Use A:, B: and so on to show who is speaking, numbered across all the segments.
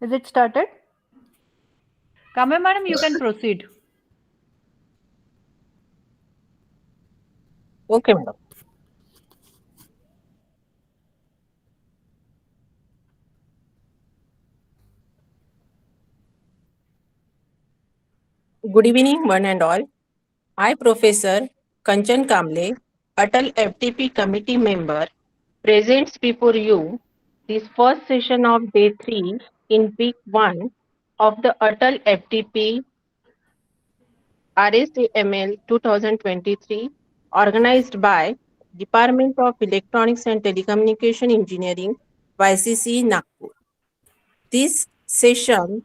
A: Is it started? Kamya madam, you can proceed.
B: Okay, madam. Good evening, one and all. I, Professor Kanchan Kamble, ATAL FDP committee member, presents before you this first session of day 3 in week 1 of the ATAL FDP RSAML 2023, organized by Department of Electronics and Telecommunication Engineering, YCCE Nagpur. This session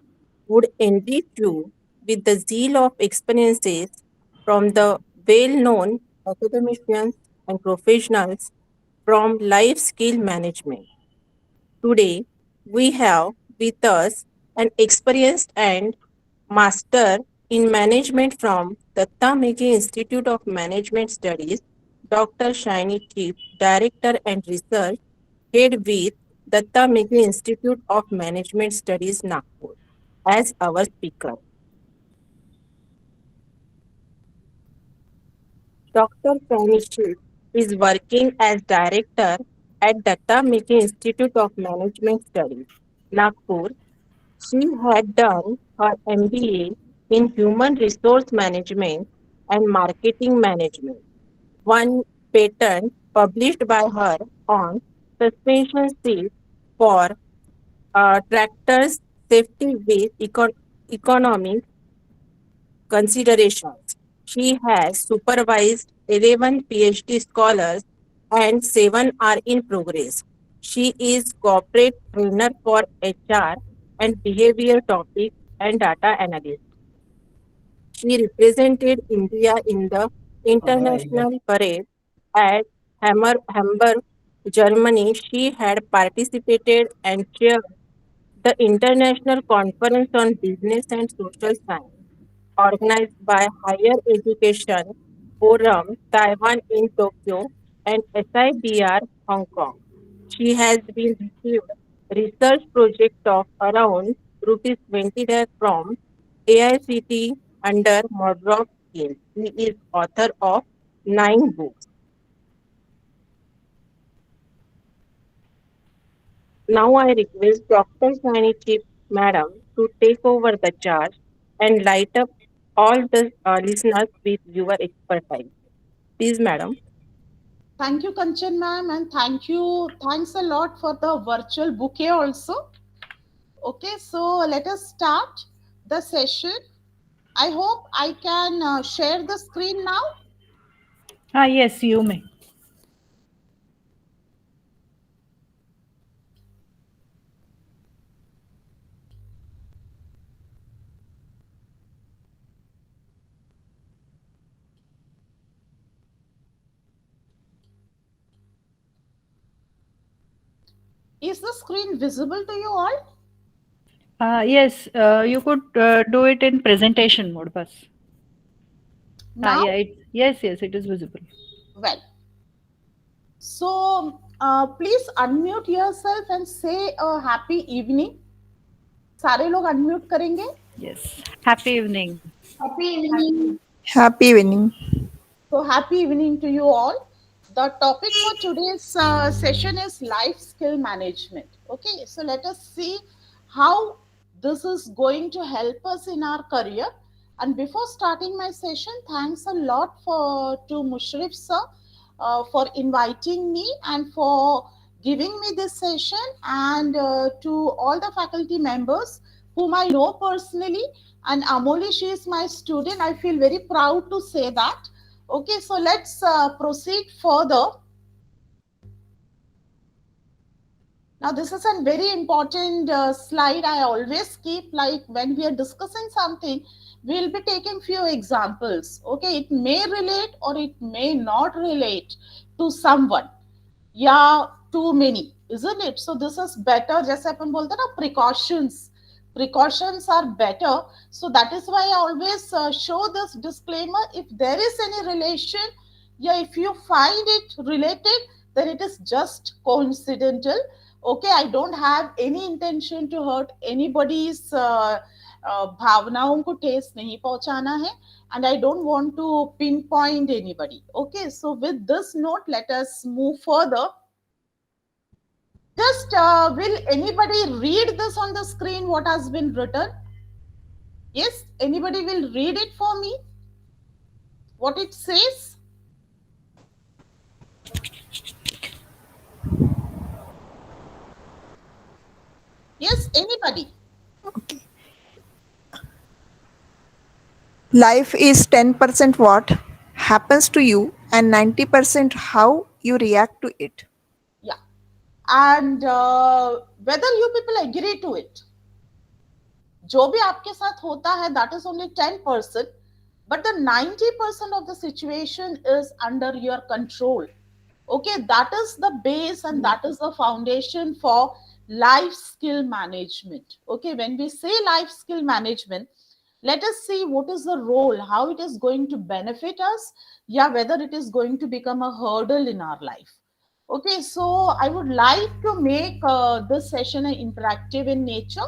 B: would enrich you with the zeal of experiences from the well-known academicians and professionals from life skill management. Today, we have with us an experienced and master in management from the Tameki Institute of Management Studies, Dr. Shiny Chief, Director and Research Head with Datta Megi Institute of Management Studies, Nagpur, as our speaker. Dr. Shiny Chief is working as director at Datta Megi Institute of Management Studies, Nagpur. She had done her MBA in Human Resource Management and Marketing Management. One patent published by her on suspension seats for tractors safety with economic considerations. She has supervised 11 PhD scholars and 7 are in progress. She is corporate trainer for HR and behavior topics and data analyst. She represented India in the international parade at Hamburg, Germany. She had participated and chaired the International Conference on Business and Social Science, organized by Higher Education Forum Taiwan in Tokyo and SIBR Hong Kong. She has been received research project of around rupees 20 lakh from AICTE under Modrock scheme. He is author of 9 books. Now I request Dr. Sani Chief Madam to take over the charge and light up all the listeners with your expertise. Please, Madam.
C: Thank you, Kanchan ma'am, and thanks a lot for the virtual bouquet also. Okay, so let us start the session. I hope I can share the screen now.
A: Ah, yes, you may.
C: Is the screen visible to you all?
A: Yes, you could do it in presentation mode, bas.
C: Now?
A: Yeah, yes, yes, it is visible.
C: Well, so please unmute yourself and say a happy evening. सारे लोग unmute करेंगे?
A: Yes. Happy evening.
D: Happy evening.
E: Happy evening.
C: So happy evening to you all. The topic for today's session is life skill management. Okay, so let us see how this is going to help us in our career. And before starting my session, thanks a lot to Mushrif sir for inviting me and for giving me this session, and to all the faculty members whom I know personally. And Amoli, she is my student. I feel very proud to say that. Okay, so let's proceed further. Now, this is a very important slide I always keep, like when we are discussing something, we'll be taking few examples. Okay, it may relate or it may not relate to someone. Yeah, too many, isn't it? So this is better. जैसे अपन बोलते हैं ना, precautions are better. So that is why I always show this disclaimer. If there is any relation, yeah, if you find it related, then it is just coincidental. Okay, I don't have any intention to hurt anybody's भावनाओं को ठेस नहीं पहुंचाना है, and I don't want to pinpoint anybody. Okay, so with this note, let us move further. Just will anybody read this on the screen? What has been written? Yes, anybody will read it for me? What it says? Yes, anybody?
D: Okay. Life is 10% what happens to you and 90% how you react to it.
C: Yeah. And whether you people agree to it, जो भी आपके साथ होता है, that is only 10%, but the 90% of the situation is under your control. Okay, that is the base and that is the foundation for life skill management. Okay, when we say life skill management, let us see what is the role, how it is going to benefit us, yeah, whether it is going to become a hurdle in our life. Okay, so I would like to make this session interactive in nature.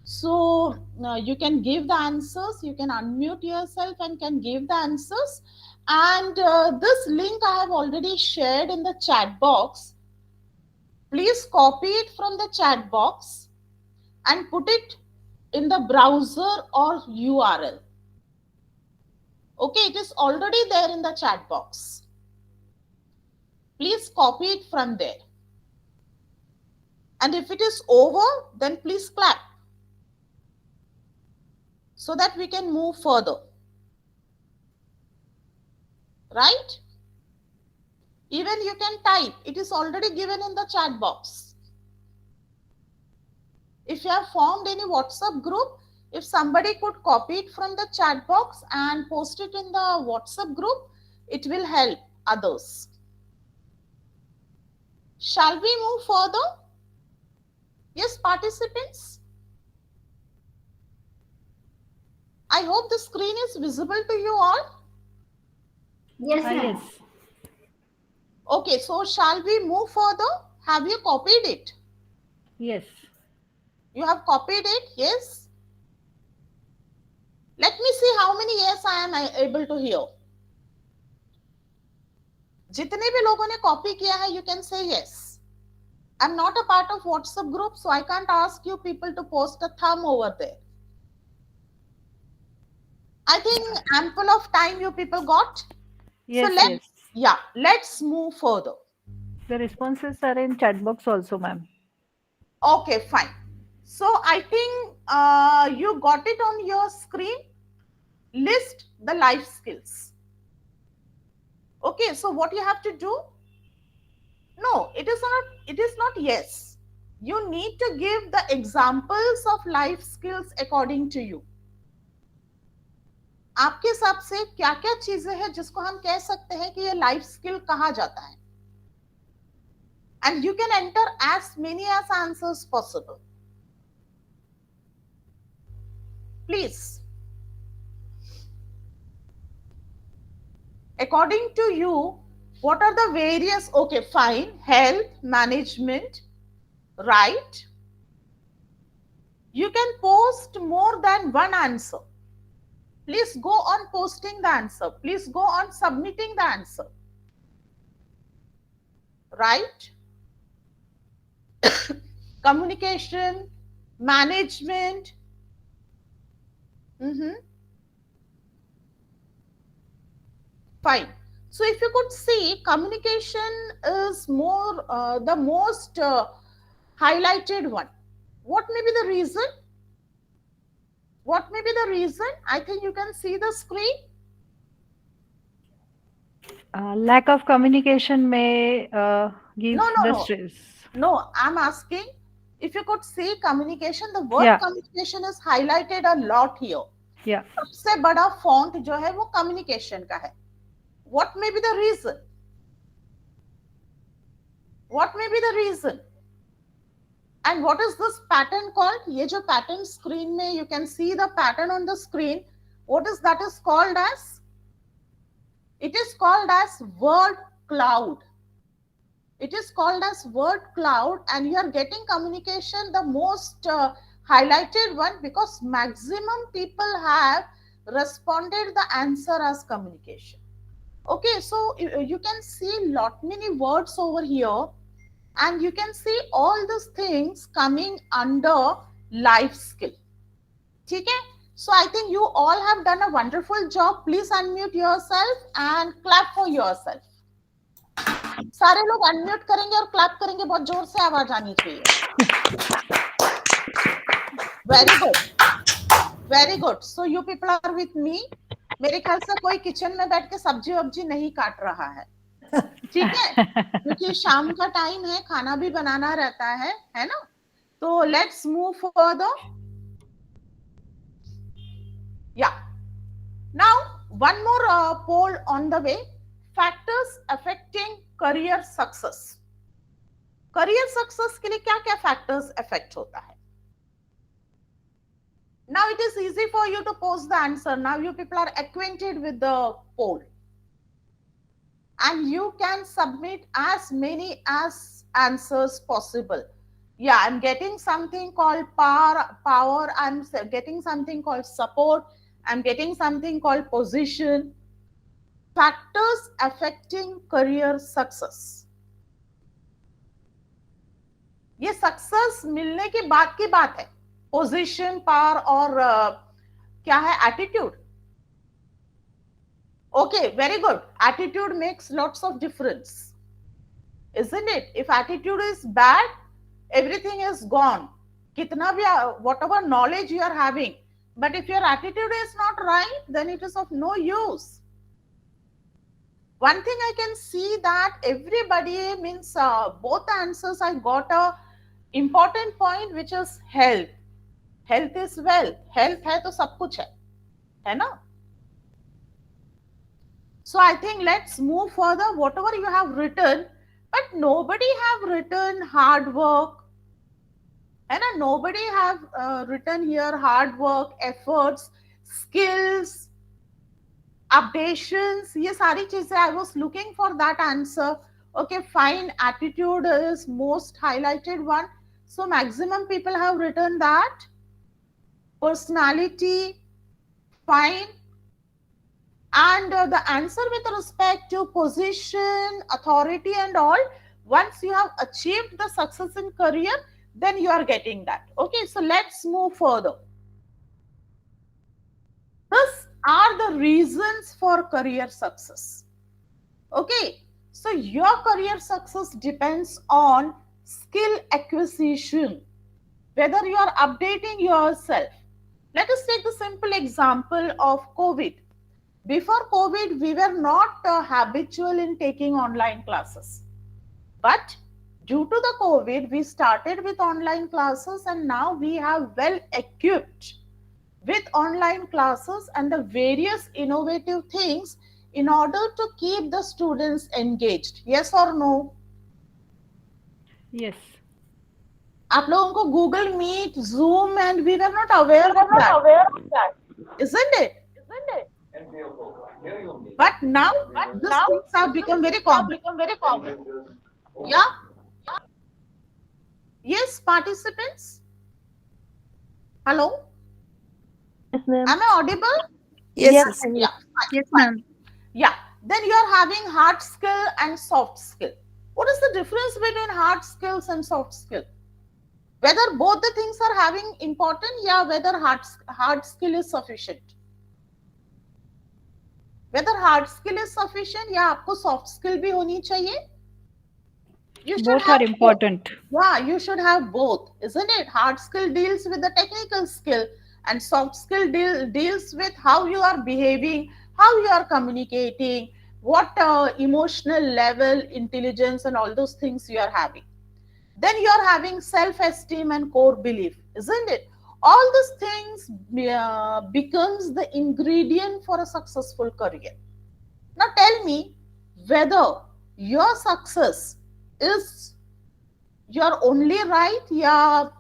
C: So you can give the answers, you can unmute yourself and can give the answers. And this link I have already shared in the chat box. Please copy it from the chat box and put it in the browser or URL. Okay, it is already there in the chat box. Please copy it from there. And if it is over, then please clap so that we can move further. Right? Even you can type. It is already given in the chat box. If you have formed any WhatsApp group, if somebody could copy it from the chat box and post it in the WhatsApp group, it will help others. Shall we move further? Yes, participants? I hope the screen is visible to you all.
E: Yes, ma'am.
A: Yes.
C: Okay, so shall we move further? Have you copied it?
A: Yes.
C: You have copied it? Yes. Let me see how many yes I am able to hear. जितने भी लोगों ने copy किया है, you can say yes. I'm not a part of WhatsApp group, so I can't ask you people to post a thumb over there. I think ample of time you people got.
A: Yes,
C: So
A: yes.
C: let's move further.
A: The responses are in chat box also, ma'am.
C: Okay, fine. So I think you got it on your screen. List the life skills. Okay, so what you have to do? No, it is not yes. You need to give the examples of life skills according to you. आपके हिसाब से क्या क्या चीजें हैं जिसको हम कह सकते हैं कि ये लाइफ स्किल कहा जाता है? And you can enter as many as answers possible. Please. According to you, what are the various, okay, fine, health, management, right? You can post more than one answer. Please go on posting the answer. Please go on submitting the answer. Right? Communication, management. Fine. So if you could see, communication is more the most highlighted one. What may be the reason? What may be the reason? I think you can see the screen.
A: Lack of communication may give the
C: No.
A: stress.
C: No, I'm asking if you could see communication, the word communication is highlighted a lot here.
A: Yeah.
C: सबसे बड़ा font जो है वो communication का है. What may be the reason? What may be the reason? And what is this pattern called? ये जो pattern screen में, you can see the pattern on the screen. What is that is called as? It is called as word cloud. It is called as word cloud, and you are getting communication the most highlighted one, because maximum people have responded the answer as communication. Okay, so you can see lot many words over here, and you can see all these things coming under life skill. ठीक है? So I think you all have done a wonderful job. Please unmute yourself and clap for yourself. सारे लोग unmute करेंगे और clap करेंगे, बहुत जोर से आवाज आनी चाहिए. Very good, very good. So you people are with me. मेरे ख्याल से कोई किचन में बैठ के सब्जी वब्जी नहीं काट रहा है, ठीक है? क्योंकि शाम का टाइम है, खाना भी बनाना रहता है ना? तो लेट्स मूव फर्दर. या now one more poll on the way. Factors affecting career success. Career success के लिए क्या क्या फैक्टर्स अफेक्ट होता है? Now it is easy for you to post the answer. Now you people are acquainted with the poll, and you can submit as many as answers possible. Yeah, I'm getting something called power. I'm getting something called support. I'm getting something called position. Factors affecting career success. ये success मिलने के बाद की बात है. Position, power और क्या है, attitude. Okay, very good. Attitude makes lots of difference, isn't it? If attitude is bad, everything is gone. कितना भी whatever knowledge you are having, but if your attitude is not right, then it is of no use. One thing I can see that everybody means both the answers I got a important point, which is health. Health is wealth. Health है तो सब कुछ है ना? So I think let's move further. Whatever you have written, but nobody have written hard work, है ना? Nobody have written here hard work, efforts, skills, updations. ये सारी चीजें I was looking for that answer. Okay, fine. Attitude is most highlighted one. So maximum people have written that. Personality, fine. And the answer with respect to position, authority and all, once you have achieved the success in career, then you are getting that. Okay, so let's move further. These are the reasons for career success. Okay, so your career success depends on skill acquisition, whether you are updating yourself. Let us take the simple example of COVID. Before COVID, we were not habitual in taking online classes. But due to the COVID, we started with online classes, and now we have well equipped with online classes and the various innovative things in order to keep the students engaged. Yes or no?
A: Yes.
C: आप लोगों को Google Meet, Zoom, and we were not aware of that. Isn't it? But now these things have become very common. Yeah? Yes, participants? Hello?
F: Yes, ma'am.
C: Am I audible?
D: Yes.
C: Yeah.
A: Yes, ma'am.
C: Yeah. Then you are having hard skill and soft skill. What is the difference between hard skills and soft skill? Whether both the things are having important, yeah, whether hard skill is sufficient. Whether hard skill is sufficient, yeah, आपको soft skill भी होनी चाहिए.
A: Both are important.
C: Yeah, you should have both, isn't it? Hard skill deals with the technical skill, and soft skill deals with how you are behaving, how you are communicating, what emotional level, intelligence, and all those things you are having. Then you are having self-esteem and core belief, isn't it? All these things becomes the ingredient for a successful career. Now tell me whether your success is your only right या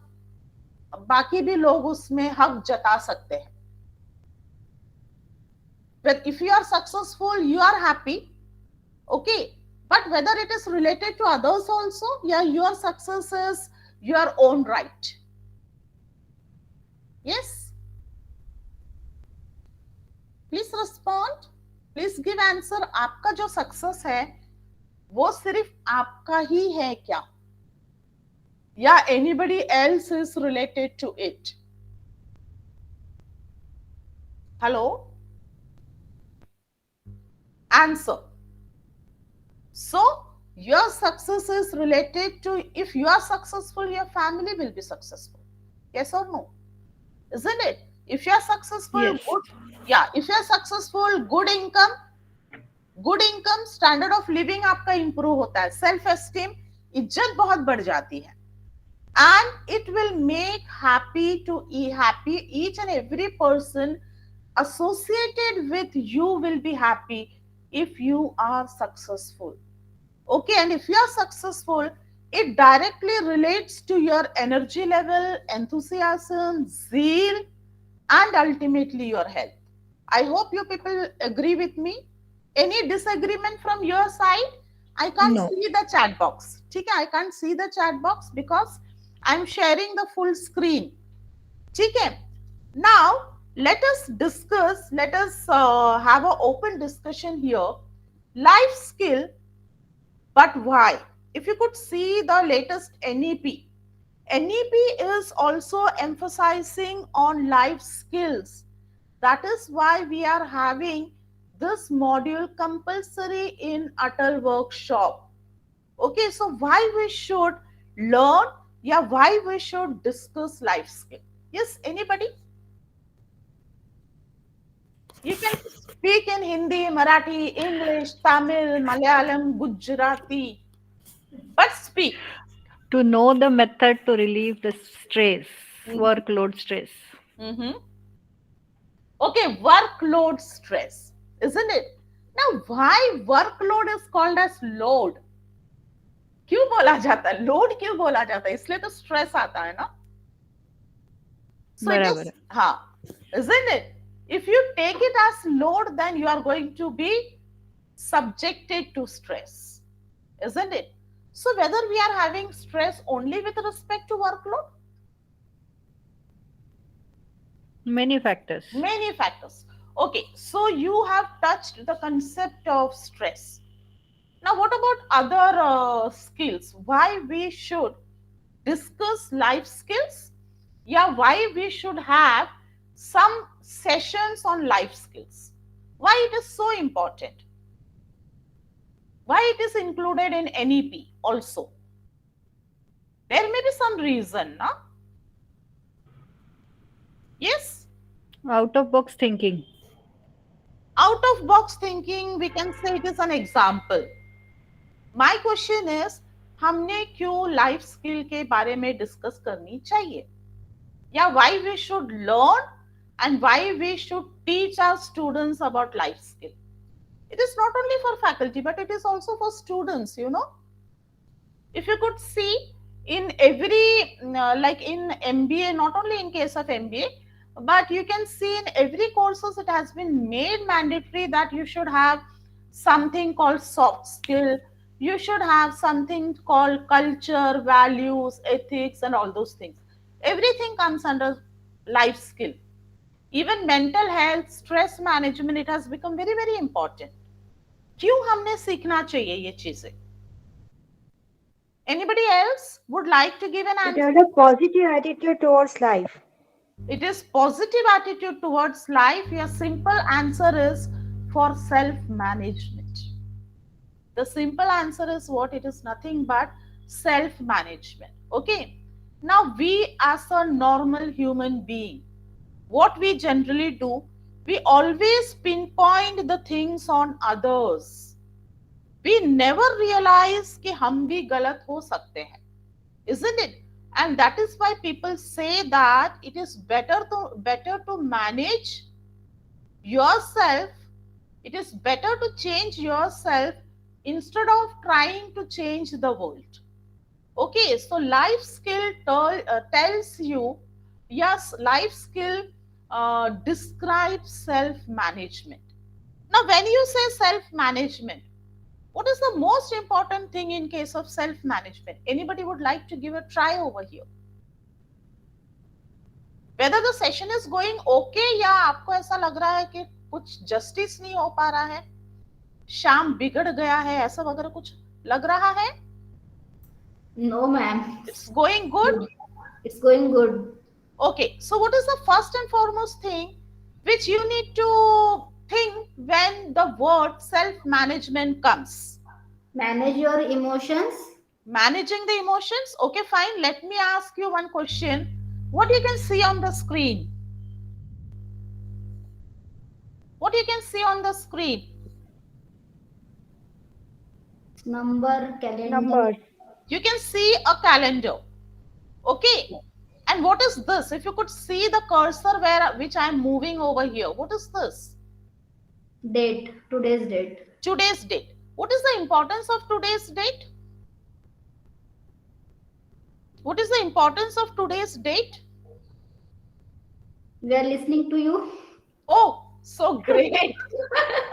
C: बाकी भी लोग उसमें हक जता सकते हैं. But if you are successful, you are happy. Okay, But whether it is related to others also, yeah, your success is your own right. Yes, please respond. Please give answer. आपका जो सक्सेस है वो सिर्फ आपका ही है क्या, या anybody else is related to it? Hello, answer. So your success is related to, if you are successful, your family will be successful. Yes or no? Isn't it? If you are successful,
A: Yes.
C: if you are successful, good income, standard of living आपका improve होता है, self esteem, इज्जत बहुत बढ़ जाती है, and it will make happy each and every person associated with you will be happy if you are successful. Okay, and if you are successful, it directly relates to your energy level, enthusiasm, zeal, and ultimately your health. I hope you people agree with me. Any disagreement from your side? I can't
D: No.
C: see the chat box. Okay, I can't see the chat box because I'm sharing the full screen. Okay, now let us discuss, let us have an open discussion here. Life skill, but why? If you could see the latest NEP, NEP is also emphasizing on life skills. That is why we are having this module compulsory in ATAL workshop. Okay, so why we should learn? Yeah, why we should discuss life skill? Yes, anybody? You can speak in Hindi, Marathi, English, Tamil, Malayalam, Gujarati, but speak.
A: To know the method to relieve the stress,
C: Mhm.
A: workload stress.
C: Mm-hmm. Okay, workload stress, isn't it? Now, why workload is called as load? क्यों बोला जाता है load, क्यों बोला जाता है? इसलिए तो स्ट्रेस आता है ना. So it
A: बराबर
C: is,
A: है.
C: isn't it? If you take it as load, then you are going to be subjected to stress, isn't it? So whether we are having stress only with respect to workload,
A: Many factors.
C: many factors. Okay, so you have touched the concept of stress. Now, what about other skills? Why we should discuss life skills? Yeah, why we should have some sessions on life skills? Why it is so important? Why it is included in NEP also? There may be some reason, no? Yes?
A: Out of box thinking.
C: Out of box thinking, we can say it is an example. My question is, हमने क्यों life skill के बारे में discuss करनी चाहिए? Yeah, why we should learn and why we should teach our students about life skill. It is not only for faculty, but it is also for students, you know. If you could see in every, like in MBA, not only in case of MBA, but you can see in every courses it has been made mandatory that you should have something called soft skill. You should have something called culture, values, ethics, and all those things. Everything comes under life skill. Even mental health, stress management, it has become very, very important. क्यों हमने सीखना चाहिए ये चीजें? Anybody else would like to give an
E: To
C: answer?
E: develop positive attitude towards life.
C: It is positive attitude towards life. Your simple answer is for self-management. The simple answer is what? It is nothing but self-management. Okay. Now we as a normal human being, what we generally do, we always pinpoint the things on others. We never realize कि हम भी गलत हो सकते हैं, isn't it? And that is why people say that it is better to manage yourself. It is better to change yourself instead of trying to change the world. Okay, so life skill tells you, yes, life skill describes self management. Now, when you say self management, What is the most important thing in case of self-management? Anybody would like to give a try over here? Whether the session is going okay या आपको ऐसा लग रहा है कि कुछ justice नहीं हो पा रहा है, शाम बिगड़ गया है, ऐसा वगैरह कुछ लग रहा है?
G: No, ma'am.
C: It's going good?
G: It's going good.
C: Okay, so what is the first and foremost thing which you need to think when the word self-management comes?
G: Manage your emotions.
C: Managing the emotions? Okay, fine. Let me ask you one question. What you can see on the screen? What you can see on the screen?
G: Number, calendar.
E: Numbers.
C: You can see a calendar. Okay. And what is this? If you could see the cursor which I am moving over here, what is this?
G: Date. Today's date.
C: Today's date. What is the importance of today's date? What is the importance of today's date?
G: We are listening to you.
C: Oh, so great.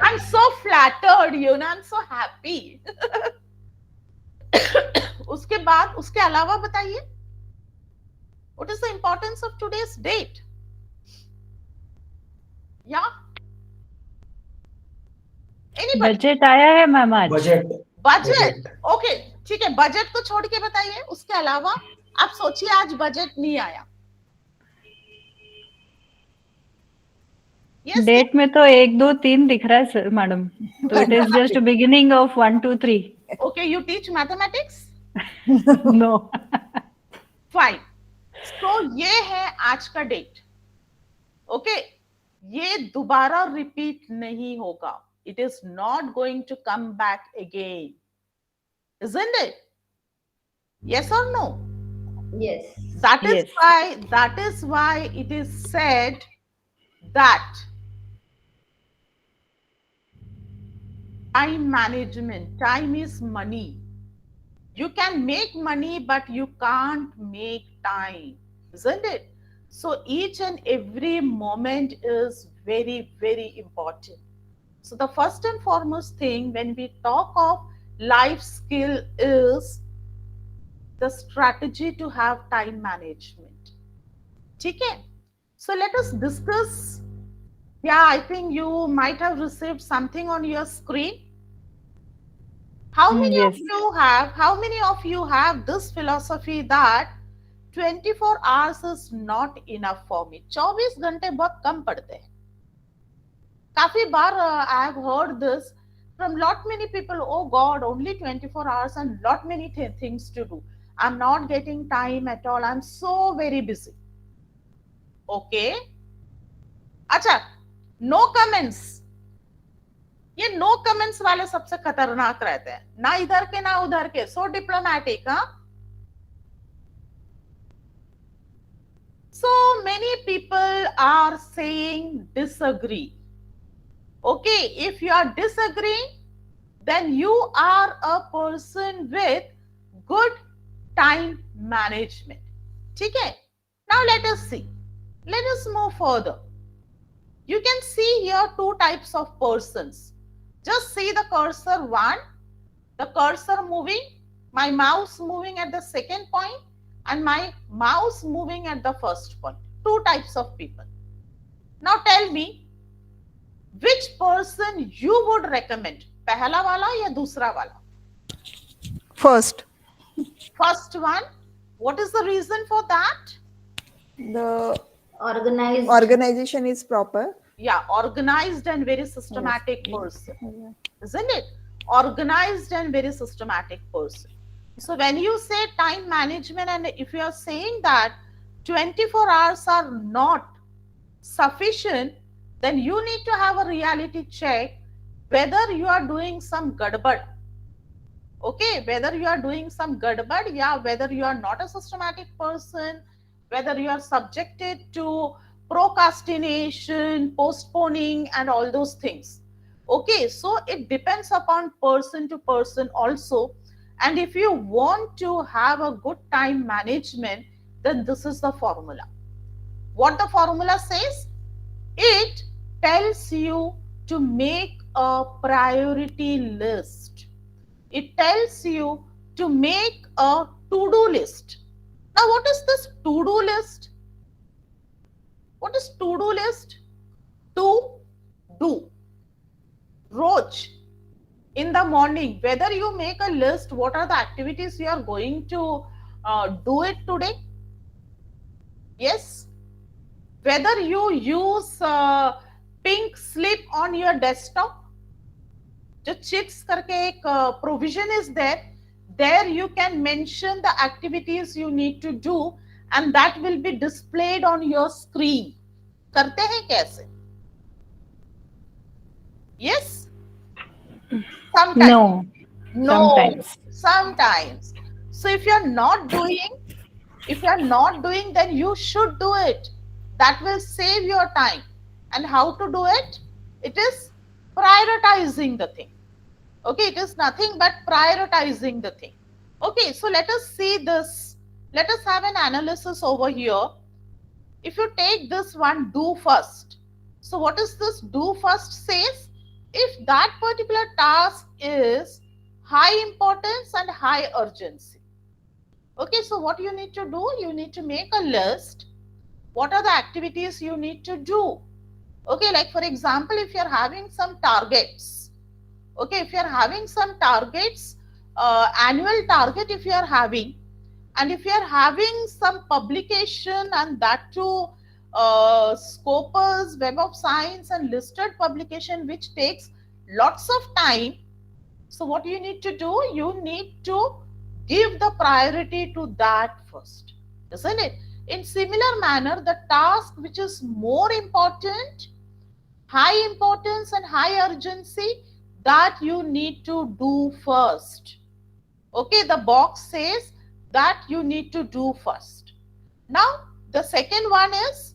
C: I'm so flattered, I'm so happy. उसके बाद उसके अलावा बताइए, what is the importance of today's date? Yeah? Anybody?
A: Budget आया है ma'am आज.
C: Budget. Okay, ठीक है, बजट को छोड़ के बताइए, उसके अलावा आप सोचिए आज बजट नहीं आया. Yes,
A: डेट में तो 1 2 3 दिख रहा है सर मैडम, तो it is just beginning of 1 2 3.
C: Okay, you teach mathematics?
A: No.
C: Fine. So ये है आज का डेट. ओके, ये दोबारा रिपीट नहीं होगा. It is not going to come back again. Isn't it? Yes or no?
G: Yes.
C: That is
A: Yes.
C: why it is said that time management, time is money. You can make money, but you can't make time, isn't it? So each and every moment is very, very important. So the first and foremost thing when we talk of life skill is the strategy to have time management. Okay? So let us discuss. Yeah, I think you might have received something on your screen. How many
A: Yes.
C: of you have this philosophy that 24 hours is not enough for me? 24 घंटे बहुत कम पड़ते हैं. काफी बार I have heard this from lot many people. Oh God, only 24 hours and lot many things to do. I'm not getting time at all. I'm so very busy. Okay. अच्छा, no comments. ये no comments वाले सबसे खतरनाक रहते हैं, ना इधर के ना उधर के. सो डिप्लोमैटिक. हाँ, so many people are saying disagree. Okay, if you are disagreeing, then you are a person with good time management. ठीक है? Now let us see. Let us move further. You can see here two types of persons. Just see the cursor one, the cursor moving, my mouse moving at the second point and my mouse moving at the first point. Two types of people. Now tell me, which person you would recommend? पहला वाला या दूसरा वाला?
D: First,
C: First one. What is the reason for that?
D: the
G: Organized.
D: organization is proper.
C: Yeah, organized and very systematic person. Isn't it? Organized and very systematic person. So when you say time management, and if you are saying that 24 hours are not sufficient, then you need to have a reality check whether you are doing some gadbad. Okay, whether you are doing some gadbad, yeah, whether you are not a systematic person, whether you are subjected to procrastination, postponing, and all those things. Okay, so it depends upon person to person also. And if you want to have a good time management, then this is the formula. What the formula says? It tells you to make a priority list. It tells you to make a to-do list. Now, what is this to-do list? What is to-do list? To do. Roj, in the morning, whether you make a list, what are the activities you are going to do it today? Yes. Whether you use pink slip on your desktop, जो chits करके एक provision is there you can mention the activities you need to do and that will be displayed on your screen. करते हैं कैसे? Yes? Sometimes.
A: No.
C: No.
A: Sometimes.
C: Sometimes. So if you're not doing, then you should do it. That will save your time. And how to do it? It is prioritizing the thing. Okay, it is nothing but prioritizing the thing. Okay, so let us see this. Let us have an analysis over here. If you take this one, do first. So what is this do first says? If that particular task is high importance and high urgency. Okay, so what you need to do? You need to make a list. What are the activities you need to do? Okay, like for example, if you're having some targets. Okay, if you're having some targets, annual target if you're having, and if you're having some publication and that too Scopus, Web of Science and listed publication which takes lots of time. So what you need to do? You need to give the priority to that first, isn't it? In similar manner, the task which is more important, high importance and high urgency, that you need to do first. Okay, the box says that you need to do first. Now, the second one is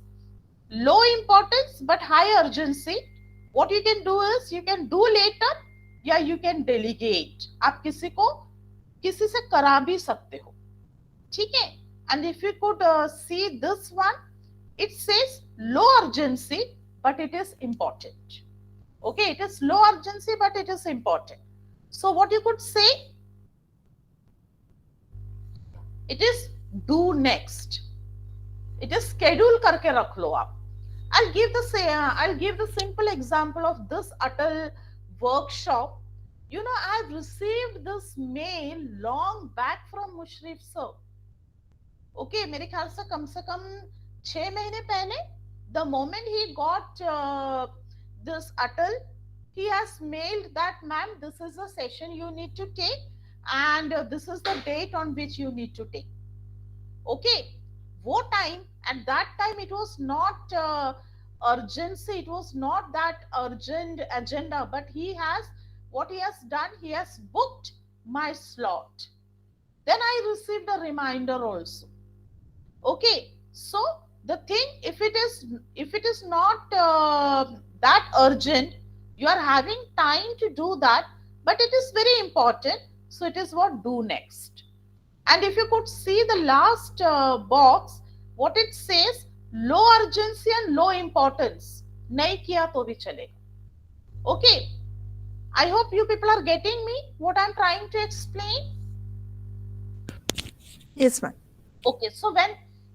C: low importance but high urgency. What you can do is you can do later या you can delegate. आप किसी से करा भी सकते हो, ठीक है? And if you could see this one, it says low urgency but it is important. Okay, it is low urgency but it is important. So what you could say? It is do next. It is schedule करके रख लो आप. I'll give the simple example of this ATAL workshop. You know, I've received this mail long back from Mushrif sir. Okay, मेरे ख्याल से कम 6 महीने पहले, the moment he got this ATAL, he has mailed that, ma'am, this is the session you need to take and this is the date on which you need to take. Okay, वो time, at that time it was not urgency, it was not that urgent agenda, but what he has done, he has booked my slot. Then I received a reminder also. Okay, so the thing, if it is not that urgent, you are having time to do that, but it is very important, so it is what do next. And if you could see the last box, what it says, low urgency and low importance. नहीं किया तो भी चलेगा. Okay, I hope you people are getting me what I'm trying to explain.
D: Yes, ma'am.
C: Okay, so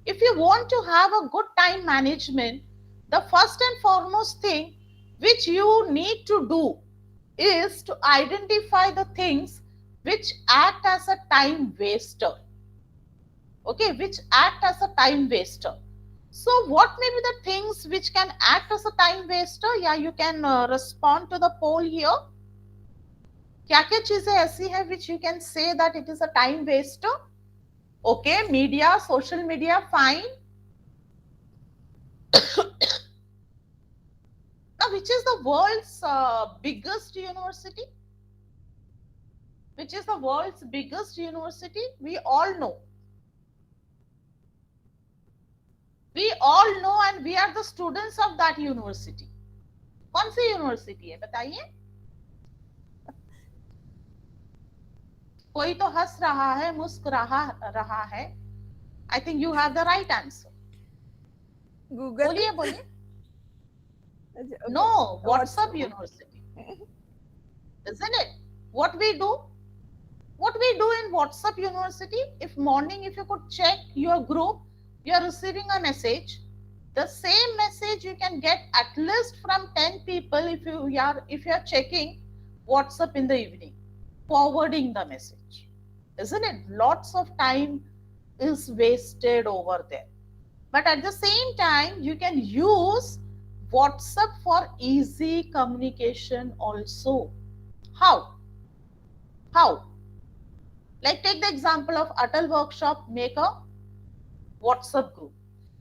C: if you want to have a good time management, the first and foremost thing which you need to do is to identify the things which act as a time waster. Okay, which act as a time waster. So what may be the things which can act as a time waster? Yeah, you can respond to the poll here. क्या चीजें ऐसी है which you can say that it is a time waster? Okay, media, social media, fine. Now, which is the world's biggest university? Which is the world's biggest university? We all know. We all know and we are the students of that university. कौन सी university है बताइए? कोई तो हंस रहा है, मुस्कुरा रहा है. I think you have the right answer.
D: Google.
C: बोलिए. No, WhatsApp University. Isn't it? What we do? What we do in WhatsApp University, if morning, if you could check your group, you are receiving a message. The same message you can get at least from 10 people if you are checking WhatsApp in the evening, forwarding the message. Isn't it? Lots of time is wasted over there. But at the same time, you can use WhatsApp for easy communication also. How? How? Like take the example of ATAL workshop, make a WhatsApp group.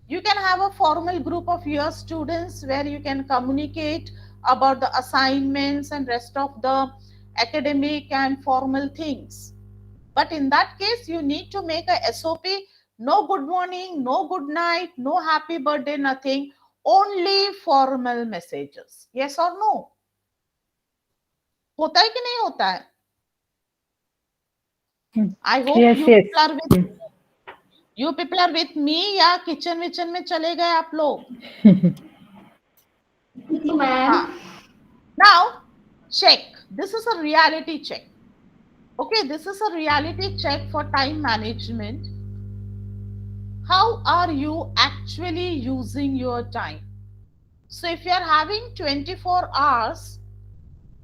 C: You can have a formal group of your students where you can communicate about the assignments and rest of the academic and formal things. But in that case, you need to make a SOP. No good morning, no good night, no happy birthday, nothing. Only formal messages. Yes or no? होता है कि नहीं होता है? I hope
A: Yes,
C: you
A: yes.
C: people are with you people are with me या kitchen विचन में चले गए आप लोग?
G: ma'am.
C: हाँ. Now check. This is a reality check. Okay, this is a reality check for time management. How are you actually using your time? So if you are having 24 hours,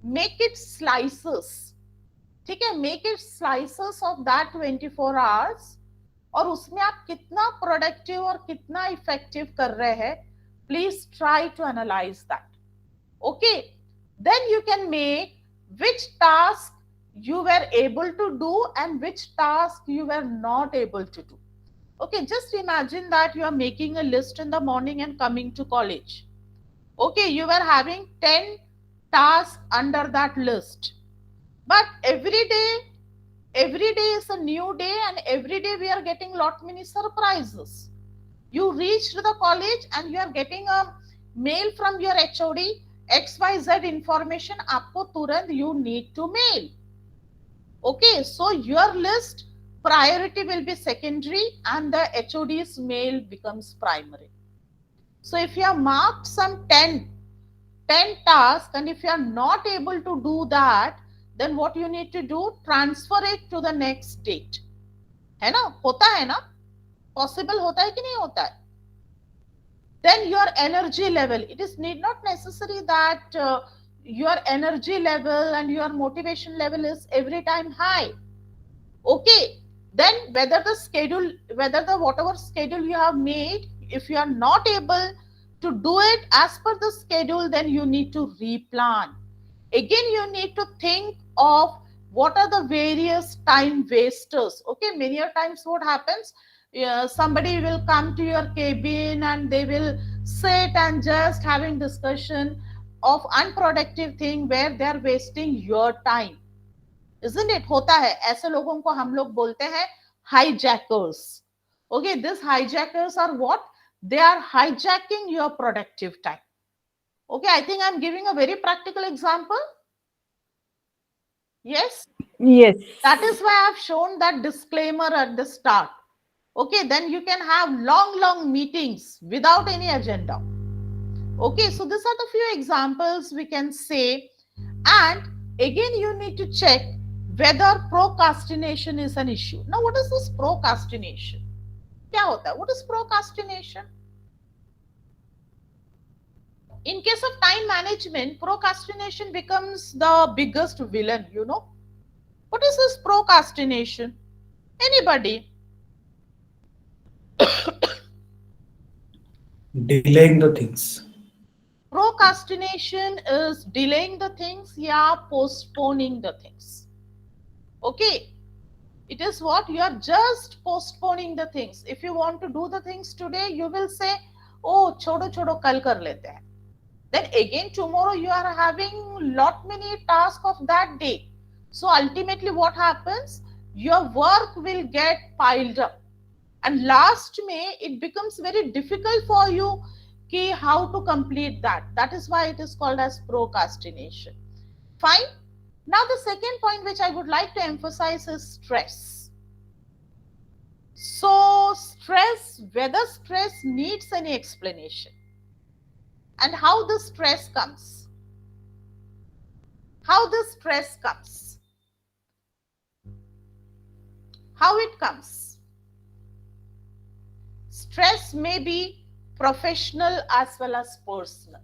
C: make it slices. ठीक है, make it slices of that 24 hours. और उसमें आप कितना productive और कितना effective कर रहे हैं, please try to analyse that. Okay, then you can make which task you were able to do and which task you were not able to do. Okay, just imagine that you are making a list in the morning and coming to college. Okay, you were having 10 tasks under that list, but every day is a new day and every day we are getting lot many surprises. You reached the college and you are getting a mail from your HOD, XYZ information aapko turant you need to mail. Okay, so your list priority will be secondary and the HOD's mail becomes primary. So if you have marked some 10 tasks and if you are not able to do that, then what you need to do, transfer it to the next date. है ना? होता है ना? Possible होता है कि नहीं होता है? Then your energy level, it is need not necessary that your energy level and your motivation level is every time high. Okay, then whether the whatever schedule you have made, if you are not able to do it as per the schedule, then you need to replan. Again, you need to think of what are the various time wasters. Okay, many a times what happens, somebody will come to your cabin and they will sit and just having discussion of unproductive thing where they are wasting your time. Isn't it? होता है. ऐसे लोगों को हम लोग बोलते हैं hijackers. Okay, these hijackers are what? They are hijacking your productive time. Okay, I think I'm giving a very practical example. Yes,
A: Yes.
C: that is why I've shown that disclaimer at the start. Okay, then you can have long meetings without any agenda. Okay, so these are the few examples we can say. And again, you need to check whether procrastination is an issue. Now, what is this procrastination? क्या होता है? What is procrastination? In case of time management, procrastination becomes the biggest villain, you know. What is this procrastination? Anybody?
H: Delaying the things.
C: Procrastination is delaying the things, yeah, postponing the things. Okay, it is what you are just postponing the things. If you want to do the things today, you will say, oh, chodo kal kar lete hain. Then again tomorrow you are having lot many tasks of that day. So ultimately what happens, your work will get piled up, and last May it becomes very difficult for you ki how to complete that. That is why it is called as procrastination. Fine. Now the second point which I would like to emphasize is stress. So stress, whether stress needs any explanation and how the stress comes. How the stress comes. How it comes? Stress may be professional as well as personal.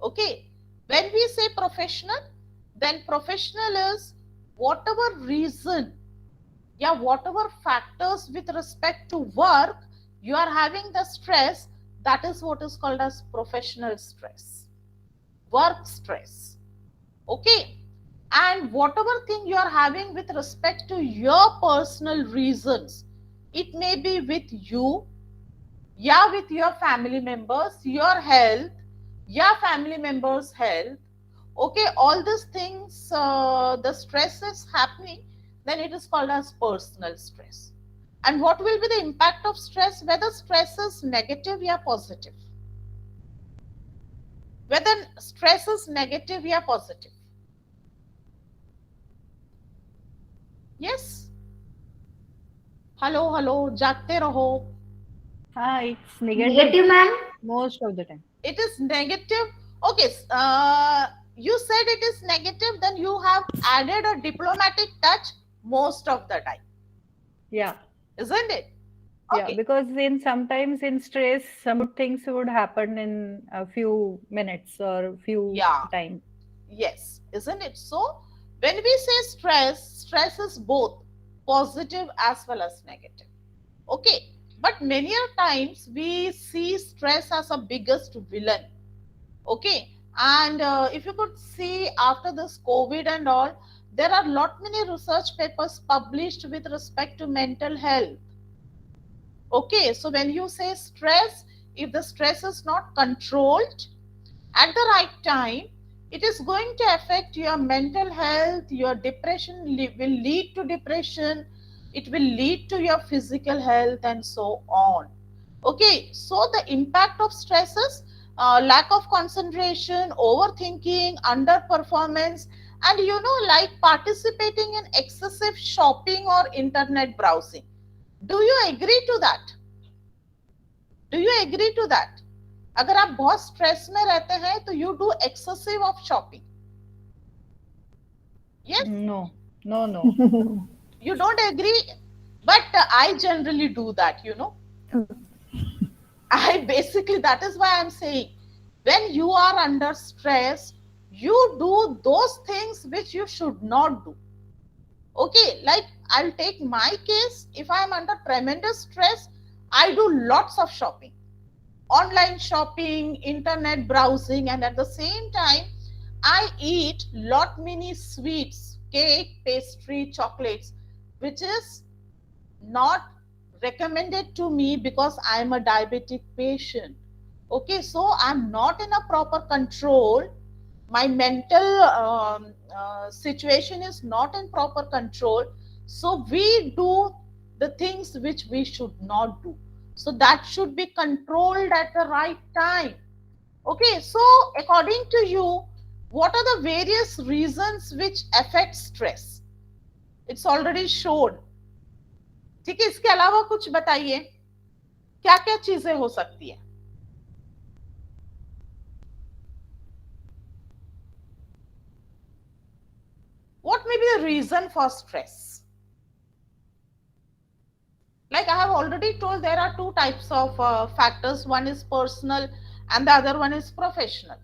C: Okay, when we say professional, then professional is whatever reason, yeah, whatever factors with respect to work you are having the stress, that is what is called as professional stress, work stress. Okay, and whatever thing you are having with respect to your personal reasons, it may be with you, yeah, with your family members, your health, your family members' health. Okay, all these things, the stress is happening, then it is called as personal stress. And what will be the impact of stress? Whether stress is negative or positive. Whether stress is negative or positive. Yes? Hello, jagte raho.
A: It's negative
G: Negative, ma'am.
A: most of the time.
C: It is negative. Okay, you said it is negative, then you have added a diplomatic touch most of the time.
A: Yeah.
C: Isn't it?
A: Yeah,
C: Okay.
A: because sometimes in stress, some good things would happen in a few minutes or few time.
C: Yes, isn't it? So when we say stress is both positive as well as negative. Okay, but many a times we see stress as a biggest villain. Okay, and if you could see after this COVID and all, there are lot many research papers published with respect to mental health. Okay, so when you say stress, if the stress is not controlled at the right time, it is going to affect your mental health. Your depression will lead to depression, it will lead to your physical health and so on. Okay, so the impact of stress is lack of concentration, overthinking, underperformance, and like participating in excessive shopping or internet browsing. Do you agree to that? Do you agree to that? अगर आप बहुत stress में रहते हैं तो you do excessive of shopping. Yes?
A: No.
C: You don't agree, but I generally do that, I basically, that is why I'm saying, when you are under stress, you do those things which you should not do. Okay, like I'll take my case. If I'm under tremendous stress, I do lots of shopping, online shopping, internet browsing, and at the same time, I eat lot many sweets, cake, pastry, chocolates, which is not recommended to me because I am a diabetic patient. Okay, so I'm not in a proper control. My mental situation is not in proper control. So we do the things which we should not do. So that should be controlled at the right time. Okay, so according to you, what are the various reasons which affect stress? It's already shown. ठीक है, इसके अलावा कुछ बताइए, क्या क्या चीजें हो सकती है? What may be the reason for stress? Like I have already told, there are two types of factors. One is personal and the other one is professional.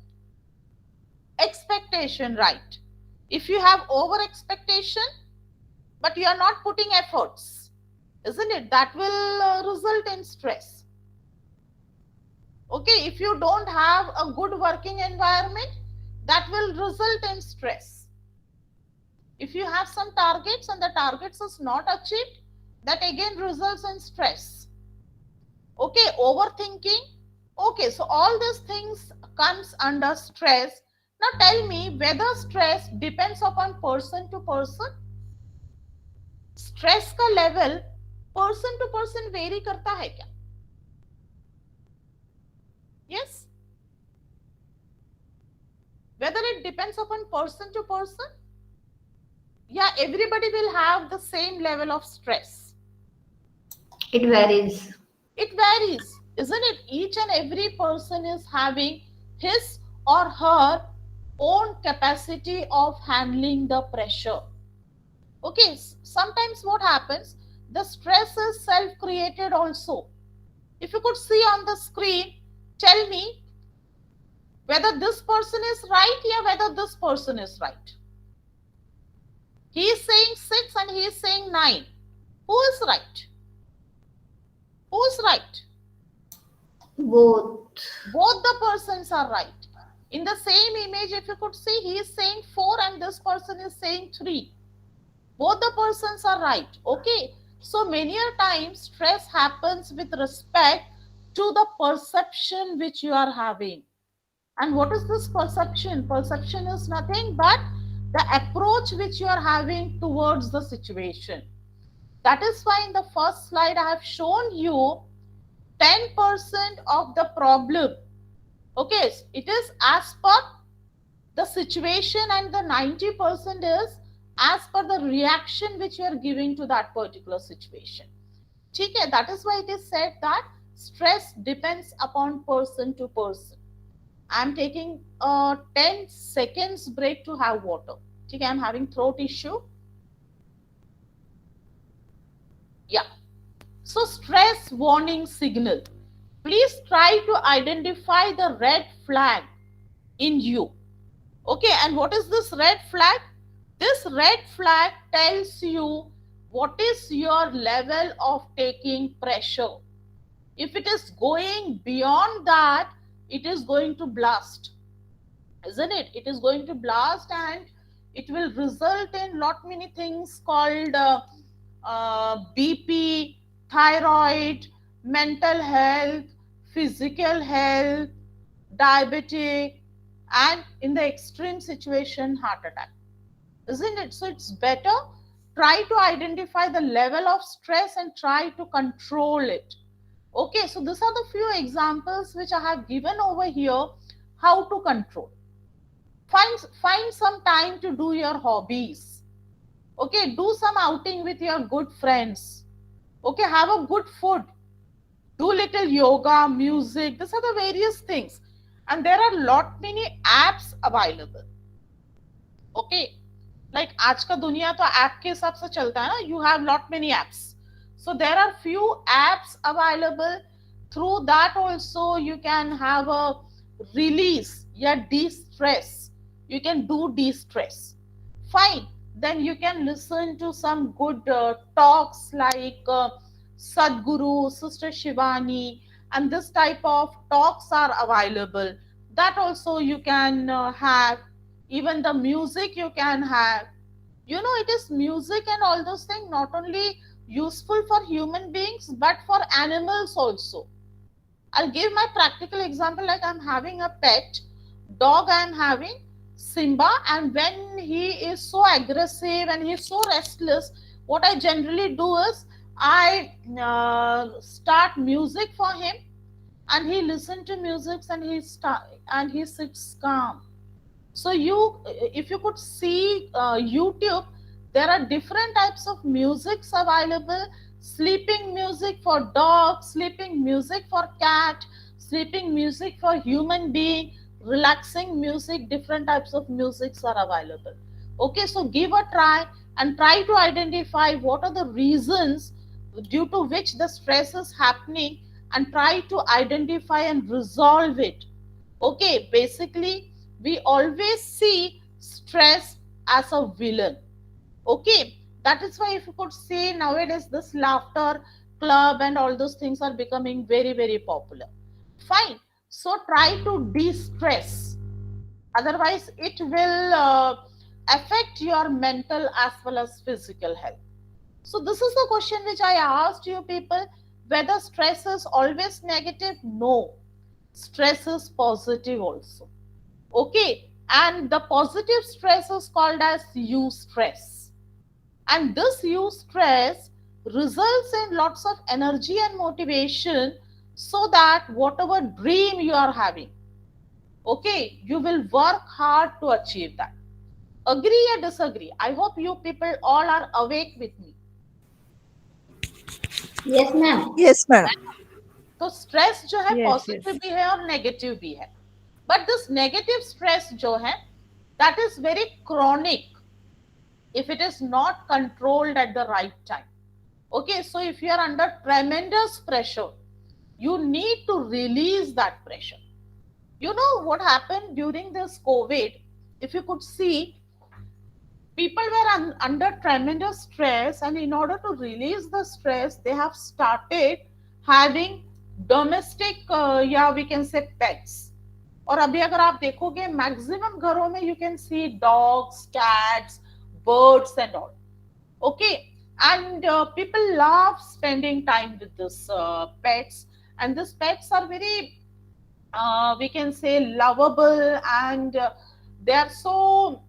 C: Expectation, right? If you have over expectation, but you are not putting efforts, isn't it? That will result in stress. Okay, if you don't have a good working environment, that will result in stress. If you have some targets and the targets is not achieved, that again results in stress. Okay, overthinking. Okay, so all these things comes under stress. Now tell me whether stress depends upon person to person. Stress का level person to person vary करता है क्या? Yes? Whether it depends upon person to person? Yeah, everybody will have the same level of stress.
G: It varies.
C: It varies, isn't it? Each and every person is having his or her own capacity of handling the pressure. Okay, sometimes what happens, the stress is self-created also. If you could see on the screen, tell me whether this person is right or whether this person is right. He is saying 6 and he is saying 9. Who is right? Who is right?
G: Both.
C: Both the persons are right. In the same image, if you could see, he is saying 4 and this person is saying 3. Both the persons are right. Okay. So many a times stress happens with respect to the perception which you are having. And what is this perception? Perception is nothing but the approach which you are having towards the situation. That is why in the first slide I have shown you 10% of the problem. Okay, it is as per the situation, and the 90% is as per the reaction which you are giving to that particular situation. Okay, that is why it is said that stress depends upon person to person. I am taking a 10 seconds break to have water. Okay, I am having throat issue. Yeah. So stress warning signal. Please try to identify the red flag in you. Okay, and what is this red flag? This red flag tells you what is your level of taking pressure. If it is going beyond that, it is going to blast, isn't it? It is going to blast and it will result in lot many things called BP, thyroid, mental health, physical health, diabetic, and in the extreme situation, heart attack, isn't it? So it's better try to identify the level of stress and try to control it. Okay, so these are the few examples which I have given over here, how to control. Find some time to do your hobbies. Okay, do some outing with your good friends. Okay, have a good food. Do little yoga, music. These are the various things. And there are lot many apps available. Okay, like आज का दुनिया तो app के हिसाब से चलता है ना. You have lot many apps. So there are few apps available. Through that also you can have a release, de-stress. You can do de-stress. Fine. Then you can listen to some good talks like Sadhguru, Sister Shivani, and this type of talks are available. That also you can have. Even the music you can have. You know, it is music and all those things not only useful for human beings but for animals also. I'll give my practical example. Like I'm having a pet dog, I'm having Simba, and when he is so aggressive and he's so restless, what I generally do is I start music for him, and he listens to music and he sits calm. So if you could see YouTube, there are different types of musics available. Sleeping music for dog, sleeping music for cat, sleeping music for human being, relaxing music, different types of musics are available. Okay, so give a try and try to identify what are the reasons due to which the stress is happening and try to identify and resolve it. Okay, basically we always see stress as a villain. Okay, that is why if you could say nowadays this laughter club and all those things are becoming very, very popular. Fine. So try to de-stress. Otherwise, it will affect your mental as well as physical health. So this is the question which I asked you people, whether stress is always negative. No, stress is positive also. Okay, and the positive stress is called as eustress. And this eustress results in lots of energy and motivation, so that whatever dream you are having, okay, you will work hard to achieve that. Agree or disagree? I hope you people all are awake with me.
G: Yes, ma'am.
D: Yes, madam.
C: तो stress जो है
A: Yes,
C: positive भी है और negative भी है. But this negative stress जो है, that is very chronic if it is not controlled at the right time. Okay, so if you are under tremendous pressure, you need to release that pressure. You know what happened during this COVID? If you could see, people were under tremendous stress, and in order to release the stress, they have started having domestic, yeah, we can say pets. और अभी अगर आप देखोगे maximum घरों में you can see dogs, cats, birds and all. Okay, and people love spending time with this pets, and these pets are very we can say lovable, and they are so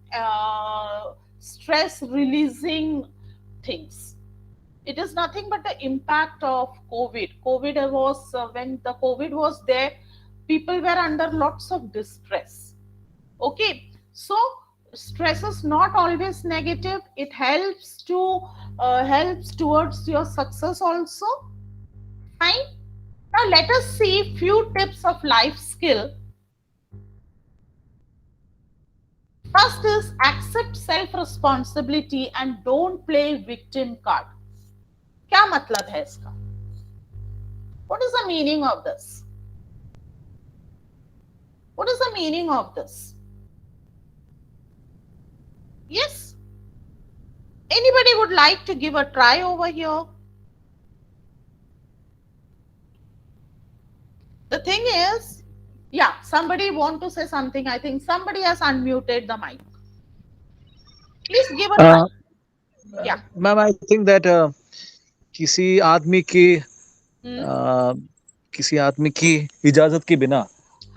C: stress releasing things. It is nothing but the impact of COVID was when the COVID was there, people were under lots of distress. Okay, so stress is not always negative. It helps to helps towards your success also. Fine. Now let us see few tips of life skill. First is accept self responsibility and don't play victim card. क्या मतलब है इसका? What is the meaning of this? What is the meaning of this? Yes? Anybody would like to give a try over here? The thing is, yeah, somebody want to say something. I think somebody has unmuted the mic. Please give a try. Yeah.
I: Ma'am I think that किसी आदमी की इजाजत के बिना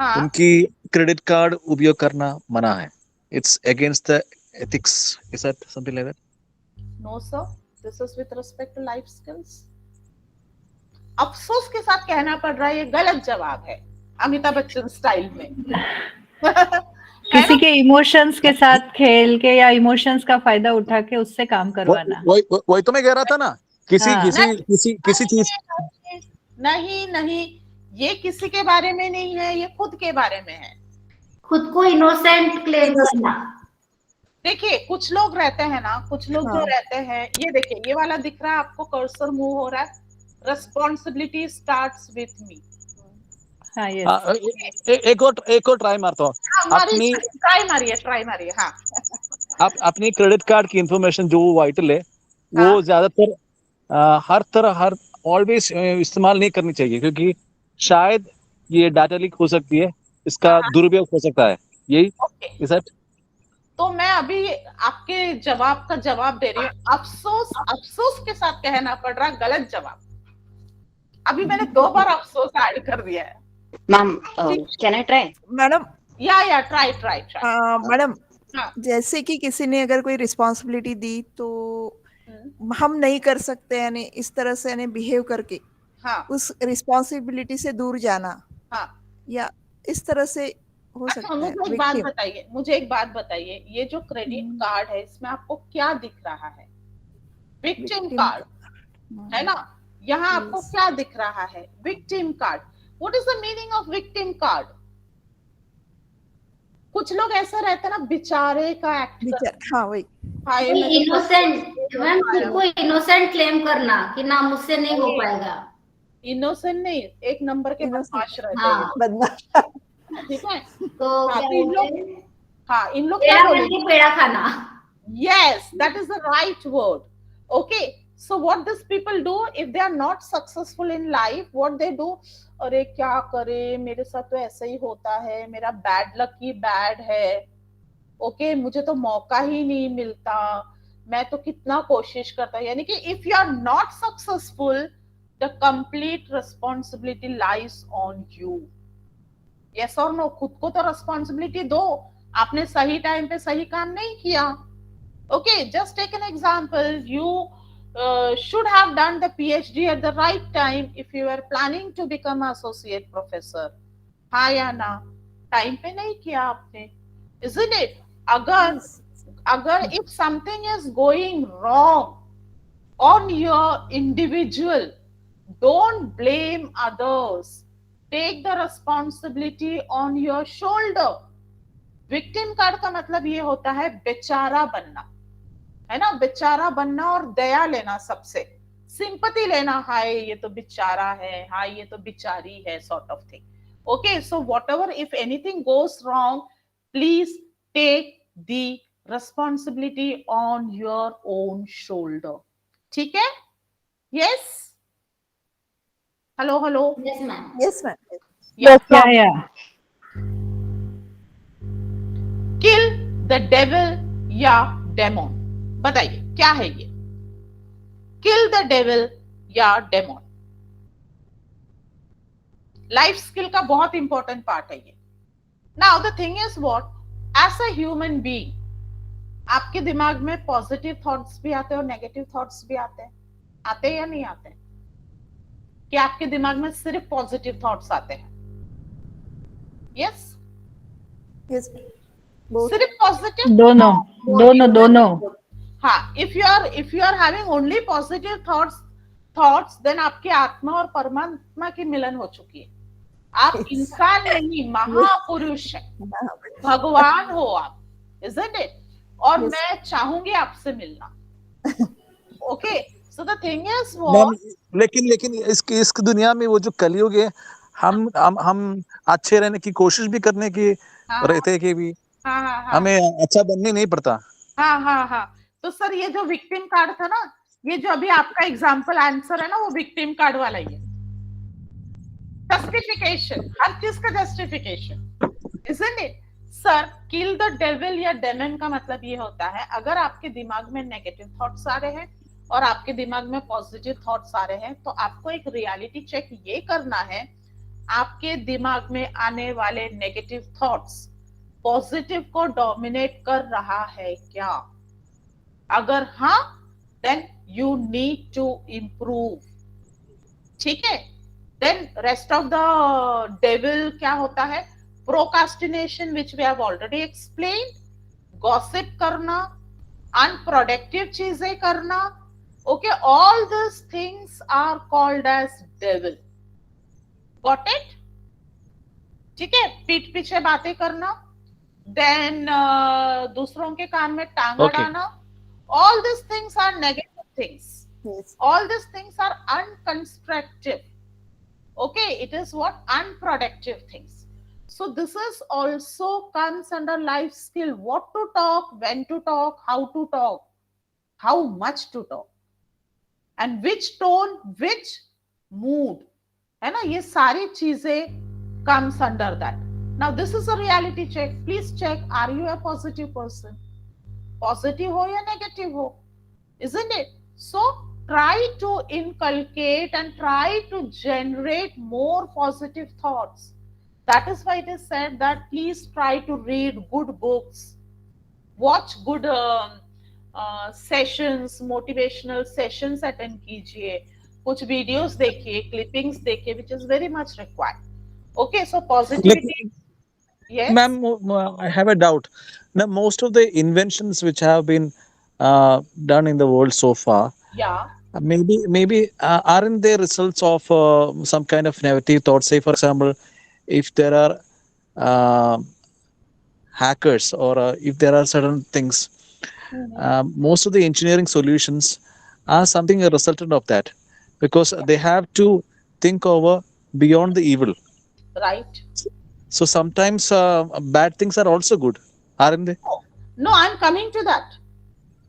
C: हाँ.
I: उनकी credit card उपयोग करना मना है. It's against the ethics. Is that something like that?
C: No, sir. This is with respect to life skills. अफसोस के साथ कहना पड़ रहा है, ये गलत जवाब है अमिताभ बच्चन स्टाइल में.
A: किसी के इमोशंस के साथ खेल के या इमोशंस का फायदा उठा के उससे काम करवाना.
I: वही तो मैं कह रहा था ना. किसी चीज
C: नहीं, ये किसी के बारे में नहीं है, ये खुद के बारे में है.
G: खुद को इनोसेंट क्लेम करना.
C: देखिए कुछ लोग रहते हैं ना, कुछ लोग जो रहते हैं, ये देखिए ये वाला दिख रहा है आपको, कर्सर मूव हो रहा है. Responsibility starts with me.
A: हाँ, yes.
I: एक और ट्राई मारता हूँ.
C: ट्राई मारिए. हाँ.
I: आप अपनी क्रेडिट कार्ड की इंफॉर्मेशन जो वाइटल है वो ज्यादातर हर ऑलवेज इस्तेमाल नहीं करनी चाहिए, क्योंकि शायद ये डाटा लीक हो सकती है, इसका दुरुपयोग हो सकता है. यही इज इट.
C: तो मैं अभी आपके जवाब का जवाब दे रही हूँ. अफसोस के साथ कहना पड़ रहा, गलत जवाब. अभी मैंने 2 बार अफसोस ऐड कर दिया है.
J: Ma'am can I try?
D: Madam
C: या ट्राई.
D: मैडम, जैसे कि किसी ने अगर कोई रिस्पॉन्सिबिलिटी दी तो हम नहीं कर सकते, यानी इस तरह से यानी बिहेव करके उस रिस्पॉन्सिबिलिटी से दूर जाना, या इस तरह से हो सकता है.
C: मुझे एक बात बताइए, ये जो क्रेडिट कार्ड है इसमें आपको क्या दिख रहा है? विक्टिम कार्ड है ना. यहाँ आपको क्या दिख रहा है? Victim card. What is the meaning of victim card? कुछ लोग ऐसा रहता है ना, बेचारे का एक्ट.
D: हाँ, वही
G: इनोसेंट. मैम खुद को इनोसेंट क्लेम करना कि ना मुझसे नहीं हो पाएगा.
C: इनोसेंट नहीं, एक नंबर के बदमाश रहते हैं.
D: बदमाश.
C: ठीक है.
G: तो
C: इन लोग क्या बोलेंगे?
G: पेड़ा खाना.
C: Yes, that is the right word. Okay, so what these people do if they are not successful in life, what they do, अरे क्या करे, मेरे साथ तो ऐसा ही होता है, मेरा बैड लक ही बैड है. ओके, मुझे तो मौका ही नहीं मिलता, मैं तो कितना कोशिश करता. यानी कि if you are not successful, the complete responsibility lies on you. Yes or no? खुद को तो responsibility दो, आपने सही टाइम पे सही काम नहीं किया. Okay, just take an example. You should have done the PhD at the right time if you were planning to become an associate professor. हाँ या ना? टाइम पे नहीं किया आपने, isn't it? अगर if something is going wrong on your individual, don't blame others. Take the responsibility on your shoulder. Victim card का मतलब ये होता है बेचारा बनना, है ना. बेचारा बनना और दया लेना सबसे. सिंपैथी लेना, हाय ये तो बेचारा है, हाय ये तो बेचारी है, sort of thing. Okay, so whatever, if anything goes wrong, please take the responsibility on your own shoulder. ठीक है? Yes? Hello, hello.
G: Yes, ma'am.
D: Yes, ma'am.
A: Yeah.
C: Kill the devil या demon. बताइए क्या है ये? Kill the devil या demon. Life skill का बहुत इंपॉर्टेंट पार्ट है ये. Now the thing is what, as a human being, आपके दिमाग में पॉजिटिव थॉट्स भी आते हैं और नेगेटिव थॉट्स भी आते हैं. आते हैं या नहीं आते हैं? कि आपके दिमाग में सिर्फ पॉजिटिव थॉट्स आते हैं? Yes,
D: Yes.
C: सिर्फ पॉजिटिव?
A: दोनों.
C: हाँ, if you are having only positive thoughts then आपकी आत्मा और परमात्मा की मिलन हो चुकी है. आप इंसान नहीं, महापुरुष है, भगवान हो आप, isn't it? और मैं चाहूंगी आपसे मिलना. Okay, so the thing is
I: लेकिन इस दुनिया में वो जो कलयुग है, हम अच्छे रहने की कोशिश भी करने की रहते कि भी हमें अच्छा बनने नहीं पड़ता.
C: हाँ. तो सर ये जो विक्टिम कार्ड था ना, ये जो अभी आपका एग्जाम्पल आंसर है ना, वो विक्टिम कार्ड वाला ही है. जस्टिफिकेशन, हर चीज का justification, isn't it? Sir, kill the devil या डेमन का मतलब ये होता है, अगर आपके दिमाग में नेगेटिव थॉट्स आ रहे हैं और आपके दिमाग में पॉजिटिव थॉट्स आ रहे हैं, तो आपको एक रियलिटी चेक ये करना है, आपके दिमाग में आने वाले नेगेटिव थॉट्स पॉजिटिव को डोमिनेट कर रहा है क्या? अगर हाँ, then you need to improve. ठीक है? Then rest of the devil क्या होता है? Procrastination, which we have already explained, gossip करना, अनप्रोडक्टिव चीजें करना. Okay, all this things are called as devil. Got it? ठीक है? पीठ पीछे बातें करना, देन दूसरों के कान में टांग अड़ाना, all these things are negative things.
D: Yes.
C: All these things are unconstructive. Okay, it is what? Unproductive things. So this is also comes under life skill. What to talk, when to talk, how to talk, how much to talk, and which tone, which mood. है ना? ये सारी चीजें comes under that. Now this is a reality check. Please check, are you a positive person? Positive हो या negative हो, isn't it? So try to inculcate and try to generate more positive thoughts. That is why it is said that please try to read good books, watch good sessions, motivational sessions attend कीजिए, कुछ videos देखिए, clippings देखिए, which is very much required. Okay, so positivity. Yes,
I: ma'am, I have a doubt. Now, most of the inventions which have been done in the world so far,
C: yeah,
I: maybe aren't they results of some kind of negative thoughts? Say, for example, if there are hackers or if there are certain things, most of the engineering solutions are something a resultant of that, because they have to think over beyond the evil.
C: right.
I: So sometimes bad things are also good, aren't they?
C: No, I'm coming to that.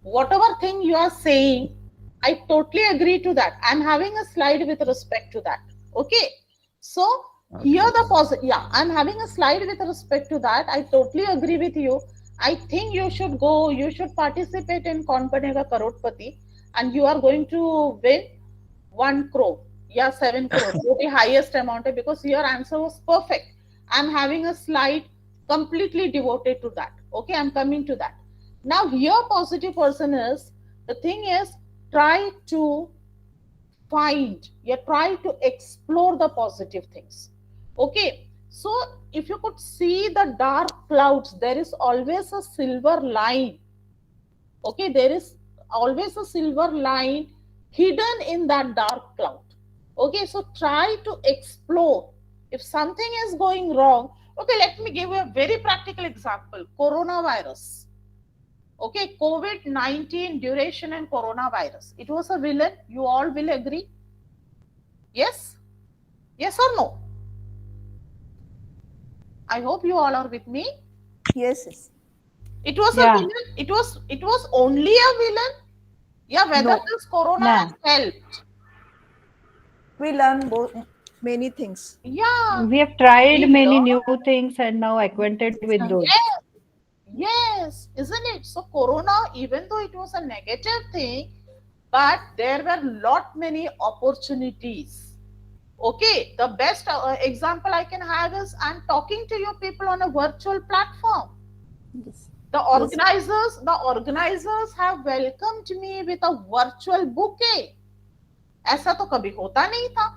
C: Whatever thing you are saying, I totally agree to that. I'm having a slide with respect to that. Okay. So here the positive, yeah, I'm having a slide with respect to that. I totally agree with you. I think you should go, you should participate in Kaun Banega Crorepati, and you are going to win 1 crore. Yeah, 7 crore. The highest amount, because your answer was perfect. I'm having a slide completely devoted to that. Okay, I'm coming to that. Now here positive person is, the thing is, try to find, try to explore the positive things. Okay, so if you could see the dark clouds, there is always a silver line. Okay, there is always a silver line hidden in that dark cloud. Okay, so try to explore. If something is going wrong, okay, let me give you a very practical example. Coronavirus. Okay, COVID-19 duration and coronavirus. It was a villain. You all will agree? Yes? Yes or no? I hope you all are with me.
D: Yes, yes.
C: It was a villain. It was only a villain. Yeah, whether this corona has helped.
D: We learn many things.
C: Yeah.
A: We have tried many new things and now acquainted with those.
C: Yes, isn't it? So corona, even though it was a negative thing, but there were many opportunities. Okay, the best example I can have is I'm talking to you people on a virtual platform.
D: Yes.
C: The organizers have welcomed me with a virtual bouquet. ऐसा तो कभी होता नहीं था,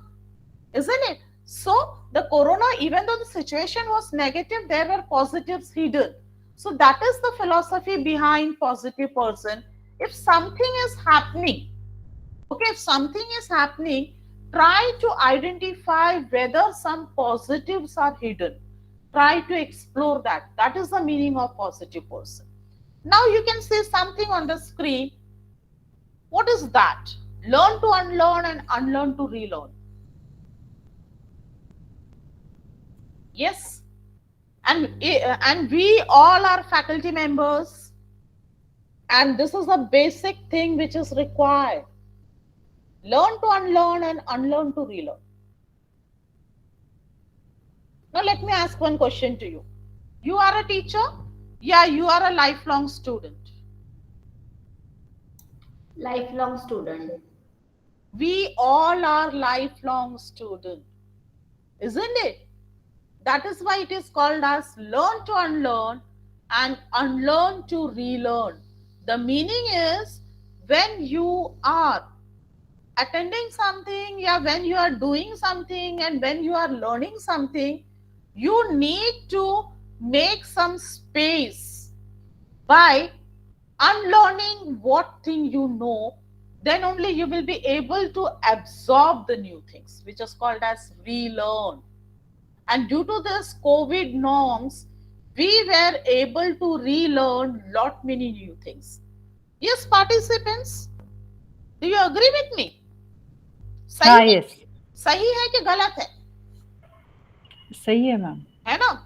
C: isn't it? So the corona, even though the situation was negative, there were positives hidden. So that is the philosophy behind positive person. If something is happening, okay, if something is happening, try to identify whether some positives are hidden. Try to explore that. That is the meaning of positive person. Now you can see something on the screen. What is that? Learn to unlearn and unlearn to relearn. Yes. And we all are faculty members. And this is a basic thing which is required. Learn to unlearn and unlearn to relearn. Now let me ask one question to you. You are a teacher? Yeah, you are a lifelong student.
G: Lifelong student.
C: We all are lifelong students, isn't it? That is why it is called as learn to unlearn and unlearn to relearn. The meaning is when you are attending something, yeah, when you are doing something and when you are learning something, you need to make some space by unlearning what thing you know. Then only you will be able to absorb the new things, which is called as relearn. And due to this COVID norms, we were able to relearn lot many new things. Yes, participants, do you agree with me? सही
A: yes.
C: सही है कि गलत है?
A: सही है ma'am.
C: है ना?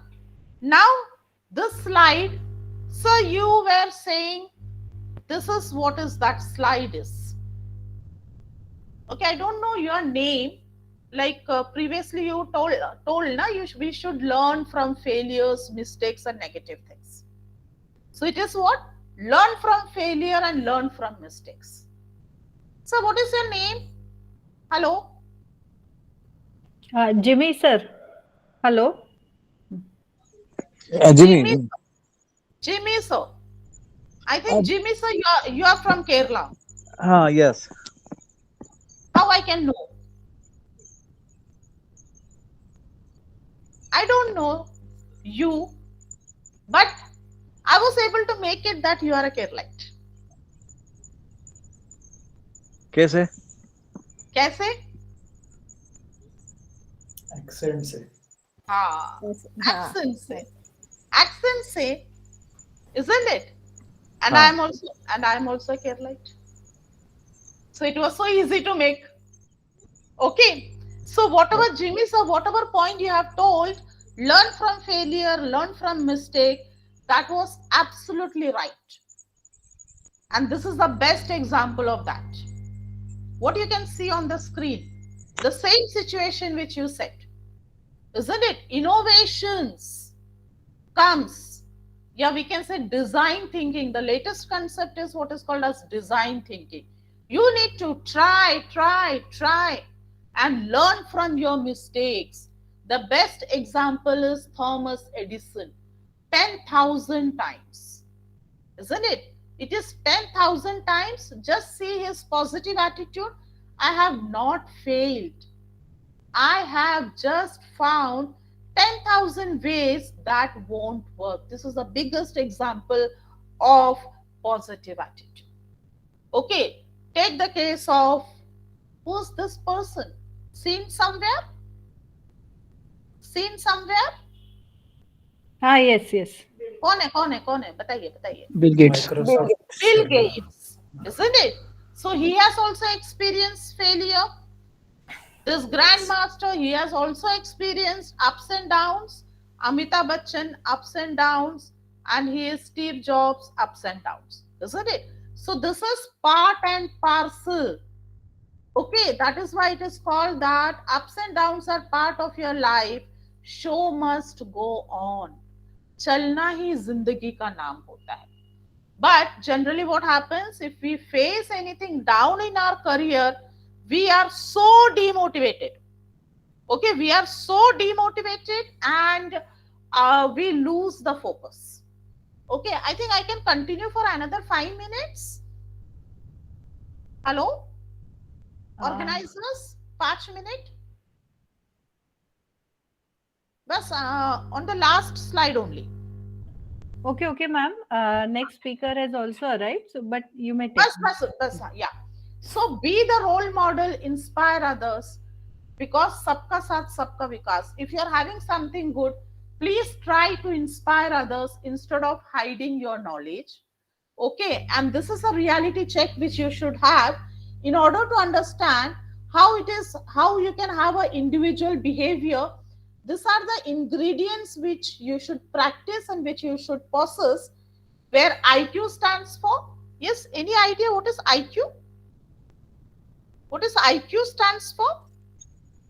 C: Now this slide, so you were saying this is what is that slide is. Okay, I don't know your name. Like previously you told na, we should learn from failures, mistakes and negative things. So it is what? Learn from failure and learn from mistakes. So what is your name? Hello?
A: Jimmy sir. Hello?
I: Jimmy.
C: Jimmy sir. I think Jimmy sir, you are from Kerala.
I: Yes.
C: How I can know? I don't know you, but I was able to make it that you are a Keralite.
I: कैसे?
C: कैसे?
H: Accent से.
C: Accent से. Accent से, isn't it? And I am also a Keralite. So it was so easy to make. Okay. So whatever Jimmy sir, whatever point you have told, learn from failure, learn from mistake, that was absolutely right. And this is the best example of that. What you can see on the screen, the same situation which you said, isn't it? Innovations comes. Yeah, we can say design thinking. The latest concept is what is called as design thinking. You need to try and learn from your mistakes. The best example is Thomas Edison. 10,000 times. Isn't it? It is 10,000 times. Just see his positive attitude. I have not failed. I have just found 10,000 ways that won't work. This is the biggest example of positive attitude. Okay, take the case of, who's this person? Seen somewhere? Seen somewhere?
A: Yes.
C: कौन है बताइए
H: Bill Gates.
C: Bill Gates, isn't it? So he has also experienced failure. This grandmaster, he has also experienced ups and downs. Amitabh Bachchan, ups and downs, and he is Steve Jobs, ups and downs, isn't it? So this is part and parcel. Okay, that is why it is called that ups and downs are part of your life. Show must go on. चलना ही जिंदगी का नाम होता है. But generally what happens if we face anything down in our career, we are so demotivated. Okay, we are so demotivated and we lose the focus. Okay, I think I can continue for another 5 minutes. Hello? Organizers, 5 minutes. Bas, on the last slide only.
A: Okay, ma'am. Next speaker has also arrived, so but you may take.
C: Bas, yeah. So be the role model, inspire others, because sabka saath sabka vikas. If you are having something good, please try to inspire others instead of hiding your knowledge. Okay, and this is a reality check which you should have in order to understand how it is, how you can have an individual behavior. These are the ingredients which you should practice and which you should possess, where IQ stands for. Yes, any idea what is IQ? What is IQ stands for?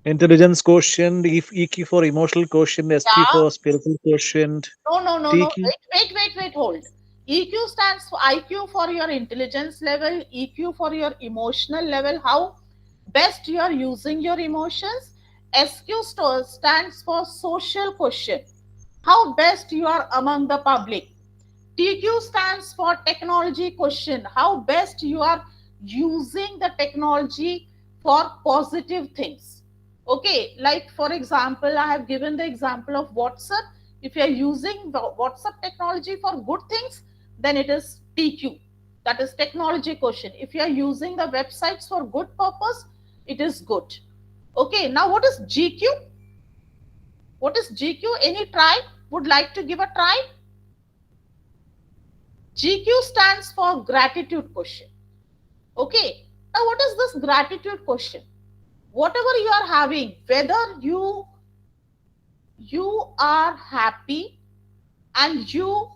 I: Intelligence quotient, EQ for emotional quotient, SQ for spiritual quotient.
C: No. Wait, hold. EQ stands for IQ for your intelligence level, EQ for your emotional level, how best you are using your emotions. SQ stands for social quotient, how best you are among the public. TQ stands for technology quotient, how best you are using the technology for positive things. Okay, like for example, I have given the example of WhatsApp. If you are using the WhatsApp technology for good things, then it is TQ, that is technology quotient. If you are using the websites for good purpose, it is good. Okay, now what is GQ? What is GQ? Any try? Would like to give a try? GQ stands for gratitude quotient. Okay, now what is this gratitude quotient? Whatever you are having, whether you are happy and you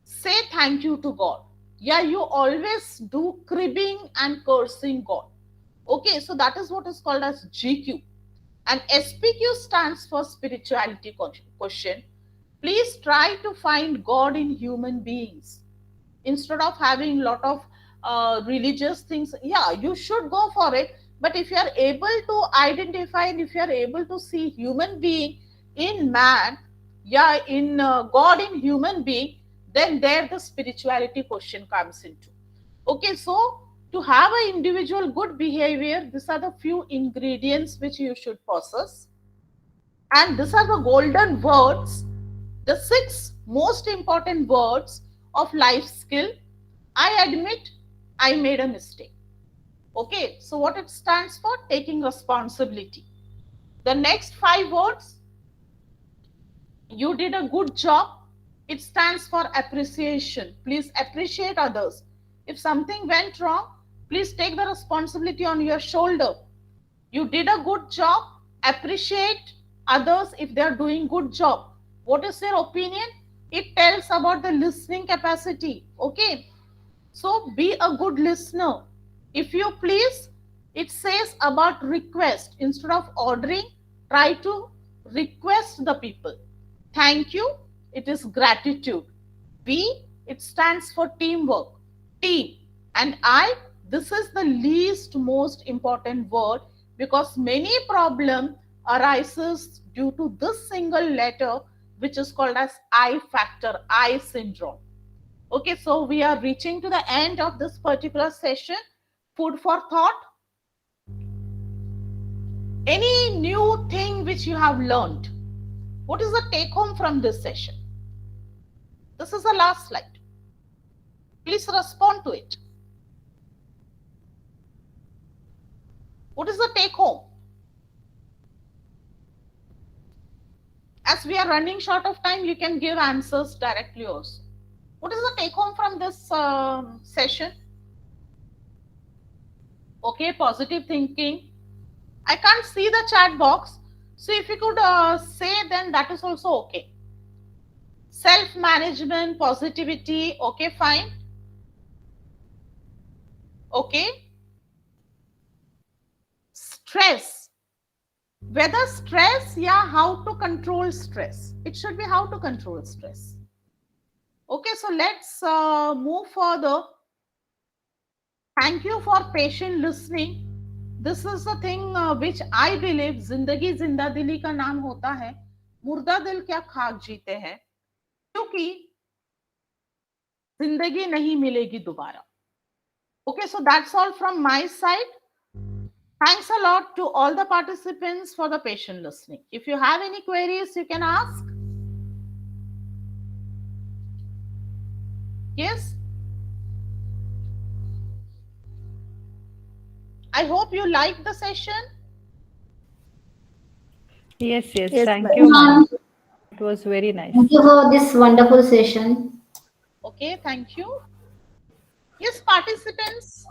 C: say thank you to God. Yeah, you always do cribbing and cursing God. Okay, so that is what is called as GQ. And SPQ stands for spirituality quotient. Please try to find God in human beings. Instead of having a lot of religious things, yeah, you should go for it. But if you are able to identify and if you are able to see human being in man, yeah, in God in human being, then there the spirituality question comes into. Okay, so to have an individual good behavior, these are the few ingredients which you should possess. And these are the golden words, the 6 most important words of life skill. I admit I made a mistake. Okay, so what it stands for? Taking responsibility. The next 5 words, you did a good job. It stands for appreciation. Please appreciate others. If something went wrong, please take the responsibility on your shoulder. You did a good job. Appreciate others if they are doing good job. What is their opinion? It tells about the listening capacity. Okay, so be a good listener. If you please, it says about request. Instead of ordering, try to request the people. Thank you, it is gratitude. B, it stands for teamwork. Team. And I, this is the least most important word, because many problem arises due to this single letter, which is called as I factor, I syndrome. Okay, so we are reaching to the end of this particular session. Food for thought. Any new thing which you have learned? What is the take home from this session? This is the last slide. Please respond to it. What is the take home? As we are running short of time, you can give answers directly also. What is the take home from this session? Okay, positive thinking. I can't see the chat box. So if you could say, then that is also okay. Self-management, positivity, okay, fine. Okay. Stress. Whether stress, yeah, how to control stress. It should be how to control stress. Okay, so let's move further. Thank you for patient listening. This is the thing which I believe जिंदगी जिंदा दिली का नाम होता है, मुर्दा दिल क्या खाक जीते हैं, क्योंकि जिंदगी नहीं मिलेगी दोबारा. Okay, so that's all from my side. Thanks a lot to all the participants for the patient listening. If you have any queries, you can ask. Yes? I hope you liked the session.
A: Yes,
D: Yes,
A: thank
D: ma'am.
A: you, ma'am. It was very nice.
G: Thank you for this wonderful session.
C: Okay, thank you. Yes, participants,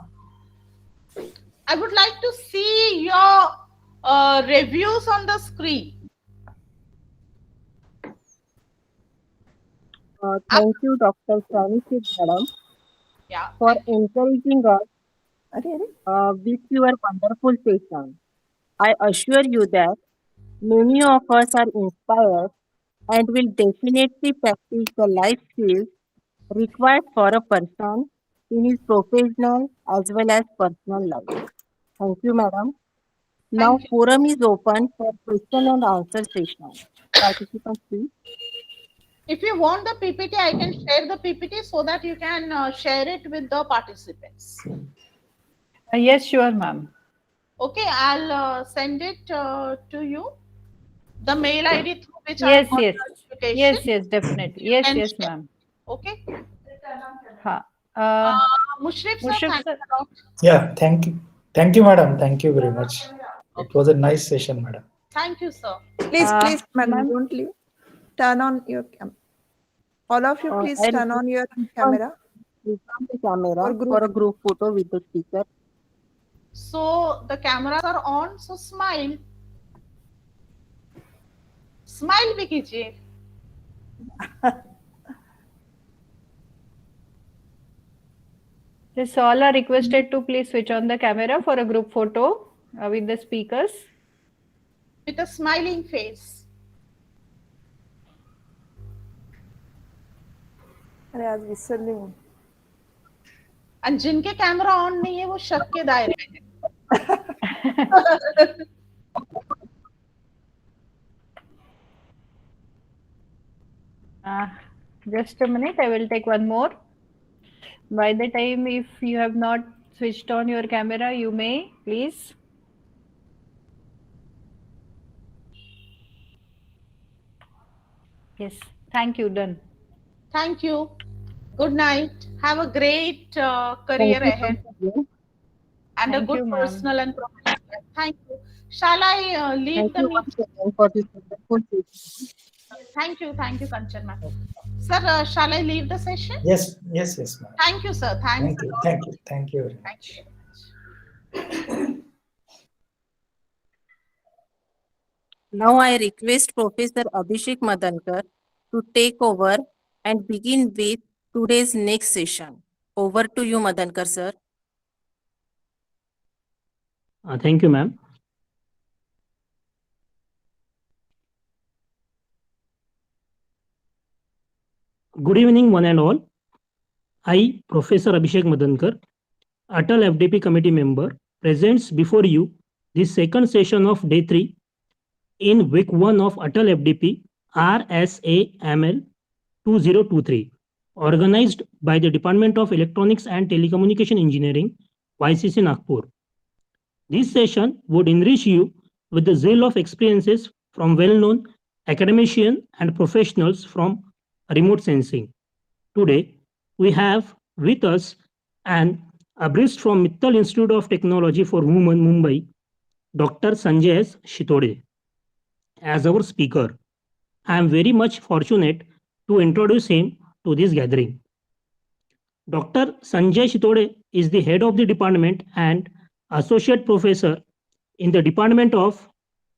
C: I would like to see your reviews on the screen.
B: Thank you, Dr. Pranishit Madam,
C: Yeah.
B: for encouraging us with your wonderful session. I assure you that many of us are inspired and will definitely practice the life skills required for a person in his professional as well as personal life. Thank you, madam. Now,
C: Thank you.
B: forum is open for question and answer session. Participants, please.
C: If you want the PPT, I can share the PPT so that you can share it with the participants.
A: Yes, sure, ma'am.
C: Okay, I'll send it to you. The mail ID through which
A: Yes,
C: I got
A: yes.
C: the invitation.
A: Yes, definitely. Yes,
C: And
A: yes,
C: share.
A: ma'am.
C: Okay.
A: Ha.
C: Mushrif sir,
A: Mushrif
C: thanks
A: sir.
C: a lot.
H: Yeah, thank you. Thank you, madam. Thank you very much. It was a nice session, madam.
C: Thank you, sir.
D: Please, madam,
A: ma'am.
D: don't leave. Turn on your camera. All of you, please
B: I
D: turn on your
B: request
D: camera.
B: Switch on the camera for a group photo with the speaker.
C: So the cameras are on, so smile. Smile भी कीजिए.
A: This all are requested to please switch on the camera for a group photo with the speakers.
C: With a smiling face.
D: अरे आज विसरली हूँ.
C: और जिनके camera on नहीं है वो शक के दायरे में है.
A: Just a minute, I will take one more. By the time, if you have not switched on your camera, you may, please. Yes, thank you, done.
C: Thank you. Good night. Have a great career ahead. And a good personal and professional life. Thank you. Shall I leave the meeting?
B: For this wonderful session.
C: Thank you, Kanchan ma'am. Sir, shall I leave the session?
H: Yes, ma'am.
C: Thank you, sir. Thank
H: you very much.
B: Now I request Professor Abhishek Madankar to take over and begin with today's next session. Over to you, Madankar sir.
K: Thank you, ma'am. Good evening, one and all. I, Professor Abhishek Madankar, ATAL FDP committee member, presents before you the second session of Day 3 in Week 1 of ATAL FDP RSAML 2023, organized by the Department of Electronics and Telecommunication Engineering, YCCE Nagpur. This session would enrich you with the zeal of experiences from well-known academicians and professionals from remote sensing. Today, we have with us an abreast from Mittal Institute of Technology for Women, Mumbai, Dr. Sanjay S. Shitode, as our speaker. I am very much fortunate to introduce him to this gathering. Dr. Sanjay Shitode is the head of the department and associate professor in the Department of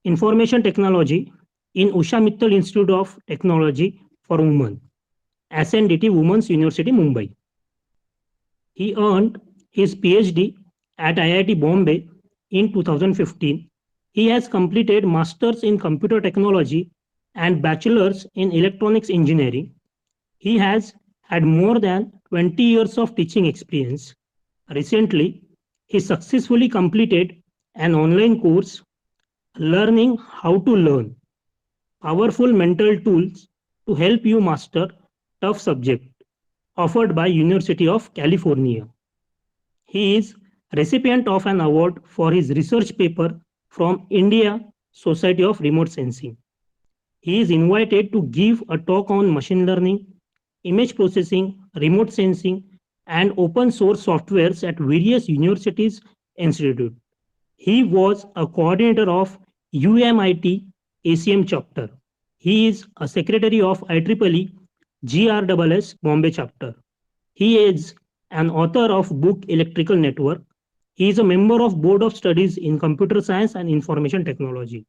K: Information Technology in Usha Mittal Institute of Technology for Women, SNDT Women's University, Mumbai. He earned his PhD at IIT Bombay in 2015. He has completed Masters in Computer Technology and Bachelor's in Electronics Engineering. He has had more than 20 years of teaching experience. Recently, he successfully completed an online course, Learning How to Learn, Powerful Mental Tools to Help You Master Tough Subject, offered by University of California. He is recipient of an award for his research paper from India Society of Remote Sensing. He is invited to give a talk on machine learning, image processing, remote sensing, and open source softwares at various universities institute. He was a coordinator of UMIT ACM chapter. He is a secretary of IEEE GRSS Bombay chapter. He is an author of book Electrical Network. He is a member of Board of Studies in Computer Science and Information Technology.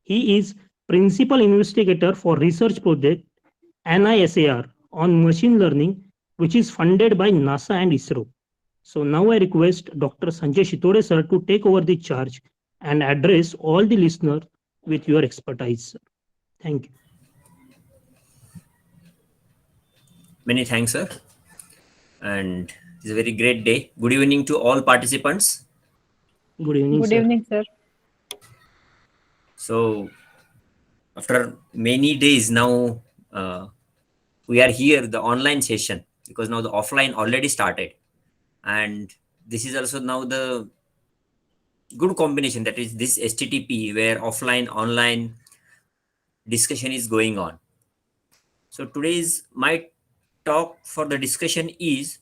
K: He is principal investigator for research project NISAR on machine learning, which is funded by NASA and ISRO. So now I request Dr. Sanjay Shitode sir to take over the charge and address all the listeners with your expertise, sir. Thank you.
L: Many thanks, sir. And it's a very great day. Good evening to all participants.
K: Good evening,
A: Good
K: sir.
A: evening, sir.
L: So, after many days now, we are here, the online session, because now the offline already started. And this is also now the good combination, that is this HTTP, where offline, online discussion is going on. So today's my talk for the discussion is,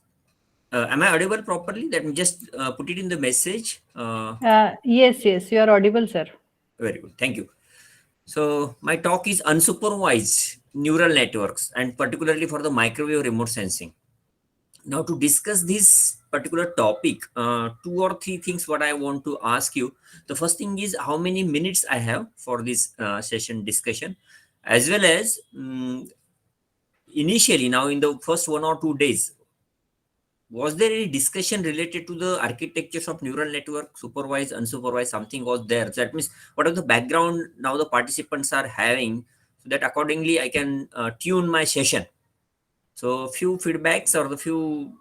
L: am I audible properly? Let me just put it in the message.
A: Yes, you are audible, sir.
L: Very good. Thank you. So my talk is unsupervised neural networks, and particularly for the microwave remote sensing. Now to discuss this particular topic, 2 or 3 things what I want to ask you. The first thing is how many minutes I have for this session discussion, as well as initially now in the first 1 or 2 days, was there any discussion related to the architectures of neural network, supervised, unsupervised, something was there? So that means what are the background now the participants are having, so that accordingly I can tune my session. So a few feedbacks or the few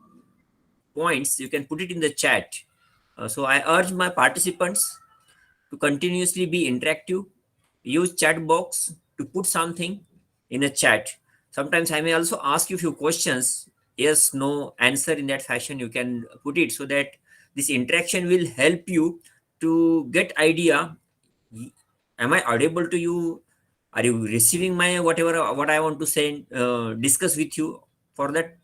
L: points, you can put it in the chat. So I urge my participants to continuously be interactive, use chat box to put something in a chat. Sometimes I may also ask you a few questions. Yes, no, answer in that fashion you can put it, so that this interaction will help you to get idea. Am I audible to you? Are you receiving my whatever what I want to say, discuss with you? For that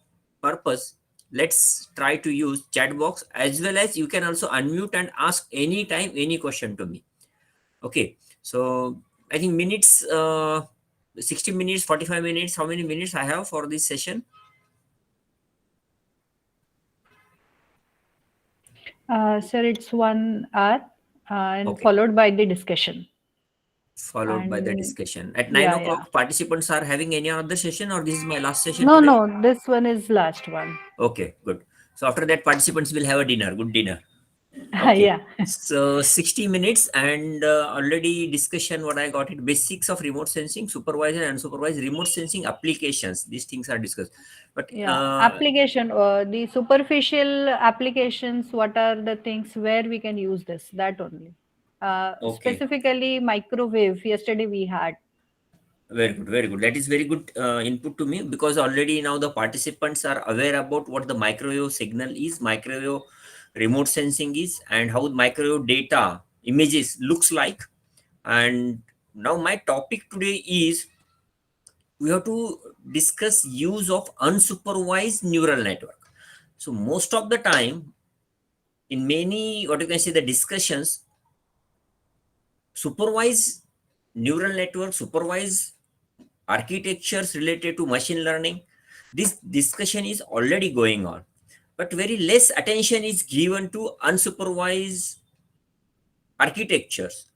L: purpose, let's try to use chat box, as well as you can also unmute and ask anytime any question to me. Okay, so I think minutes, 60 minutes, 45 minutes, how many minutes I have for this session?
A: Sir, it's 1 hour and
L: Okay.
A: followed by the discussion.
L: Followed by the discussion. At 9
A: Yeah,
L: o'clock, participants are having any other session, or this is my last session
A: No,
L: today?
A: no, this one is last one.
L: Okay, good. So after that, participants will have a dinner, good dinner. Okay.
A: Yeah.
L: So 60 minutes and already discussion what I got it, basics of remote sensing, supervised and unsupervised remote sensing applications. These things are discussed. But
A: application, the superficial applications, what are the things where we can use this? That only.
L: Okay.
A: Specifically microwave, yesterday we had.
L: Very good, very good. That is very good input to me, because already now the participants are aware about what the microwave signal is, microwave remote sensing is, and how microwave data images looks like. And now my topic today is, we have to discuss use of unsupervised neural network. So most of the time in many, what you can say, the discussions, supervised neural network, supervised architectures related to machine learning, this discussion is already going on. but very less attention is given to unsupervised architectures.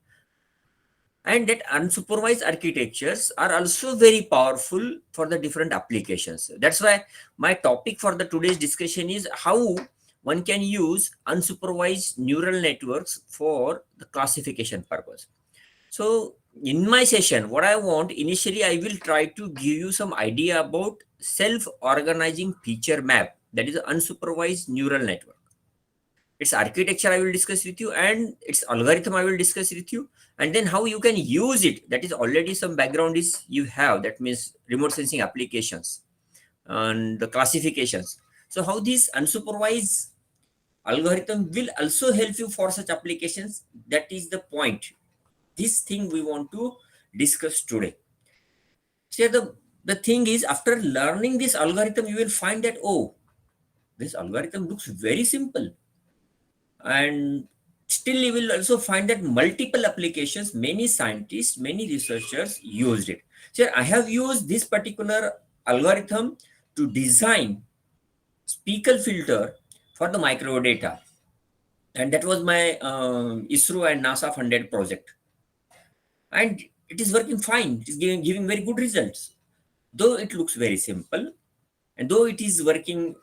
L: And that unsupervised architectures are also very powerful for the different applications. That's why my topic for the today's discussion is how one can use unsupervised neural networks for the classification purpose. So in my session, what I want, initially I will try to give you some idea about self-organizing feature map, that is unsupervised neural network. Its architecture I will discuss with you, and its algorithm I will discuss with you, and then how you can use it. That is already some background is you have, that means remote sensing applications and the classifications. So how this unsupervised algorithm will also help you for such applications, that is the point. This thing we want to discuss today. So the thing is, after learning this algorithm, you will find that, oh, this algorithm looks very simple. And still you will also find that multiple applications, many scientists, many researchers used it. So I have used this particular algorithm to design speckle filter for the microdata. And that was my ISRO and NASA funded project. And it is working fine. It is giving very good results. Though it looks very simple, and though it is working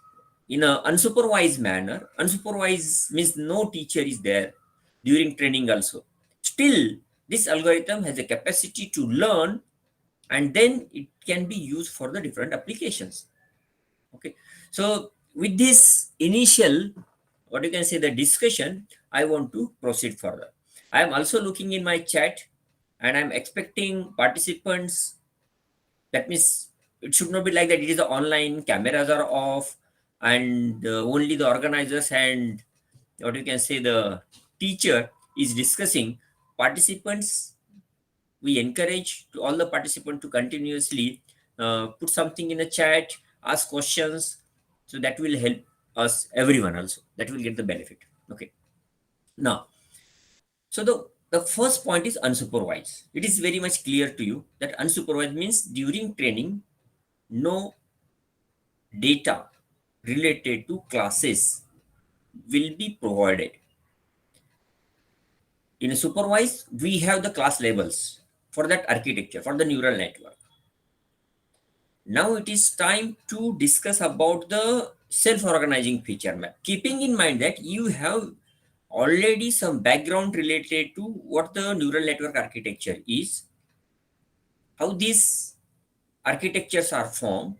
L: in an unsupervised manner, unsupervised means no teacher is there during training also. Still, this algorithm has a capacity to learn, and then it can be used for the different applications. Okay, so with this initial, what you can say, the discussion, I want to proceed further. I am also looking in my chat, and I'm expecting participants. That means it should not be like that it is online, cameras are off, and only the organizers and what you can say the teacher is discussing. Participants, we encourage all the participants to continuously put something in the chat, ask questions, so that will help us, everyone also, that will get the benefit. Okay, now, so the first point is unsupervised. It is very much clear to you that unsupervised means during training, no data related to classes will be provided. In a supervised, we have the class labels for that architecture, for the neural network. Now it is time to discuss about the self-organizing feature map, keeping in mind that you have already some background related to what the neural network architecture is, how these architectures are formed,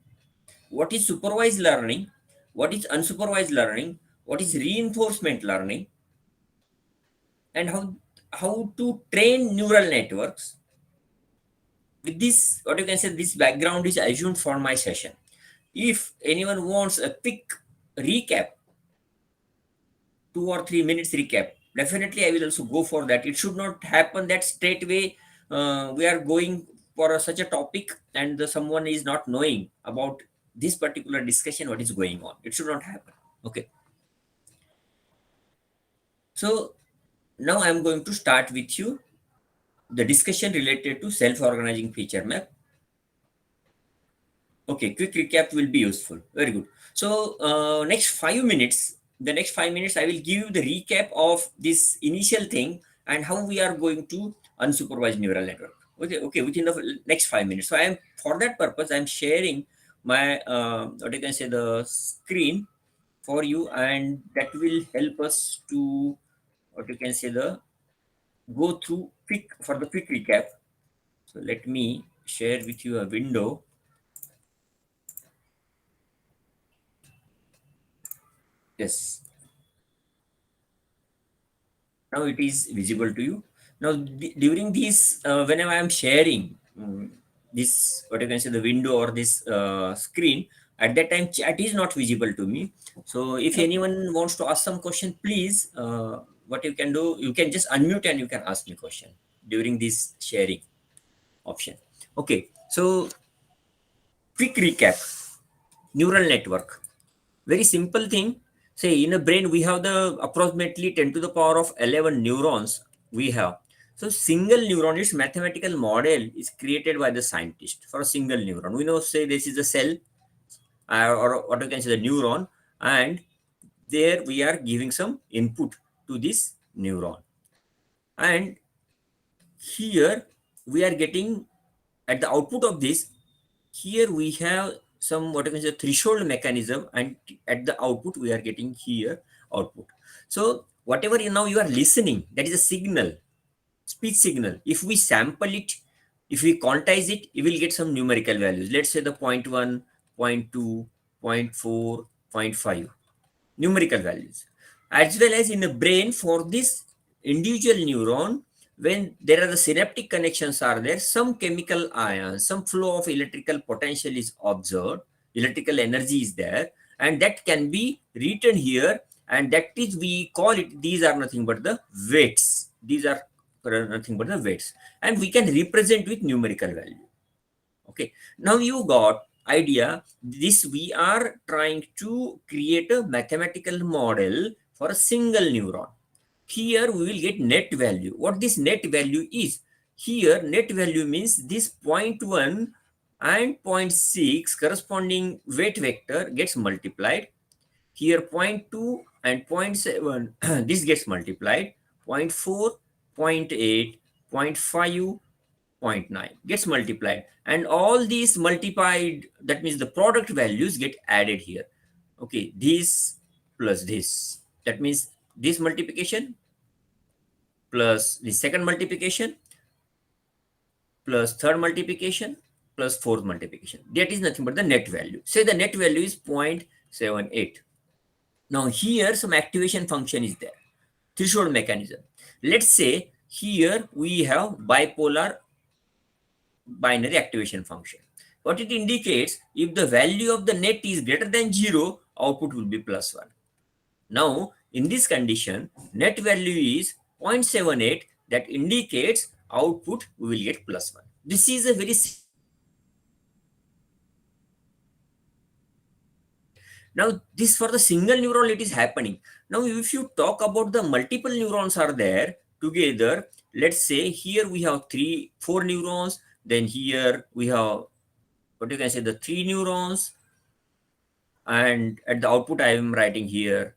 L: what is supervised learning, what is unsupervised learning, what is reinforcement learning, and how to train neural networks. With this, what you can say, this background is assumed for my session. If anyone wants a quick recap, 2 or 3 minutes recap, definitely I will also go for that. It should not happen that straight away we are going for such a topic and someone is not knowing about this particular discussion, what is going on. It should not happen. Okay. So now I'm going to start with you the discussion related to self-organizing feature map. Okay, quick recap will be useful. Very good. So next 5 minutes, the next 5 minutes, I will give you the recap of this initial thing and how we are going to unsupervised neural network. Okay, within the next 5 minutes. So I am, for that purpose, I'm sharing my, what you can say, the screen for you, and that will help us to, what you can say, the go through for the quick recap. So let me share with you a window. Yes. Now it is visible to you. Now during this, whenever I am sharing this, what you can say, the window or this screen, at that time chat is not visible to me. So if anyone wants to ask some question, please, what you can do, you can just unmute and you can ask me question during this sharing option. Okay, so quick recap. Neural network, very simple thing. Say in a brain we have the approximately 10 to the power of 11 neurons we have. So single neuron, its mathematical model is created by the scientist for a single neuron. We know, say this is a cell or what you can say the neuron, and there we are giving some input to this neuron. And here we are getting at the output of this, here we have some what is a threshold mechanism, and at the output we are getting here output. So whatever now you are listening, that is a signal, speech signal. If we sample it, if we quantize it, you will get some numerical values. Let's say the 0.1, 0.2, 0.4, 0.5 numerical values. As well as in the brain, for this individual neuron, when there are the synaptic connections are there, some chemical ions, some flow of electrical potential is observed, electrical energy is there, and that can be written here, and that is, we call it, these are nothing but the weights. These are nothing but the weights, and we can represent with numerical value. Okay, now you got idea. This we are trying to create a mathematical model for a single neuron. Here we will get net value. What this net value is? Here net value means this 0.1 and 0.6 corresponding weight vector gets multiplied. Here 0.2 and 0.7 this gets multiplied. 0.4, 0.8, 0.5, 0.9 gets multiplied, and all these multiplied, that means the product values get added here. Okay, this plus this, that means this multiplication plus the second multiplication plus third multiplication plus fourth multiplication. That is nothing but the net value. Say the net value is 0.78. Now here some activation function is there, threshold mechanism. Let's say here we have bipolar binary activation function. What it indicates, if the value of the net is greater than 0, output will be +1. Now, in this condition, net value is 0.78, that indicates output we will get +1. This is a very now this for the single neuron it is happening. Now if you talk about the multiple neurons are there together, let's say here we have 4 neurons, then here we have what you can say the 3 neurons, and at the output I am writing here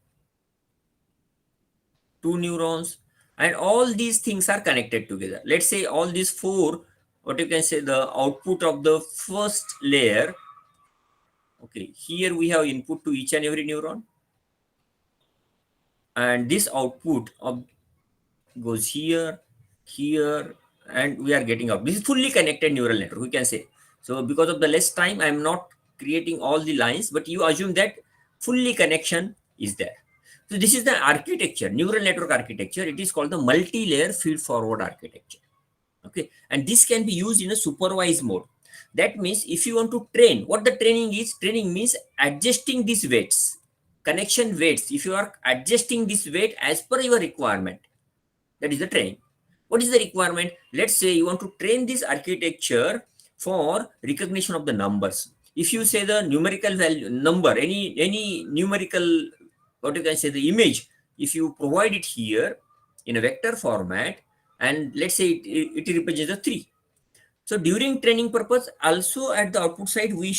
L: 2 neurons, and all these things are connected together. Let's say all these 4, what you can say the output of the first layer. Okay, here we have input to each and every neuron, and this output of goes here, here, and we are getting out. This is fully connected neural network, we can say. So because of the less time, I am not creating all the lines, but you assume that fully connection is there. So this is the architecture, neural network architecture. It is called the multi-layer feed-forward architecture. Okay, and this can be used in a supervised mode. That means if you want to train, what the training is, training means adjusting these weights, connection weights. If you are adjusting this weight as per your requirement, that is the training. What is the requirement? Let's say you want to train this architecture for recognition of the numbers. If you say the numerical value number, any numerical, what you can say the image, if you provide it here in a vector format, and let's say it represents a 3. So during training purpose, also at the output side, we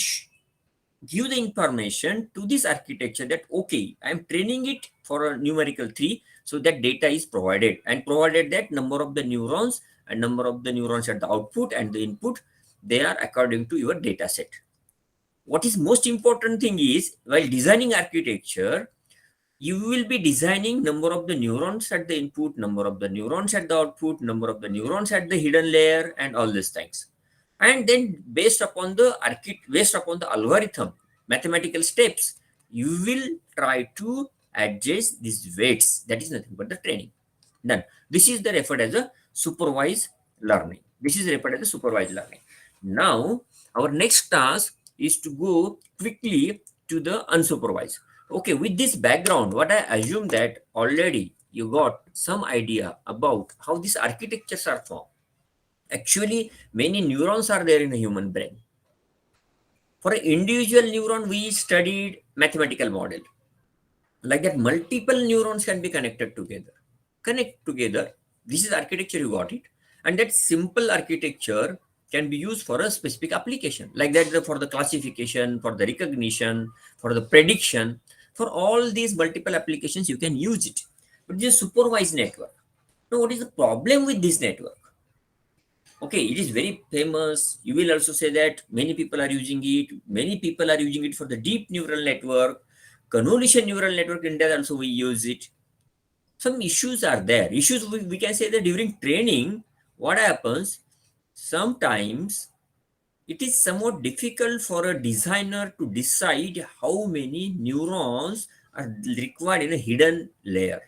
L: give the information to this architecture that, okay, I'm training it for a numerical 3, so that data is provided, and provided that number of the neurons and number of the neurons at the output and the input, they are according to your data set. What is most important thing is, while designing architecture, you will be designing number of the neurons at the input, number of the neurons at the output, number of the neurons at the hidden layer, and all these things. And then based upon the algorithm, mathematical steps, you will try to adjust these weights. That is nothing but the training. Done. This is the referred as a supervised learning. This is referred as a supervised learning. Now, our next task is to go quickly to the unsupervised. Okay, with this background, what I assume that already you got some idea about how these architectures are formed. Actually, many neurons are there in a human brain. For an individual neuron, we studied mathematical model. Like that, multiple neurons can be connected together. Connect together. This is architecture, you got it. And that simple architecture can be used for a specific application. Like that, for the classification, for the recognition, for the prediction. For all these multiple applications, you can use it. But this is a supervised network. Now, what is the problem with this network? Okay, it is very famous. You will also say that many people are using it. Many people are using it for the deep neural network. Convolution neural network, India also we use it. Some issues are there. Issues, we can say that during training, what happens? Sometimes it is somewhat difficult for a designer to decide how many neurons are required in a hidden layer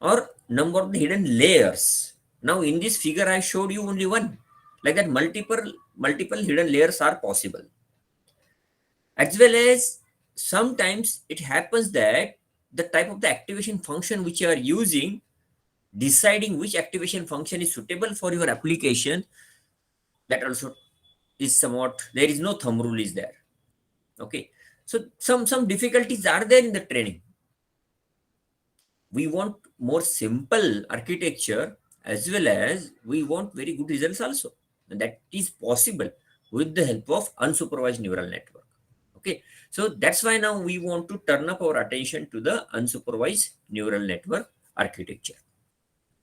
L: or number of the hidden layers. Now in this figure I showed you only one. Like that multiple hidden layers are possible. As well as sometimes it happens that the type of the activation function which you are using, deciding which activation function is suitable for your application, that also is somewhat, there is no thumb rule is there. Okay, so some difficulties are there in the training. We want more simple architecture as well as we want very good results also, and that is possible with the help of unsupervised neural network. Okay, so that's why now we want to turn up our attention to the unsupervised neural network architecture.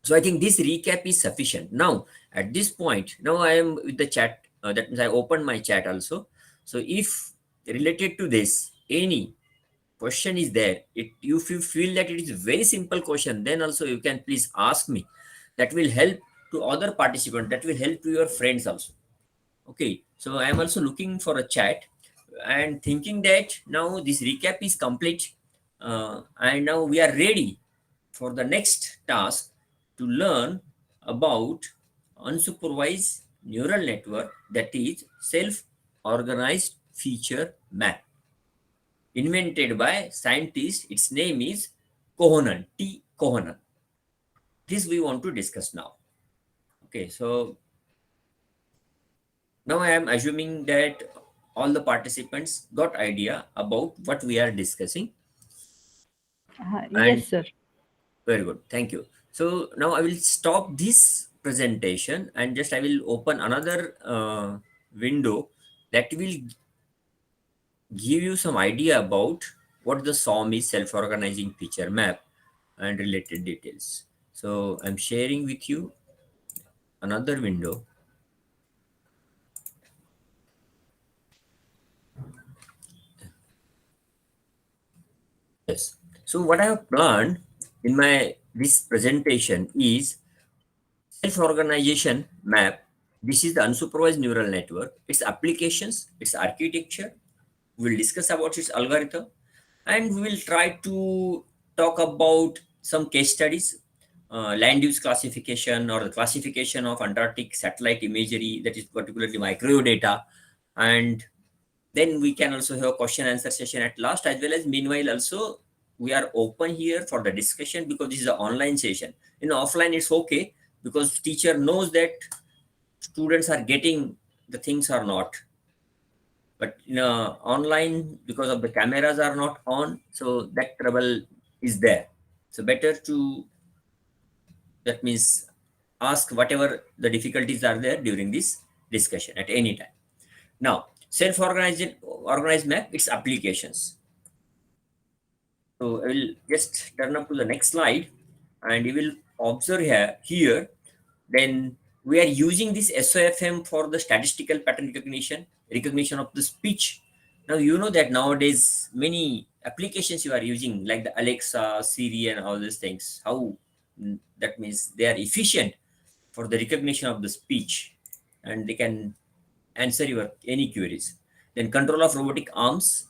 L: So I think this recap is sufficient. Now at this point, now I am with the chat, that means I opened my chat also. So if related to this any question is there, if you feel that it is a very simple question, then also you can please ask me. That will help to other participants, that will help to your friends also. Okay, so I am also looking for a chat and thinking that now this recap is complete, and now we are ready for the next task to learn about unsupervised neural network, that is self-organized feature map, invented by scientist. Its name is Kohonen, T. Kohonen. This we want to discuss now. Okay, so now I am assuming that all the participants got idea about what we are discussing.
A: Yes, sir.
L: Very good, thank you. So now I will stop this presentation and just I will open another window that will give you some idea about what the SOM is, self-organizing feature map, and related details. So I'm sharing with you another window. Yes. So what I have planned in this presentation is self-organization map. This is the unsupervised neural network, its applications, its architecture. We'll discuss about its algorithm, and we will try to talk about some case studies, land use classification or the classification of Antarctic satellite imagery, that is particularly microwave data. And then we can also have a question answer session at last, as well as meanwhile also we are open here for the discussion, because this is an online session. In offline it's okay, because teacher knows that students are getting the things or not. But online, because of the cameras are not on, so that trouble is there. So better to, that means, ask whatever the difficulties are there during this discussion at any time. Now, organized map, its applications. So I will just turn up to the next slide, and you will observe here then we are using this SOFM for the statistical pattern recognition of the speech. Now you know that nowadays many applications you are using, like the Alexa, Siri, and all these things, how that means they are efficient for the recognition of the speech, and they can answer your any queries. Then control of robotic arms,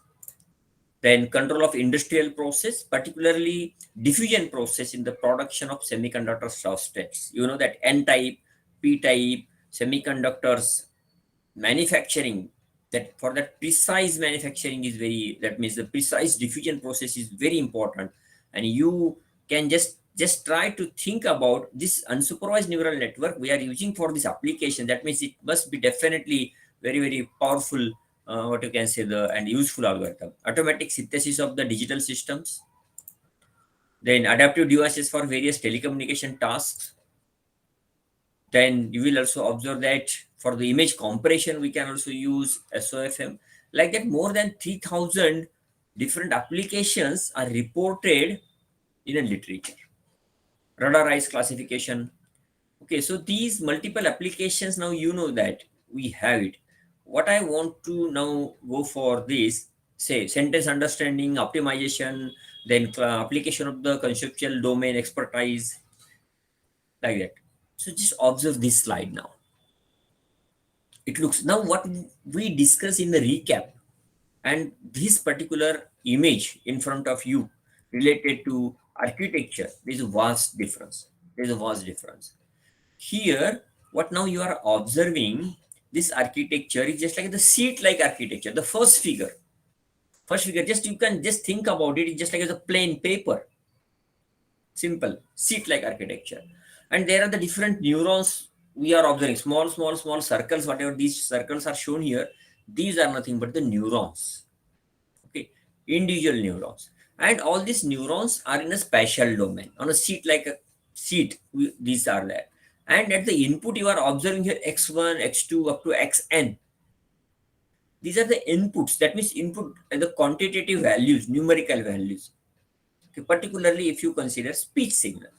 L: then control of industrial process, particularly diffusion process in the production of semiconductor substrates. You know that N-type, P-type semiconductors manufacturing, that for that precise manufacturing is very, that means the precise diffusion process is very important. And you can just try to think about this unsupervised neural network we are using for this application. That means it must be definitely very, very powerful, what you can say, and useful algorithm. Automatic synthesis of the digital systems, then adaptive devices for various telecommunication tasks. Then you will also observe that for the image compression we can also use SOFM. Like that, more than 3000 different applications are reported in a literature. Radarized classification. Okay, so these multiple applications, now you know that we have it. What I want to now go for this, say sentence understanding, optimization, then application of the conceptual domain expertise, like that. So just observe this slide now. It looks, now what we discuss in the recap and this particular image in front of you related to architecture, there is a vast difference. There is a vast difference. Here, what now you are observing, this architecture is just like the seat-like architecture, the first figure. First figure, just you can just think about it, it's just like as a plain paper. Simple, seat-like architecture. And there are the different neurons we are observing, small circles, whatever these circles are shown here, these are nothing but the neurons. Okay, individual neurons. And all these neurons are in a spatial domain, on a seat like a seat, these are there. And at the input, you are observing here x1, x2, up to xn. These are the inputs, that means input and the quantitative values, numerical values. Okay, particularly if you consider speech signal.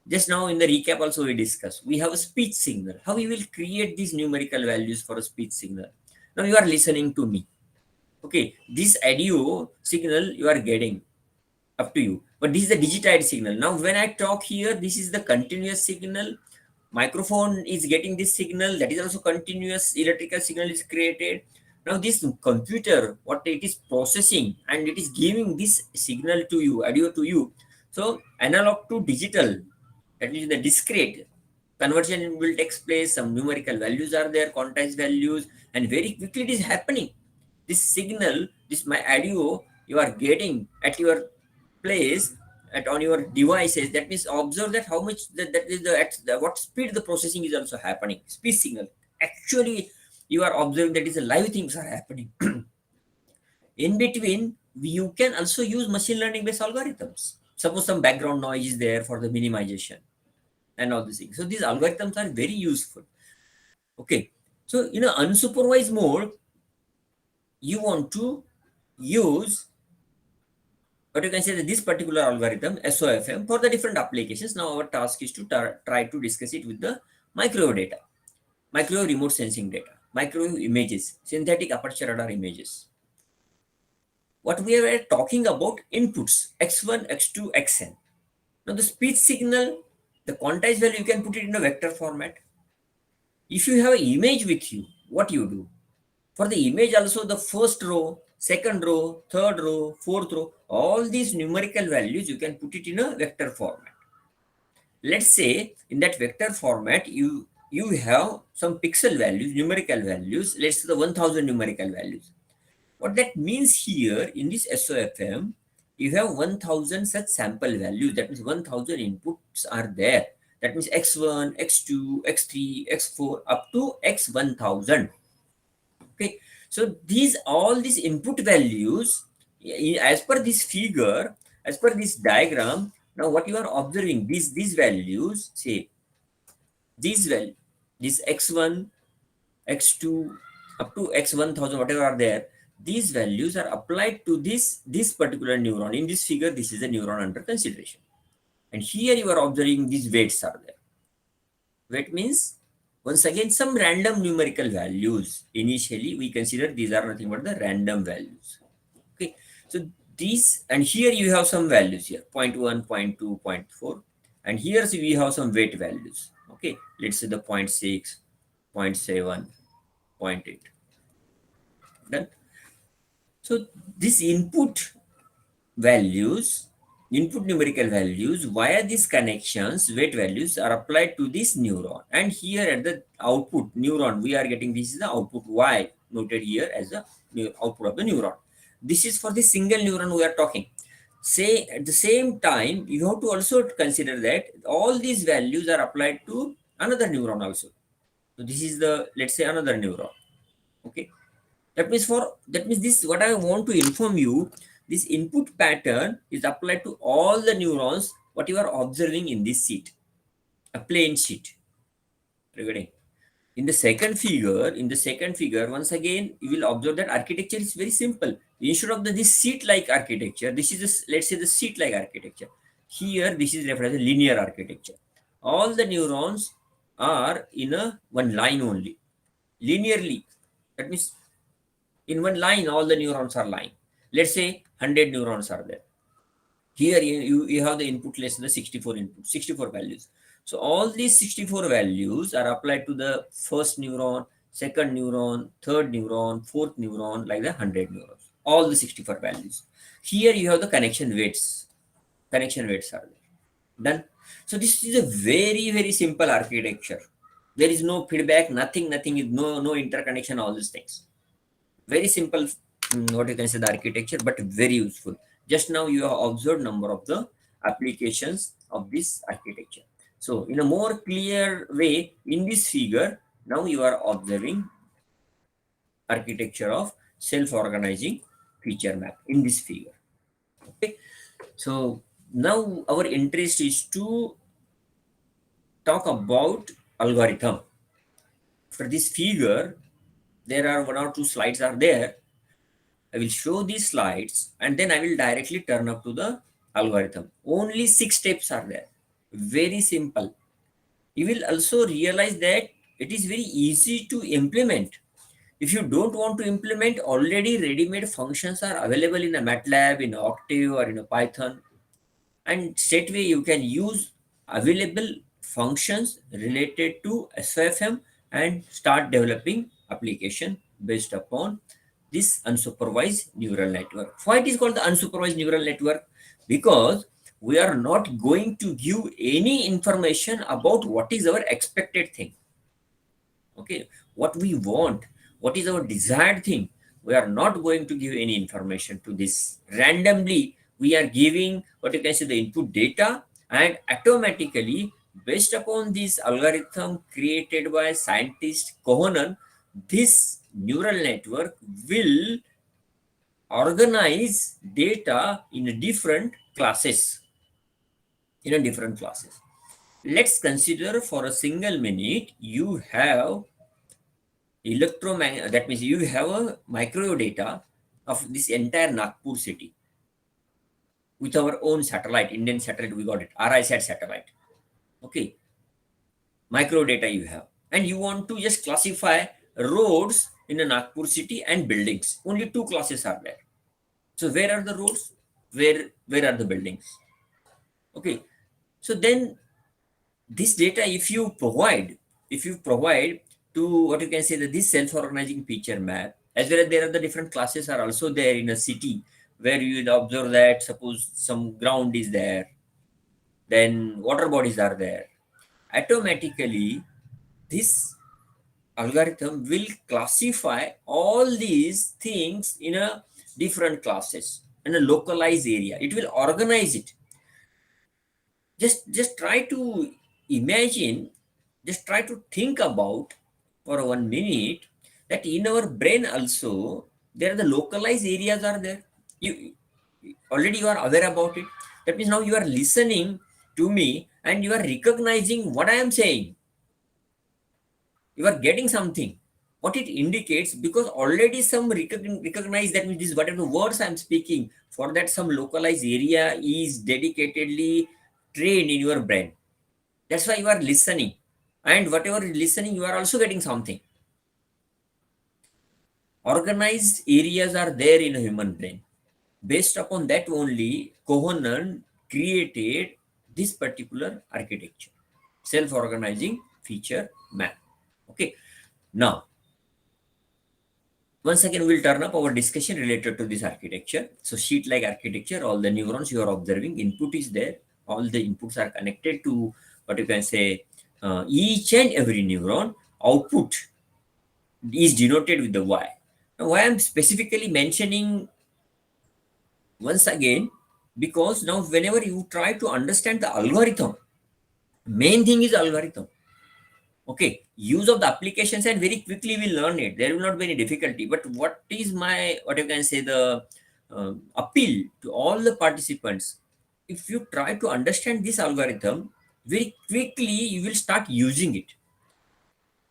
L: Just now in the recap also we discussed, we have a speech signal. How we will create these numerical values for a speech signal? Now you are listening to me. Okay, this audio signal you are getting, up to you. But this is the digitized signal. Now when I talk here, this is the continuous signal. Microphone is getting this signal, that is also continuous electrical signal is created. Now this computer, what it is processing and it is giving this signal to you, audio to you. So analog to digital, that is the discrete conversion will take place. Some numerical values are there, quantized values, and very quickly it is happening. This signal, this my audio you are getting at your place, on your devices. That means observe that how much that is at what speed the processing is also happening. Speech signal. Actually, you are observing that is a live things are happening. In between, you can also use machine learning based algorithms. Suppose some background noise is there for the minimization and all these things. So these algorithms are very useful. Okay. So in an unsupervised mode, you want to use, but you can say that this particular algorithm, SOFM, for the different applications. Now our task is to try to discuss it with the microwave data, microwave remote sensing data, microwave images, synthetic aperture radar images. What we are talking about, inputs, x1, x2, xn. Now the speech signal, the quantized value, you can put it in a vector format. If you have an image with you, what you do? For the image also, the first row, second row, third row, fourth row, all these numerical values, you can put it in a vector format. Let's say in that vector format, you have some pixel values, numerical values, let's say the 1000 numerical values. What that means here in this SOFM, you have 1000 such sample values. That means 1000 inputs are there. That means x1, x2, x3, x4, up to x1000. Okay, so all these input values, as per this figure, as per this diagram, now what you are observing, these values, say these values, this x1, x2, up to x1000, whatever are there, these values are applied to this particular neuron. In this figure, this is a neuron under consideration. And here you are observing these weights are there. Weight means, once again, some random numerical values. Initially, we consider these are nothing but the random values. Okay, so these, and here you have some values here, 0.1, 0.2, 0.4. And here we have some weight values. Okay, let's say the 0.6, 0.7, 0.8. Done. So this input values, input numerical values, via these connections, weight values are applied to this neuron. And here at the output neuron, we are getting, this is the output Y, noted here as the output of the neuron. This is for the single neuron we are talking. Say at the same time, you have to also consider that all these values are applied to another neuron also. So this is the, let's say, another neuron. Okay. That means this, what I want to inform you, this input pattern is applied to all the neurons, what you are observing in this sheet, a plain sheet. Regarding. In the second figure, once again, you will observe that architecture is very simple. Instead of this seat-like architecture, this is let's say the seat-like architecture. Here, this is referred as a linear architecture. All the neurons are in one line only, linearly. That means in one line, all the neurons are lying. Let's say 100 neurons are there. Here you have the input less than the 64 values. So all these 64 values are applied to the first neuron, second neuron, third neuron, fourth neuron, like the 100 neurons. All the 64 values. Here you have the connection weights. Connection weights are there. Done. So this is a very, very simple architecture. There is no feedback, nothing, no interconnection, all these things. Very simple, what you can say, the architecture, but very useful. Just now you have observed number of the applications of this architecture. So in a more clear way, in this figure, now you are observing architecture of self-organizing feature map in this figure. Okay. So now our interest is to talk about algorithm. For this figure, there are 1 or 2 slides are there. I will show these slides and then I will directly turn up to the algorithm. Only 6 steps are there. Very simple. You will also realize that it is very easy to implement. If you don't want to implement, already ready-made functions are available in a MATLAB, in Octave, or in a Python. And straightway you can use available functions related to SOFM and start developing application based upon this unsupervised neural network. Why it is called the unsupervised neural network? Because we are not going to give any information about what is our expected thing. Okay, what we want, what is our desired thing. We are not going to give any information to this. Randomly, we are giving what you can say the input data, and automatically, based upon this algorithm created by scientist Kohonen, this neural network will organize data in different classes. Let's consider for a single minute, you have electromagnetic, that means you have a microwave data of this entire Nagpur city with our own satellite, Indian satellite, we got it, RSAT satellite. Okay, micro data you have, and you want to just classify roads in a Nagpur city and buildings. Only 2 classes are there. So where are the roads? Where are the buildings? Okay, so then this data, if you provide to what you can say that this self-organizing feature map, as well as there are the different classes are also there in a city, where you will observe that suppose some ground is there, then water bodies are there. Automatically, this algorithm will classify all these things in a different classes in a localized area. It will organize it. Just try to imagine, just try to think about for 1 minute that in our brain also there are the localized areas are there. You already you are aware about it. That means now you are listening to me and you are recognizing what I am saying. You are getting something. What it indicates, because already some recognize that means this whatever words I am speaking, for that some localized area is dedicatedly trained in your brain. That's why you are listening, and whatever is listening, you are also getting something. Organized areas are there in a human brain. Based upon that only, Kohonen created this particular architecture, self-organizing feature map. Okay, now once again we'll turn up our discussion related to this architecture. So sheet-like architecture, all the neurons you are observing, input is there, all the inputs are connected to what you can say each and every neuron. Output is denoted with the Y. Now why I'm specifically mentioning once again, because now whenever you try to understand the algorithm, main thing is algorithm. Okay, use of the applications and very quickly we learn it. There will not be any difficulty. But what is my, what you can say, the appeal to all the participants? If you try to understand this algorithm, very quickly you will start using it.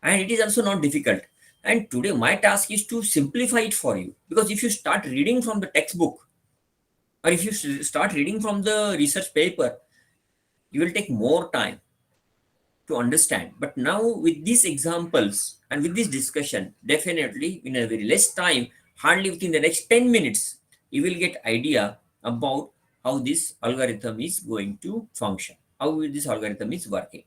L: and it is also not difficult. And today my task is to simplify it for you, because if you start reading from the textbook, or if you start reading from the research paper, you will take more time to understand. But now with these examples and with this discussion, definitely in a very less time, hardly within the next 10 minutes, you will get idea about how this algorithm is going to function, how this algorithm is working.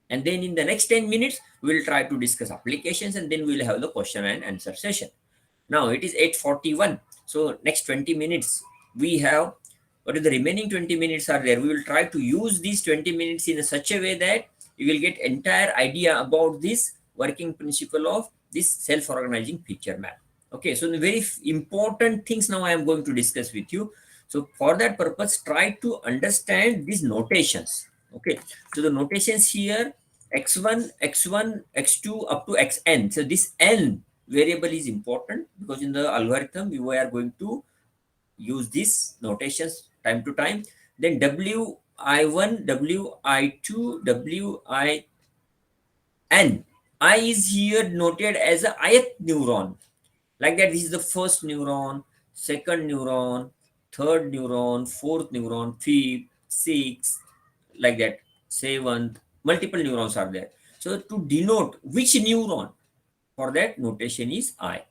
L: And then in the next 10 minutes, we will try to discuss applications, and then we will have the question and answer session. Now it is 8:41. So next 20 minutes, we have, what is the remaining 20 minutes are there. We will try to use these 20 minutes in such a way that you will get entire idea about this working principle of this self-organizing feature map. Okay, so the very important things now I am going to discuss with you. So for that purpose, try to understand these notations. Okay, so the notations here, x1, x1, x2 up to xn. So this n variable is important, because in the algorithm we are going to use these notations time to time. Then wi1, wi2, win. I is here noted as a ith neuron. Like that, this is the first neuron, second neuron, third neuron, fourth neuron, fifth, sixth, like that, seventh, multiple neurons are there. So to denote which neuron, for that notation is I.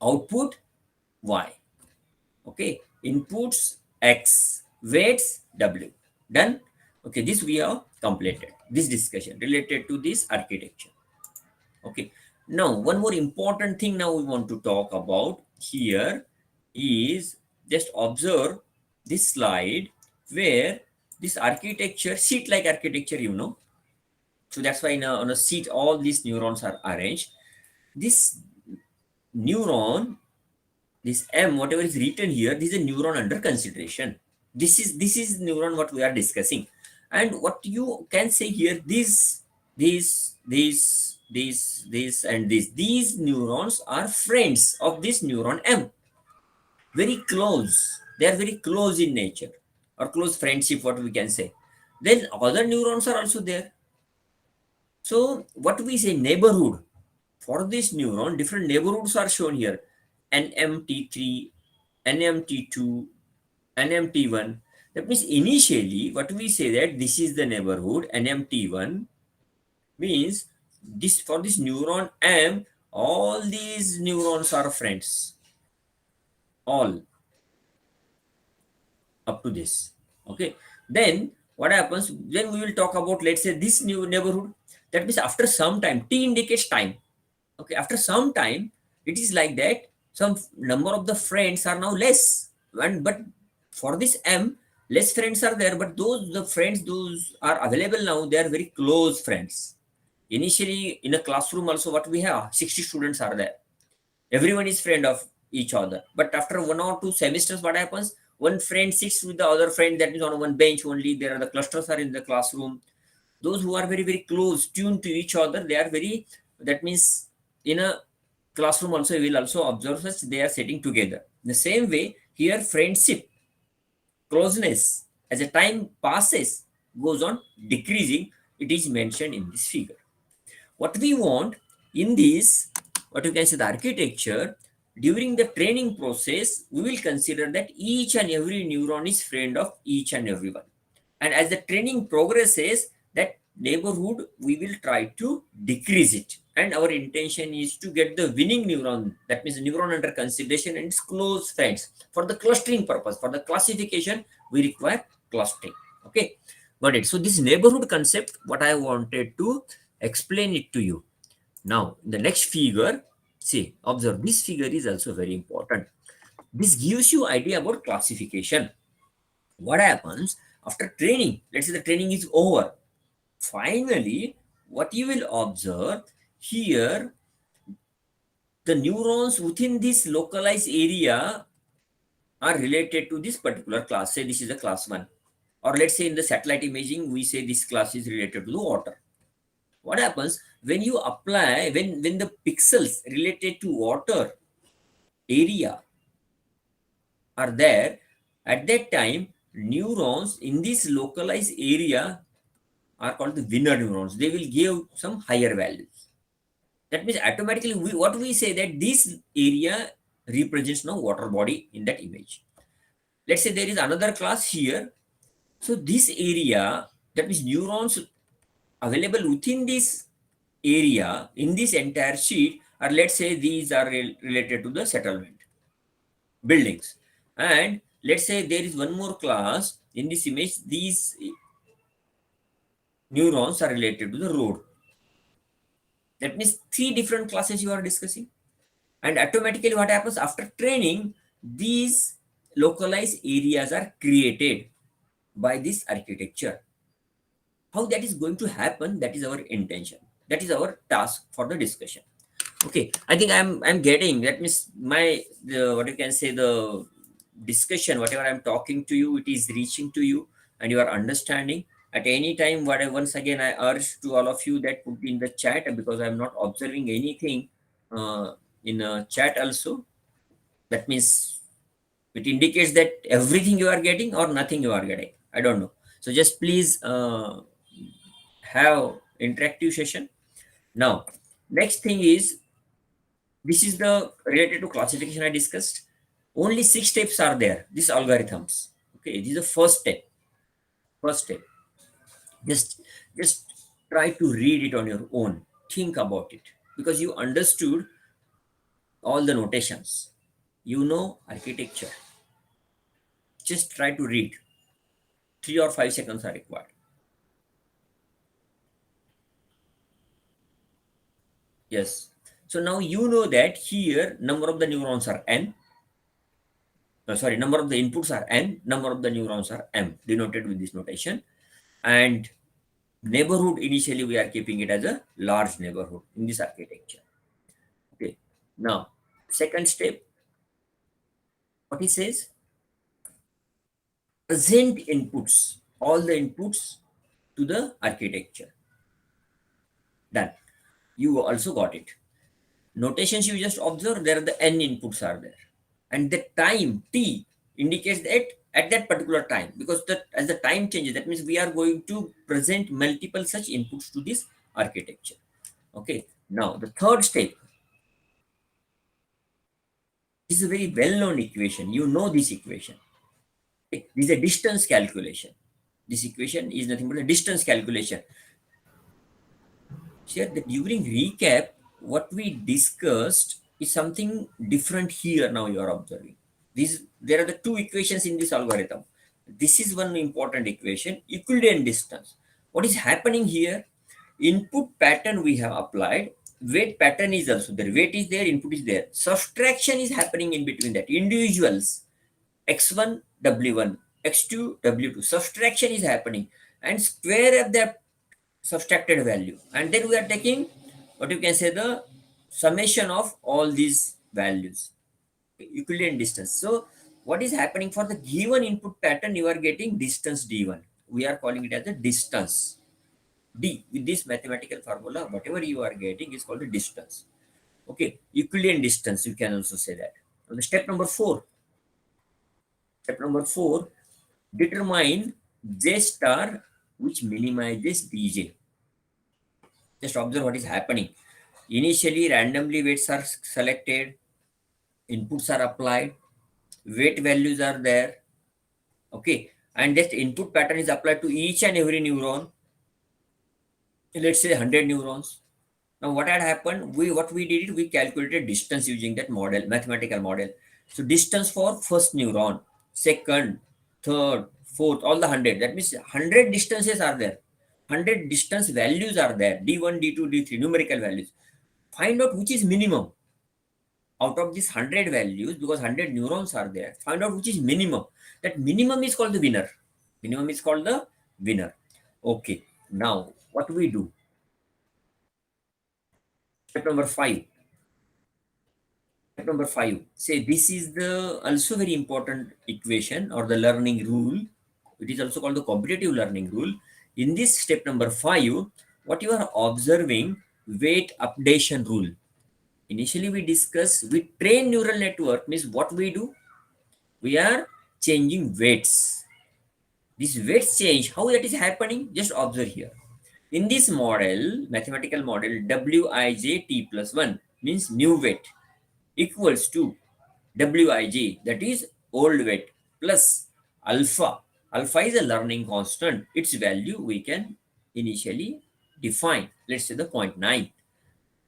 L: Output Y. Okay, inputs X, weights W. Done. Okay, this we have completed this discussion related to this architecture. Okay, now one more important thing now we want to talk about here is, just observe this slide where this architecture, seat like architecture, you know. So that's why on a seat all these neurons are arranged. This neuron, this M, whatever is written here, this is a neuron under consideration. This is neuron what we are discussing. And what you can say here, this, and this, these neurons are friends of this neuron M. Very close. They are very close in nature, or close friendship, what we can say. Then other neurons are also there. So what we say, neighborhood. For this neuron, different neighborhoods are shown here. NMT3, NMT2, NMT1. That means initially, what we say that this is the neighborhood, NMT1, means this, for this neuron M, all these neurons are friends. All up to this. Okay. Then what happens? Then we will talk about, let's say, this new neighborhood. That means after some time, T indicates time. Okay, after some time, it is like that some number of the friends are now less. But for this M, less friends are there, but the friends those are available now, they are very close friends. Initially, in a classroom also, what we have, 60 students are there. Everyone is friend of each other. But after 1 or 2 semesters, what happens? One friend sits with the other friend, that is on one bench only. There are the clusters are in the classroom. Those who are very, very close, tuned to each other, they are very, that means in a classroom also, you will also observe such, they are sitting together. In the same way, here friendship, closeness, as a time passes, goes on decreasing. It is mentioned in this figure. What we want in this, what you can say, the architecture, during the training process, we will consider that each and every neuron is friend of each and everyone. And as the training progresses, that neighborhood, we will try to decrease it. And our intention is to get the winning neuron, that means the neuron under consideration and its close friends. For the clustering purpose, for the classification, we require clustering. Okay, got it. So this neighborhood concept, what I wanted to explain it to you. Now, in the next figure, see, observe, this figure is also very important. This gives you idea about classification. What happens after training? Let's say the training is over. Finally, what you will observe here, the neurons within this localized area are related to this particular class. Say this is a class 1. Or let's say in the satellite imaging, we say this class is related to the water. What happens when you apply, when the pixels related to water area are there, at that time, neurons in this localized area are called the winner neurons. They will give some higher values. That means automatically what we say that this area represents now water body in that image. Let's say there is another class here. So this area, that means neurons available within this area in this entire sheet, or let's say these are related to the settlement buildings. And let's say there is one more class in this image, these neurons are related to the road. That means 3 different classes you are discussing. And automatically what happens after training, these localized areas are created by this architecture. How that is going to happen, that is our intention. That is our task for the discussion. Okay, I think I'm getting, that means what you can say, the discussion, whatever I'm talking to you, it is reaching to you and you are understanding. At any time, once again, I urge to all of you that put in the chat, because I'm not observing anything in a chat also. That means it indicates that everything you are getting or nothing you are getting. I don't know. So just please have interactive session. Now, next thing is, this is the related to classification I discussed. Only 6 steps are there, these algorithms. Okay, this is the first step. First step. Just try to read it on your own. Think about it. Because you understood all the notations. You know architecture. Just try to read. 3 or 5 seconds are required. Yes. So now you know that here number of the neurons are n. Number of the inputs are n, number of the neurons are m, denoted with this notation. And neighborhood, initially we are keeping it as a large neighborhood in this architecture. Okay. Now, second step, what he says, present inputs, all the inputs to the architecture. Done. You also got it. Notations you just observe, there the n inputs are there. And the time t indicates that at that particular time, because as the time changes, that means we are going to present multiple such inputs to this architecture. Okay. Now the third step, this is a very well-known equation. You know this equation. Okay. This is a distance calculation. This equation is nothing but a distance calculation. Here, during recap, what we discussed is something different here. Now you are observing. There are the 2 equations in this algorithm. This is one important equation, Euclidean distance. What is happening here? Input pattern we have applied, weight pattern is also there. Weight is there, input is there. Subtraction is happening in between that. Individuals, x1, w1, x2, w2. Subtraction is happening. And square of the subtracted value. And then we are taking, what you can say, the summation of all these values. Euclidean distance. So what is happening for the given input pattern, you are getting distance d1. We are calling it as the distance d. With this mathematical formula, whatever you are getting is called the distance. Okay, Euclidean distance, you can also say that. Now, the step number 4. Step number 4, determine j star which minimizes dj. Just observe what is happening. Initially, randomly weights are selected, inputs are applied, weight values are there. Okay, and that input pattern is applied to each and every neuron. Let's say 100 neurons. Now what had happened, what we did, we calculated distance using that model, mathematical model. So distance for first neuron, second, third, fourth, all the 100. That means 100 distances are there. 100 distance values are there, d1, d2, d3, numerical values. Find out which is minimum. Out of these 100 values, because 100 neurons are there, find out which is minimum. That minimum is called the winner. Minimum is called the winner. Okay, now what do we do? Step number 5. Step number 5. Say this is the also very important equation or the learning rule. It is also called the competitive learning rule. In this step number 5, what you are observing, weight updation rule. Initially we discussed, we train neural network, means what we do? We are changing weights. This weights change, how that is happening? Just observe here. In this model, mathematical model, Wij t plus 1 means new weight equals to Wij, that is old weight, plus alpha. Alpha is a learning constant. Its value we can initially define. Let's say the 0.9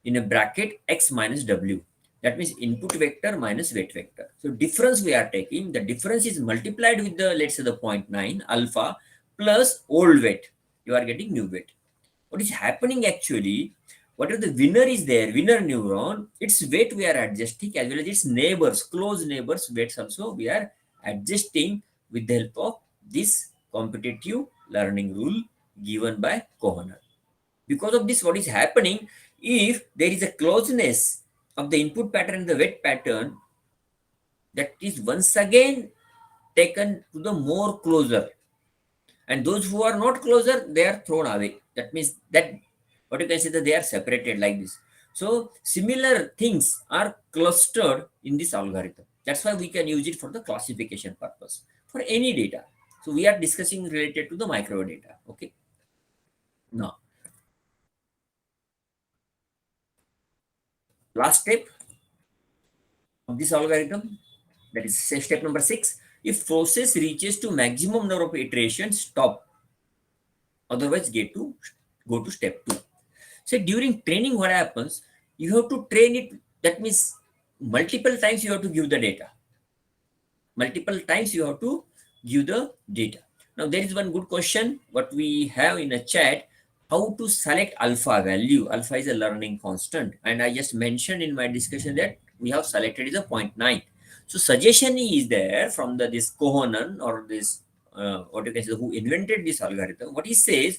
L: in a bracket x minus w. That means input vector minus weight vector. So difference we are taking, the difference is multiplied with the, let's say the 0.9 alpha plus old weight. You are getting new weight. What is happening actually, whatever the winner is there, winner neuron, its weight we are adjusting as well as its neighbors, close neighbors weights also we are adjusting with the help of this competitive learning rule given by Kohner. Because of this, what is happening, if there is a closeness of the input pattern and the weight pattern, that is once again taken to the more closer. And those who are not closer, they are thrown away. That means that, what you can say, that they are separated like this. So similar things are clustered in this algorithm. That's why we can use it for the classification purpose for any data. So we are discussing related to the micro data. Okay. Now, last step of this algorithm, that is step number 6. If process reaches to maximum number of iterations, stop. Otherwise, go to step 2. So during training, what happens? You have to train it. That means multiple times you have to give the data. Multiple times you have to give the data. Now there is one good question what we have in a chat. How to select alpha value? Alpha is a learning constant, and I just mentioned in my discussion that we have selected is a 0.9. So suggestion is there from this Kohner or this what you can say, who invented this algorithm. What he says,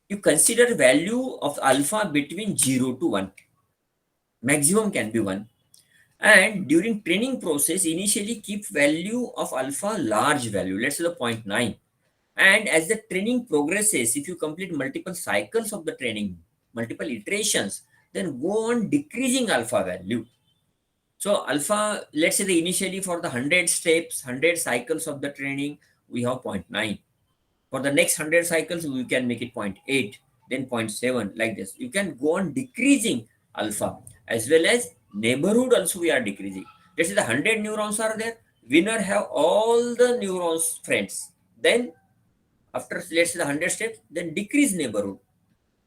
L: you consider value of alpha between 0 to 1. Maximum can be 1. And during training process, initially keep value of alpha large value, let's say the 0.9. And as the training progresses, if you complete multiple cycles of the training, multiple iterations, then go on decreasing alpha value. So alpha, let's say initially for the 100 steps, 100 cycles of the training, we have 0.9. For the next 100 cycles, we can make it 0.8, then 0.7, like this. You can go on decreasing alpha, as well as neighborhood also we are decreasing. Let's say the 100 neurons are there, winner have all the neurons friends. Then after, let's say the 100 steps, then decrease neighborhood.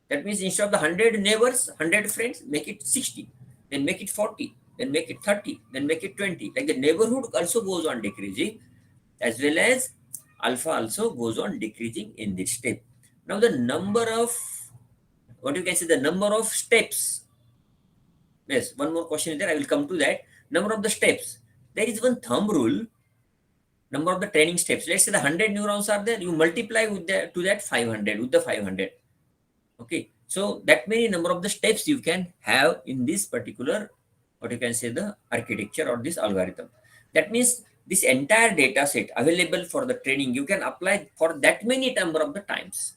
L: That means instead of the 100 neighbors, 100 friends, make it 60, then make it 40, then make it 30, then make it 20. Like the neighborhood also goes on decreasing, as well as alpha also goes on decreasing in this step. Now the number of, what you can say, the number of steps. Yes, one more question is there. I will come to that. Number of the steps. There is one thumb rule. Number of the training steps. Let's say the 100 neurons are there. You multiply with that 500 with the 500. Okay. So that many number of the steps you can have in this particular, what you can say, the architecture or this algorithm. That means this entire data set available for the training, you can apply for that many number of the times.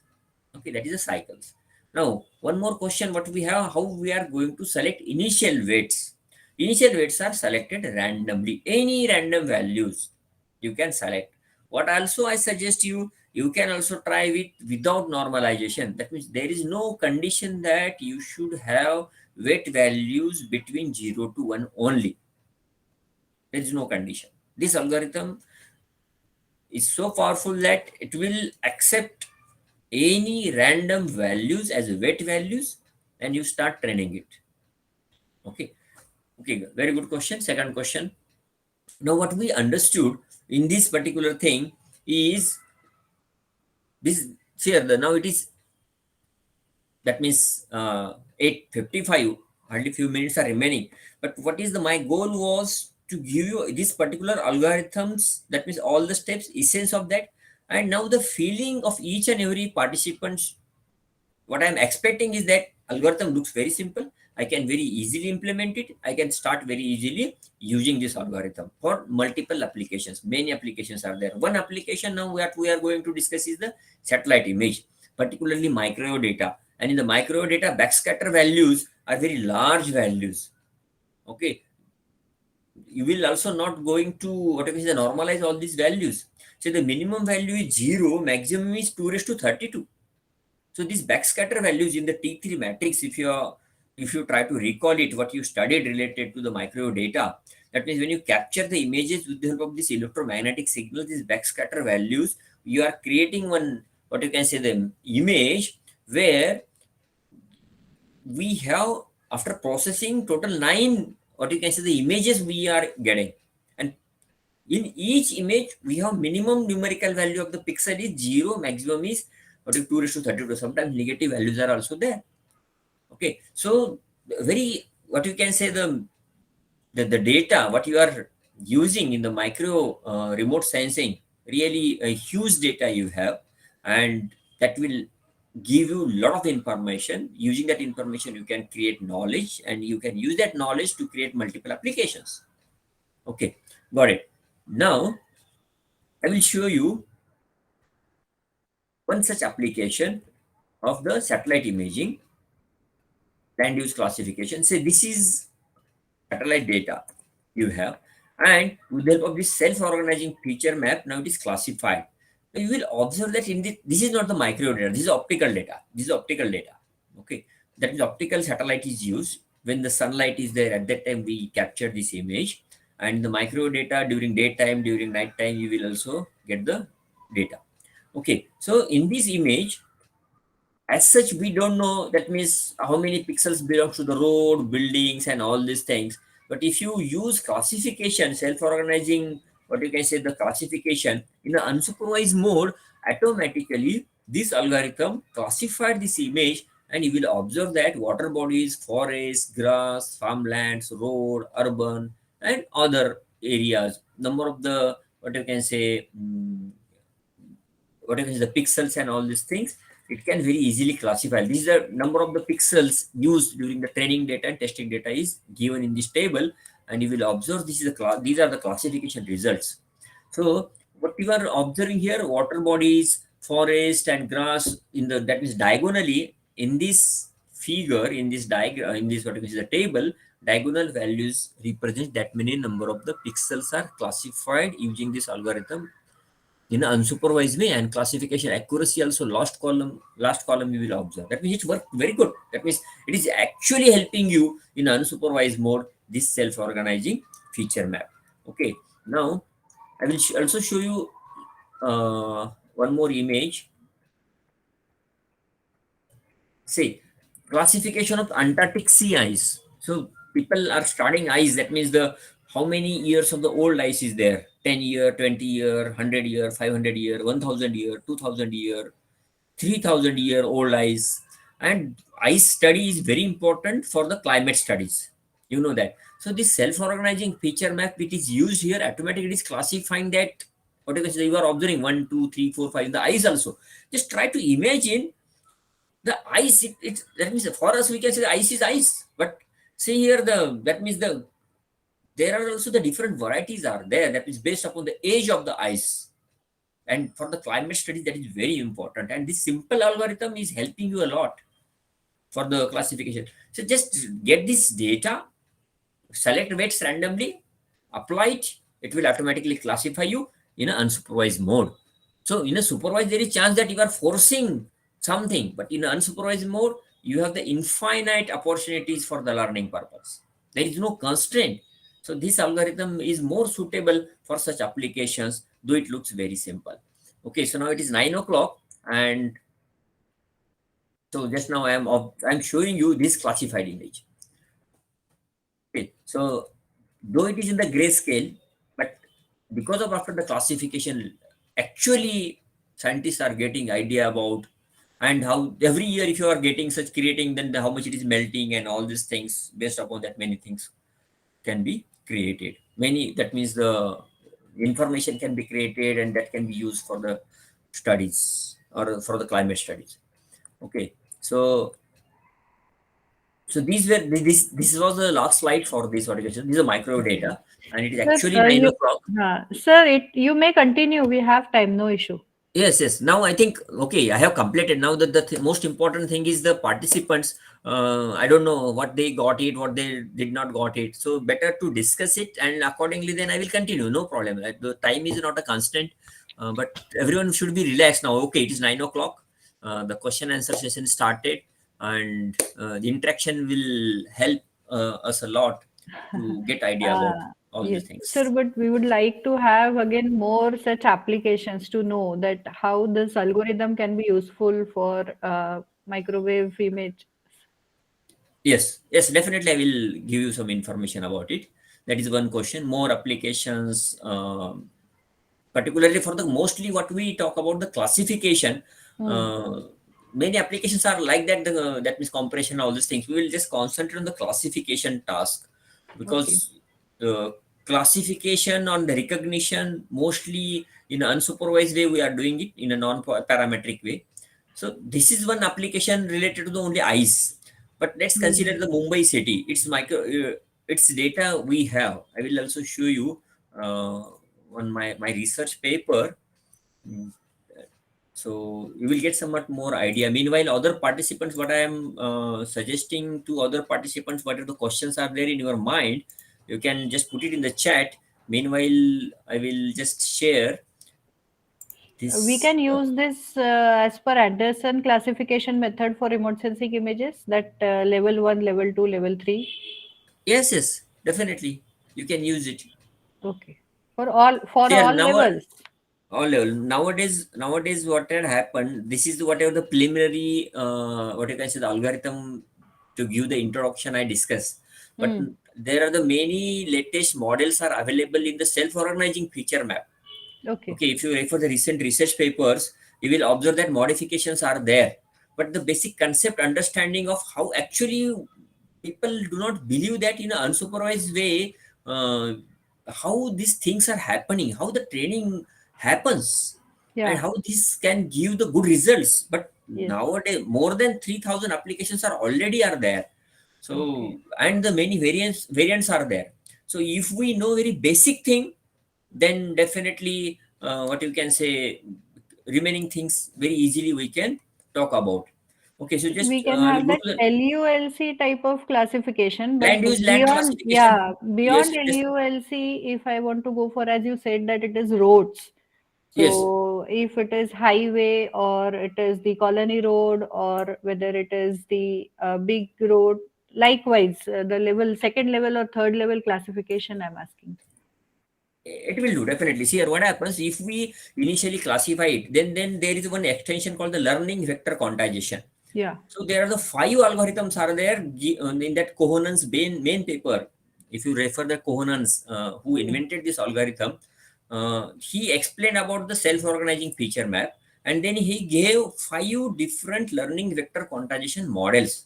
L: Okay, that is the cycles. Now, one more question what we have, how we are going to select initial weights. Initial weights are selected randomly. Any random values you can select. What also I suggest you can also try without normalization. That means there is no condition that you should have weight values between 0 to 1 only. There is no condition. This algorithm is so powerful that it will accept any random values as weight values, and you start training it. Okay. Okay, very good question. Second question. Now what we understood in this particular thing is this here, now it is, that means 8:55, hardly few minutes are remaining. But what is my goal was to give you this particular algorithms, that means all the steps, essence of that. And now the feeling of each and every participant, what I'm expecting is that algorithm looks very simple. I can very easily implement it. I can start very easily using this algorithm for multiple applications. Many applications are there. One application now what we are going to discuss is the satellite image, particularly micro data. And in the micro data, backscatter values are very large values. Okay. You will also not going to, what is the normalize all these values. So the minimum value is 0, maximum is 2 raised to 32. So these backscatter values in the T3 matrix, if you try to recall it, what you studied related to the microwave data, that means when you capture the images with the help of this electromagnetic signal, these backscatter values, you are creating one, what you can say, the image where we have, after processing total 9, what you can say, the images we are getting. And in each image, we have minimum numerical value of the pixel is 0, maximum is what is 2:32. Sometimes negative values are also there. Okay, so very, what you can say, the data what you are using in the micro remote sensing, really a huge data you have, and that will give you a lot of information. Using that information, you can create knowledge, and you can use that knowledge to create multiple applications. Okay, got it. Now I will show you one such application of the satellite imaging land use classification. Say this is satellite data you have, and with the help of this self-organizing feature map, now it is classified. Now you will observe that in this is not the micro data, this is optical data. This is optical data. Okay, that is optical satellite is used when the sunlight is there. At that time, we capture this image, and the micro data during daytime, during night time, you will also get the data. Okay, so in this image, as such, we don't know, that means how many pixels belongs to the road, buildings, and all these things. But if you use classification, self-organizing, what you can say, the classification in an unsupervised mode, automatically this algorithm classified this image, and you will observe that water bodies, forests, grass, farmlands, road, urban, and other areas. Number of the, what you can say, what is the pixels and all these things, it can very easily classify. These are number of the pixels used during the training data and testing data is given in this table, and you will observe this is the these are the classification results. So what you are observing here, water bodies, forest, and grass in the, that is diagonally in this figure, in this diagram, in this what is the table, diagonal values represent that many number of the pixels are classified using this algorithm in an unsupervised way. And classification accuracy also, last column you will observe. That means it works very good. That means it is actually helping you in unsupervised mode, this self-organizing feature map. Okay, now I will also show you one more image. Say classification of Antarctic sea ice. So people are studying ice. That means the how many years of the old ice is there? 10-year, 20-year, 100-year, 500-year, 1,000-year, 2,000-year, 3,000-year old ice. And ice study is very important for the climate studies. You know that. So this self-organizing feature map, it is used here. Automatically it is classifying that what you are observing 1, 2, 3, 4, 5 in the ice also. Just try to imagine the ice. That means for us we can say the ice is ice, but see here that means there are also the different varieties are there, that is based upon the age of the ice. And for the climate studies, that is very important, and this simple algorithm is helping you a lot for the classification. So just get this data, select weights randomly, apply it will automatically classify you in an unsupervised mode. So in a supervised, there is chance that you are forcing something, but in an unsupervised mode, you have the infinite opportunities for the learning purpose. There is no constraint. So this algorithm is more suitable for such applications, though it looks very simple. Okay, so now it is 9 o'clock, and so just now I'm showing you this classified image. Okay, so though it is in the grayscale, but because of after the classification, actually scientists are getting idea about, and how every year if you are getting such creating, then how much it is melting and all these things, based upon that many things can be created. That means the information can be created, and that can be used for the studies or for the climate studies. Okay, so this was the last slide for this organization. This is a micro data, and it is actually 9 o'clock.
A: Sir, you may continue. We have time, no issue.
L: Yes. Now I think, okay, I have completed. Now the most important thing is the participants. I don't know what they got it, what they did not got it. So better to discuss it, and accordingly then I will continue. No problem. Like the time is not a constant, but everyone should be relaxed now. Okay, it is 9 o'clock. the question answer session started, and the interaction will help us a lot to get idea about all
A: Yes,
L: these things.
A: sir, but we would like to have again more such applications to know that how this algorithm can be useful for microwave image.
L: Yes, yes, definitely. I will give you some information about it. That is one question. More applications, particularly for the mostly what we talk about the classification. Many applications are like that. That means compression, all these things. We will just concentrate on the classification task,
A: Okay.
L: because classification on the recognition mostly in an unsupervised way we are doing it in a non-parametric way. So this is one application related to the only eyes. But let's consider the Mumbai city. Its data we have. I will also show you on my research paper. So you will get somewhat more idea. Meanwhile, other participants, what I am suggesting to other participants, whatever the questions are there in your mind, you can just put it in the chat. Meanwhile, I will just share this.
A: We can use this as per Anderson classification method for remote sensing images, that level 1, level 2, level 3.
L: Yes, yes, definitely. You can use it.
A: Okay. For all
L: Here,
A: levels.
L: All level. Nowadays, what had happened, this is whatever the preliminary, what you can say, the algorithm to give the introduction I discussed. But there are the many latest models are available in the self-organizing feature map.
A: Okay.
L: Okay, if you refer the recent research papers, you will observe that modifications are there. But the basic concept understanding of how actually people do not believe that in an unsupervised way, how these things are happening, how the training happens, and how this can give the good results. But nowadays, more than 3,000 applications are there. So, and the many variants are there. So if we know very basic thing, then definitely what you can say, remaining things very easily we can talk about. Okay, so just
A: We can
L: I will
A: have
L: go
A: that
L: to the
A: LULC type of classification, but
L: land use land
A: beyond,
L: classification.
A: beyond
L: Yes, yes,
A: LULC, if I want to go for, as you said, that it is roads.
L: yes.
A: So if it is highway, or it is the colony road, or whether it is the big road, likewise, the level, second level or third level classification I'm asking.
L: It will do, definitely. See here, what happens if we initially classify it, then there is one extension called the learning vector quantization.
A: Yeah.
L: So there are the 5 algorithms are there in that Cohen's main paper. If you refer the Cohen's who invented this algorithm, he explained about the self-organizing feature map, and then he gave 5 different learning vector quantization models.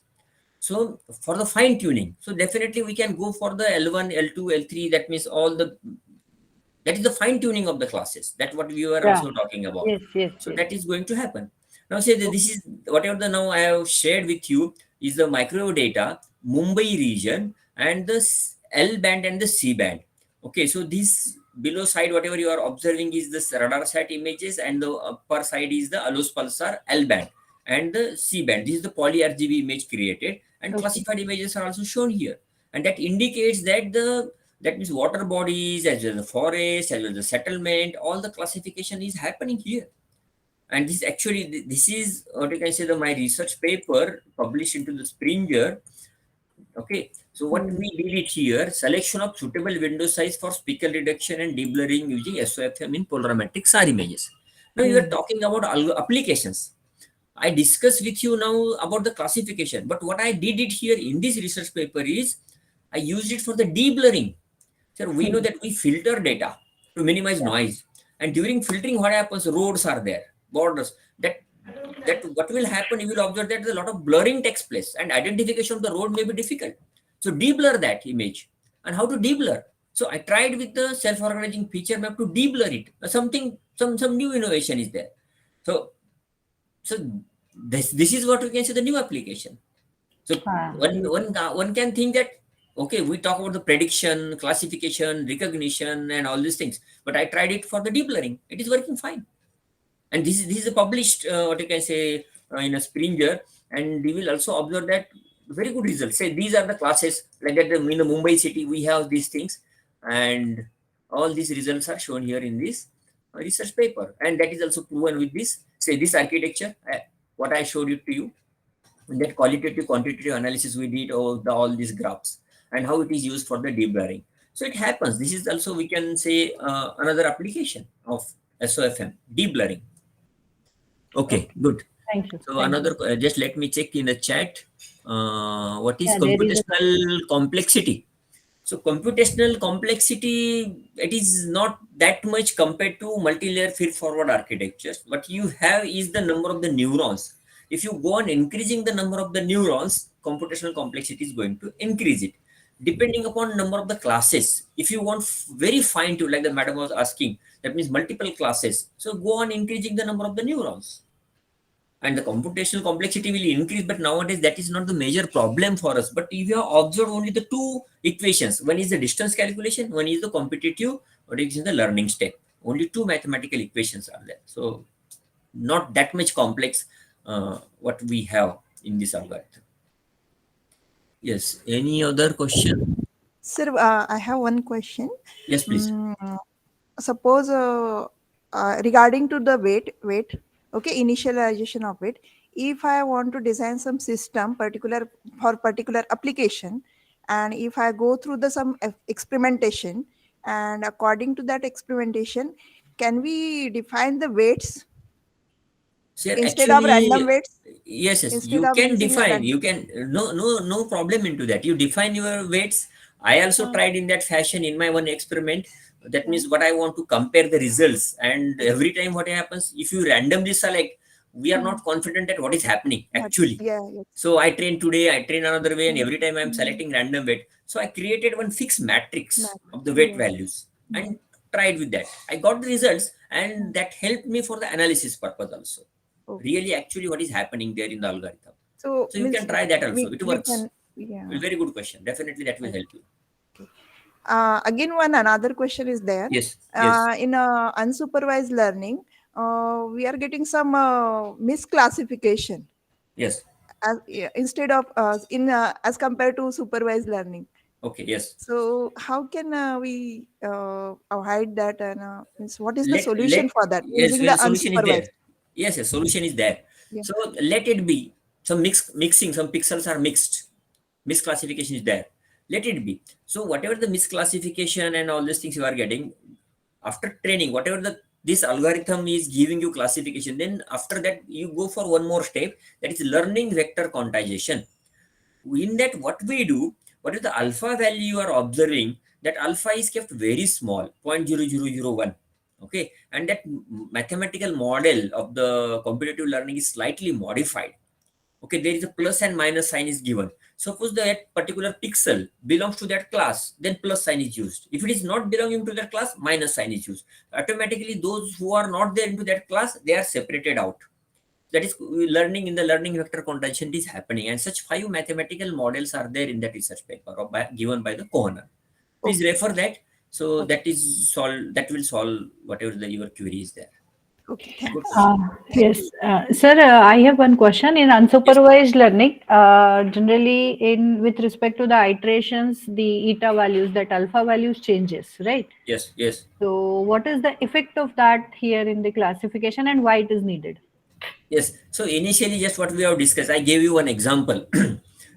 L: So for the fine tuning, so definitely we can go for the L1, L2, L3. That means that is the fine tuning of the classes. That's what we were also talking about. So that is going to happen. Now say that this is whatever the now I have shared with you is the microwave data, Mumbai region, and the L band and the C band. Okay, so this below side, whatever you are observing is this radar sat images, and the upper side is the Allos pulsar L band and the C band. This is the poly RGB image created, and classified images are also shown here. And that indicates that that means water bodies, as well as the forest, as well as the settlement, all the classification is happening here. And this actually, this is what you can say, my research paper published into the Springer. Okay, so what we did it here, selection of suitable window size for speckle reduction and deblurring using SOFM in polarimetric SAR images. Now you are talking about applications. I discussed with you now about the classification, but what I did it here in this research paper is I used it for the deblurring. So we know that we filter data to minimize noise, and during filtering, what happens? Roads are there, borders. That what will happen? You will observe that a lot of blurring takes place, and identification of the road may be difficult. So deblur that image, and how to deblur? So I tried with the self-organizing feature map to deblur it. Some new innovation is there. So this is what we can say the new application. So one can think that, okay, we talk about the prediction, classification, recognition, and all these things, but I tried it for the deblurring. It is working fine. And this is a published, what you can say, in a Springer, and we will also observe that very good results. Say these are the classes, like that in the Mumbai city, we have these things, and all these results are shown here in this research paper. And that is also proven with this, say this architecture. what I showed it to you, that qualitative quantitative analysis we did of all these graphs and how it is used for the deep blurring. So it happens. This is also, we can say, another application of SOFM, deep blurring. Okay, good.
A: Thank you.
L: So another, just let me check in the chat. What is
A: Yeah, there is
L: computational complexity? So computational complexity, it is not that much compared to multi-layer feed-forward architectures. What you have is the number of the neurons. If you go on increasing the number of the neurons, computational complexity is going to increase it. Depending upon number of the classes, if you want very fine to, like the madam was asking, that means multiple classes. So go on increasing the number of the neurons, and the computational complexity will increase. But nowadays that is not the major problem for us. But if you have observed only the two equations, one is the distance calculation, one is the competitive, what is in the learning step, only two mathematical equations are there. So not that much complex what we have in this algorithm. Yes, any other question?
D: Sir, I have one question.
L: Yes, please.
D: Suppose regarding to the weight, okay, initialization of weight. If I want to design some system particular application, and if I go through the some experimentation, and according to that experimentation, can we define the weights instead of random weights?
L: Yes,
D: Instead
L: you
D: of
L: can
D: using
L: define, you can, no problem into that. You define your weights. I also tried in that fashion in my one experiment. That means what I want to compare the results, and every time what happens, if you randomly select, we are not confident that what is happening actually. So I train today, I train another way, and every time I'm selecting random weight. So I created one fixed matrix of the weight values and tried with that. I got the results, and that helped me for the analysis purpose also. Really, actually, what is happening there in the algorithm. So you can try that also. It works. Very good question. Definitely that will help you.
D: Again, another question is there.
L: Yes.
D: In unsupervised learning, we are getting some misclassification.
L: Yes.
D: Instead of as compared to supervised learning.
L: Okay. Yes.
D: So how can we avoid that? And means what is the solution for that?
L: Yes,
D: using the
L: solution is there.
D: unsupervised.
L: Yes, solution is there. Yeah. So let it be. Some mixing, some pixels are mixed. Misclassification is there. Let it be. So whatever the misclassification and all these things you are getting, after training, whatever this algorithm is giving you classification, then after that you go for one more step, that is learning vector quantization. In that, what we do, what is the alpha value you are observing, that alpha is kept very small, 0.0001. Okay, and that mathematical model of the competitive learning is slightly modified. Okay, there is a plus and minus sign is given. Suppose that particular pixel belongs to that class, then plus sign is used. If it is not belonging to that class, minus sign is used. Automatically, those who are not there into that class, they are separated out. That is learning in the learning vector quantization is happening, and such 5 mathematical models are there in that research paper given by the Kohner. Please refer that. So that is solved. That will solve whatever your query is there.
D: Okay, thanks.
A: Yes, sir. I have one question. In unsupervised learning, generally, with respect to the iterations, the eta values, that alpha values changes, right?
L: Yes. Yes.
A: So, what is the effect of that here in the classification, and why it is needed?
L: Yes. So initially, just what we have discussed, I gave you one example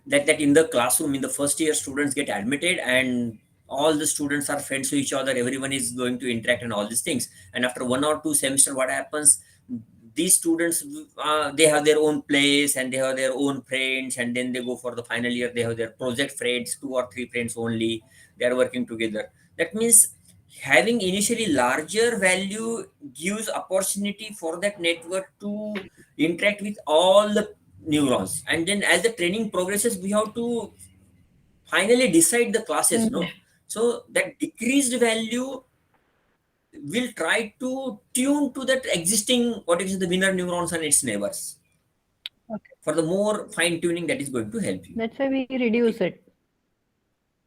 L: that in the classroom, in the first year, students get admitted, and all the students are friends to each other. Everyone is going to interact and all these things. And after 1 or 2 semesters, what happens? These students, they have their own place and they have their own friends, and then they go for the final year. They have their project friends, 2 or 3 friends only. They are working together. That means having initially larger value gives opportunity for that network to interact with all the neurons, and then as the training progresses, we have to finally decide the classes. No, so that decreased value will try to tune to that existing, what is the winner neurons and its neighbors.
A: Okay.
L: For the more fine tuning, that is going to help you.
A: That's why we reduce it.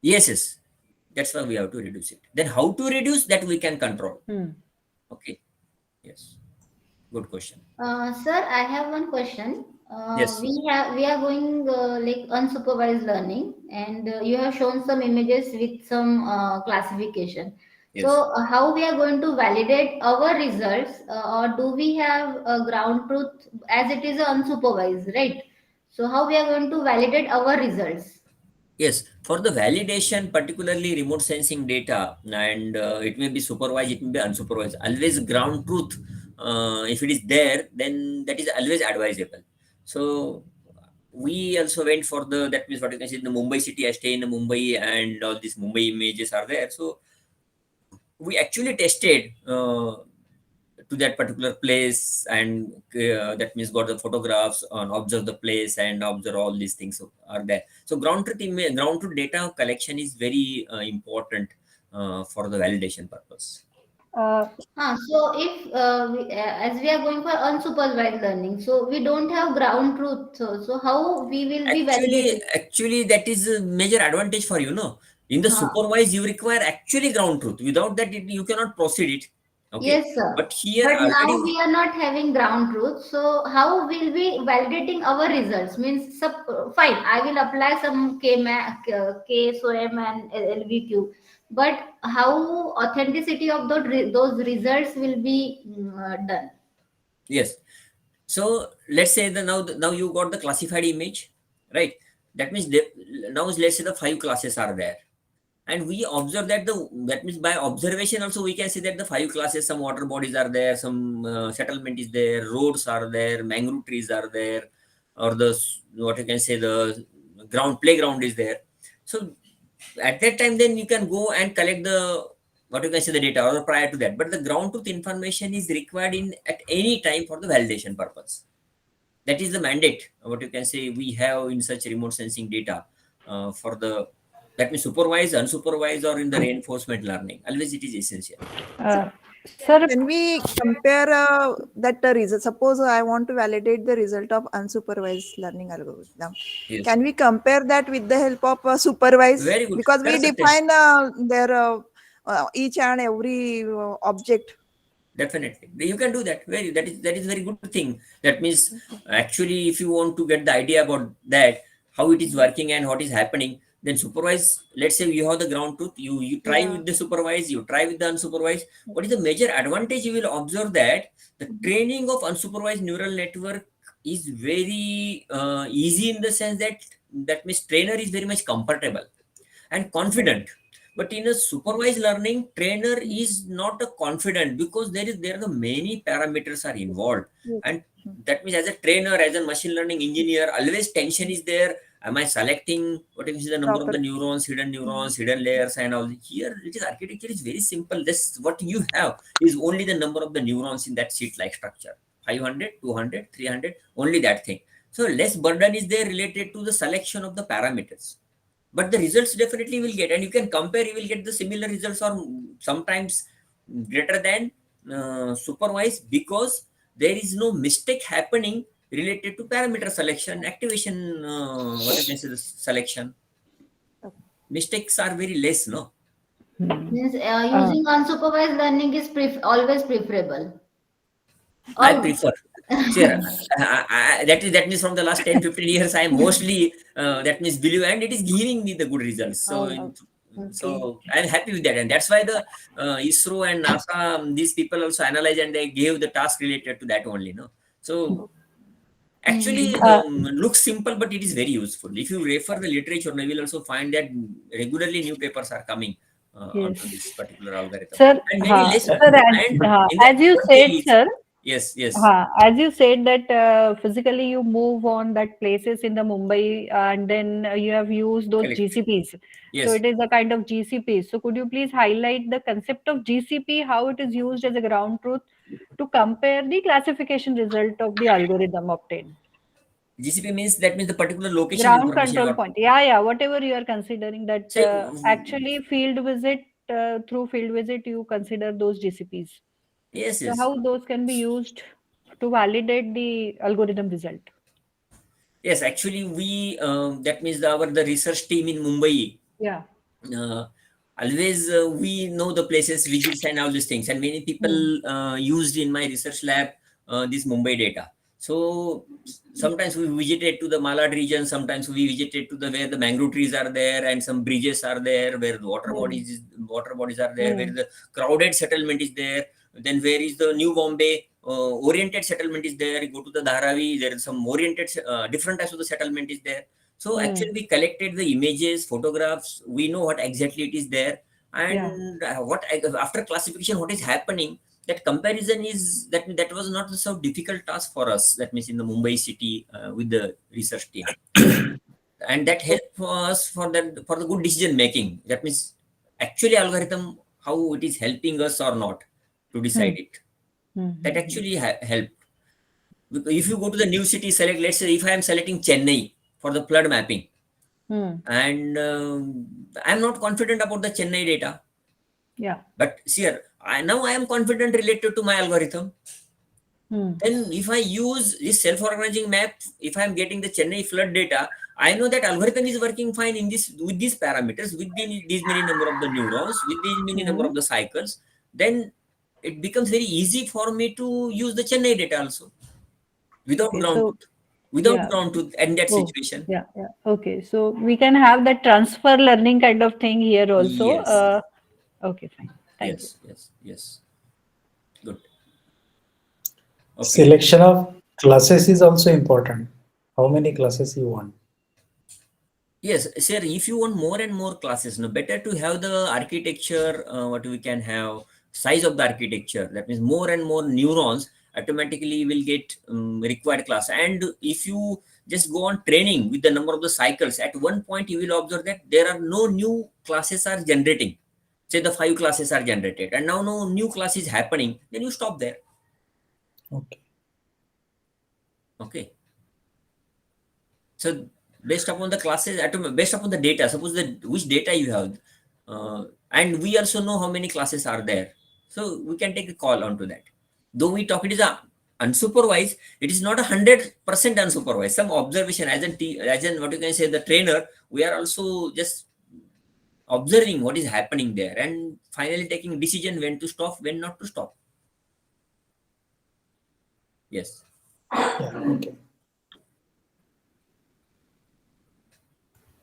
L: Yes. That's why we have to reduce it. Then how to reduce that we can control. Okay. Yes. Good question.
G: Sir, I have one question.
L: Yes.
G: We are going like unsupervised learning, and you have shown some images with some classification.
L: Yes.
G: So how we are going to validate our results, or do we have a ground truth as it is unsupervised, right? So how we are going to validate our results?
L: Yes, for the validation, particularly remote sensing data, and it may be supervised, it may be unsupervised. Always ground truth, if it is there, then that is always advisable. So we also went for the, that means what you can say, the Mumbai city. I stay in Mumbai, and all these Mumbai images are there. So we actually tested to that particular place, and that means got the photographs and observe the place and observe all these things are there. So ground truth data collection is very important for the validation purpose.
G: So if as we are going for unsupervised learning, so we don't have ground truth. So how we will be validating?
L: Actually, that is a major advantage for you, no? In the supervised, you require actually ground truth. Without that, you cannot proceed it. Okay.
G: Yes, sir.
L: But here
G: But
L: already,
G: now we are not having ground truth. So how will we validating our results? Means fine, I will apply some K, SOM and LVQ. But how authenticity of those results will be done?
L: yes. So let's say now you got the classified image, right? That means now let's say the 5 classes are there, and we observe that that means by observation also we can see that the 5 classes, some water bodies are there, some settlement is there, roads are there, mangrove trees are there, or the what you can say, the playground is there. So at that time, then you can go and collect the what you can say, the data, or prior to that. But the ground truth information is required in at any time for the validation purpose. That is the mandate, what you can say, we have in such remote sensing data for the, that means supervised, unsupervised, or in the reinforcement learning. Always it is essential.
A: Sir,
D: can we compare that result? Suppose I want to validate the result of unsupervised learning algorithm.
L: Yes.
D: Can we compare that with the help of supervised?
L: Very good.
D: Because we
L: Correct.
D: define their each and every object.
L: Definitely, you can do that. That is very good thing. That means actually, if you want to get the idea about that, how it is working and what is happening, then supervise. Let's say you have the ground truth. You try with the supervised. You try with the unsupervised. What is the major advantage? You will observe that the training of unsupervised neural network is very easy, in the sense that means trainer is very much comfortable and confident. But in a supervised learning, trainer is not a confident, because there are the many parameters are involved. And that means as a trainer, as a machine learning engineer, always tension is there. Am I selecting what is the number of the neurons, hidden layers, and all? Here it is, architecture is very simple. This what you have is only the number of the neurons in that sheet like structure. 500, 200, 300, only that thing. So less burden is there related to the selection of the parameters. But the results definitely will get, and you can compare, you will get the similar results, or sometimes greater than supervised, because there is no mistake happening related to parameter selection, activation, what you can say, the selection. Mistakes are very less, no?
G: Means using unsupervised learning is always preferable.
L: I prefer. Sure. That means from the last 10-15 years, I mostly that means believe, and it is giving me the good results. So so I'm happy with that, and that's why the ISRO and NASA, these people also analyze, and they gave the task related to that only. No, so actually looks simple, but it is very useful. If you refer the literature, you will also find that regularly new papers are coming onto this particular algorithm.
A: Sir,
L: And many less.
A: sir,
L: And
A: as you said, sir.
L: Yes.
A: As you said that physically you move on that places in the Mumbai, and then you have used those GCPs.
L: Yes.
A: So it is a kind of GCP. So could you please highlight the concept of GCP, how it is used as a ground truth to compare the classification result of the algorithm obtained?
L: GCP means, that means the particular location
A: Ground
L: information.
A: Control point. Yeah. Whatever you are considering that actually field visit, through field visit, you consider those GCPs.
L: Yes.
A: So how those can be used to validate the algorithm result?
L: Yes, actually we that means the research team in Mumbai.
A: Yeah.
L: Always we know the places, visits, and all these things, and many people used in my research lab this Mumbai data. So sometimes we visited to the Malad region, sometimes we visited to the where the mangrove trees are there and some bridges are there, where the water bodies are there, where the crowded settlement is there. Then where is the New Bombay oriented settlement is there. You go to the Dharavi, there is some oriented different types of the settlement is there. So actually we collected the images, photographs. We know what exactly it is there, and what after classification, what is happening. That comparison is that was not so difficult task for us. That means in the Mumbai city with the research team, and that helped us for the good decision making. That means actually algorithm how it is helping us or not to decide it. That actually helped. If you go to the new city, select, let's say if I am selecting Chennai for the flood mapping, and I am not confident about the Chennai data. But see here, now I am confident related to my algorithm. Then if I use this self-organizing map, if I am getting the Chennai flood data, I know that algorithm is working fine in this with these parameters, with these many number of the neurons, with these many number of the cycles. Then it becomes very easy for me to use the Chennai data also without ground truth in that situation.
A: Okay, so we can have that transfer learning kind of thing here also.
L: Yes.
A: Okay, fine. Thank you.
L: Yes. Good. Okay.
H: Selection of classes is also important. How many classes you want?
L: Yes, sir. If you want more and more classes, no, better to have the architecture. What we can have size of the architecture. That means more and more neurons automatically will get required class. And if you just go on training with the number of the cycles, at one point you will observe that there are no new classes are generating. Say the 5 classes are generated, and now no new class is happening. Then you stop there. Okay. So based upon the classes, based upon the data, suppose which data you have, and we also know how many classes are there, so we can take a call onto that. Though we talk it is a unsupervised, it is not 100% unsupervised. Some observation as in what you can say the trainer, we are also just observing what is happening there and finally taking decision when to stop, when not to stop. Yes.
H: Okay.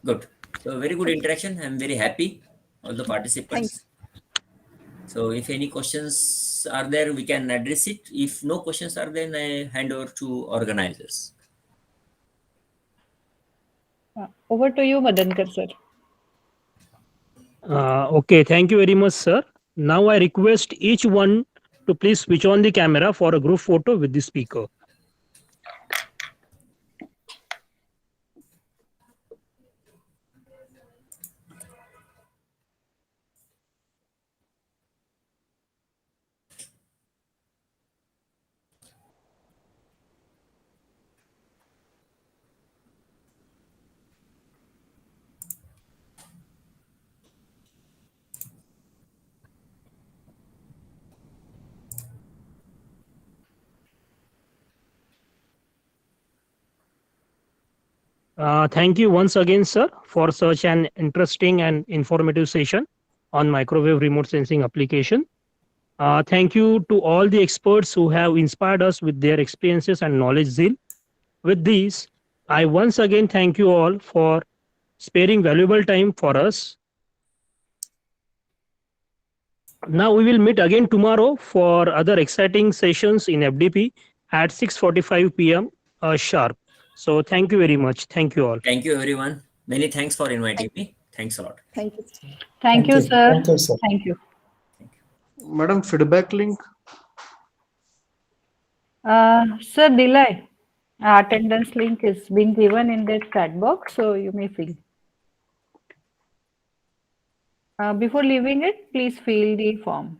L: Good. So very good interaction. I'm very happy, all the participants. So if any questions are there, we can address it. If no questions are there, I hand over to organizers.
A: Over to you, Madankar sir.
K: Okay, thank you very much, sir. Now I request each one to please switch on the camera for a group photo with the speaker. Thank you once again, sir, for such an interesting and informative session on microwave remote sensing application. Thank you to all the experts who have inspired us with their experiences and knowledge zeal. With these, I once again thank you all for sparing valuable time for us. Now we will meet again tomorrow for other exciting sessions in FDP at 6:45 p.m. Sharp. So thank you very much. Thank you all.
L: Thank you, everyone. Many thanks for inviting me. Thanks a lot.
A: Thank you. Thank you, sir.
H: Thank you, sir.
A: Thank you.
M: Madam, feedback link.
A: Sir, Dilay, attendance link is being given in the chat box, so you may fill. Before leaving it, please fill the form.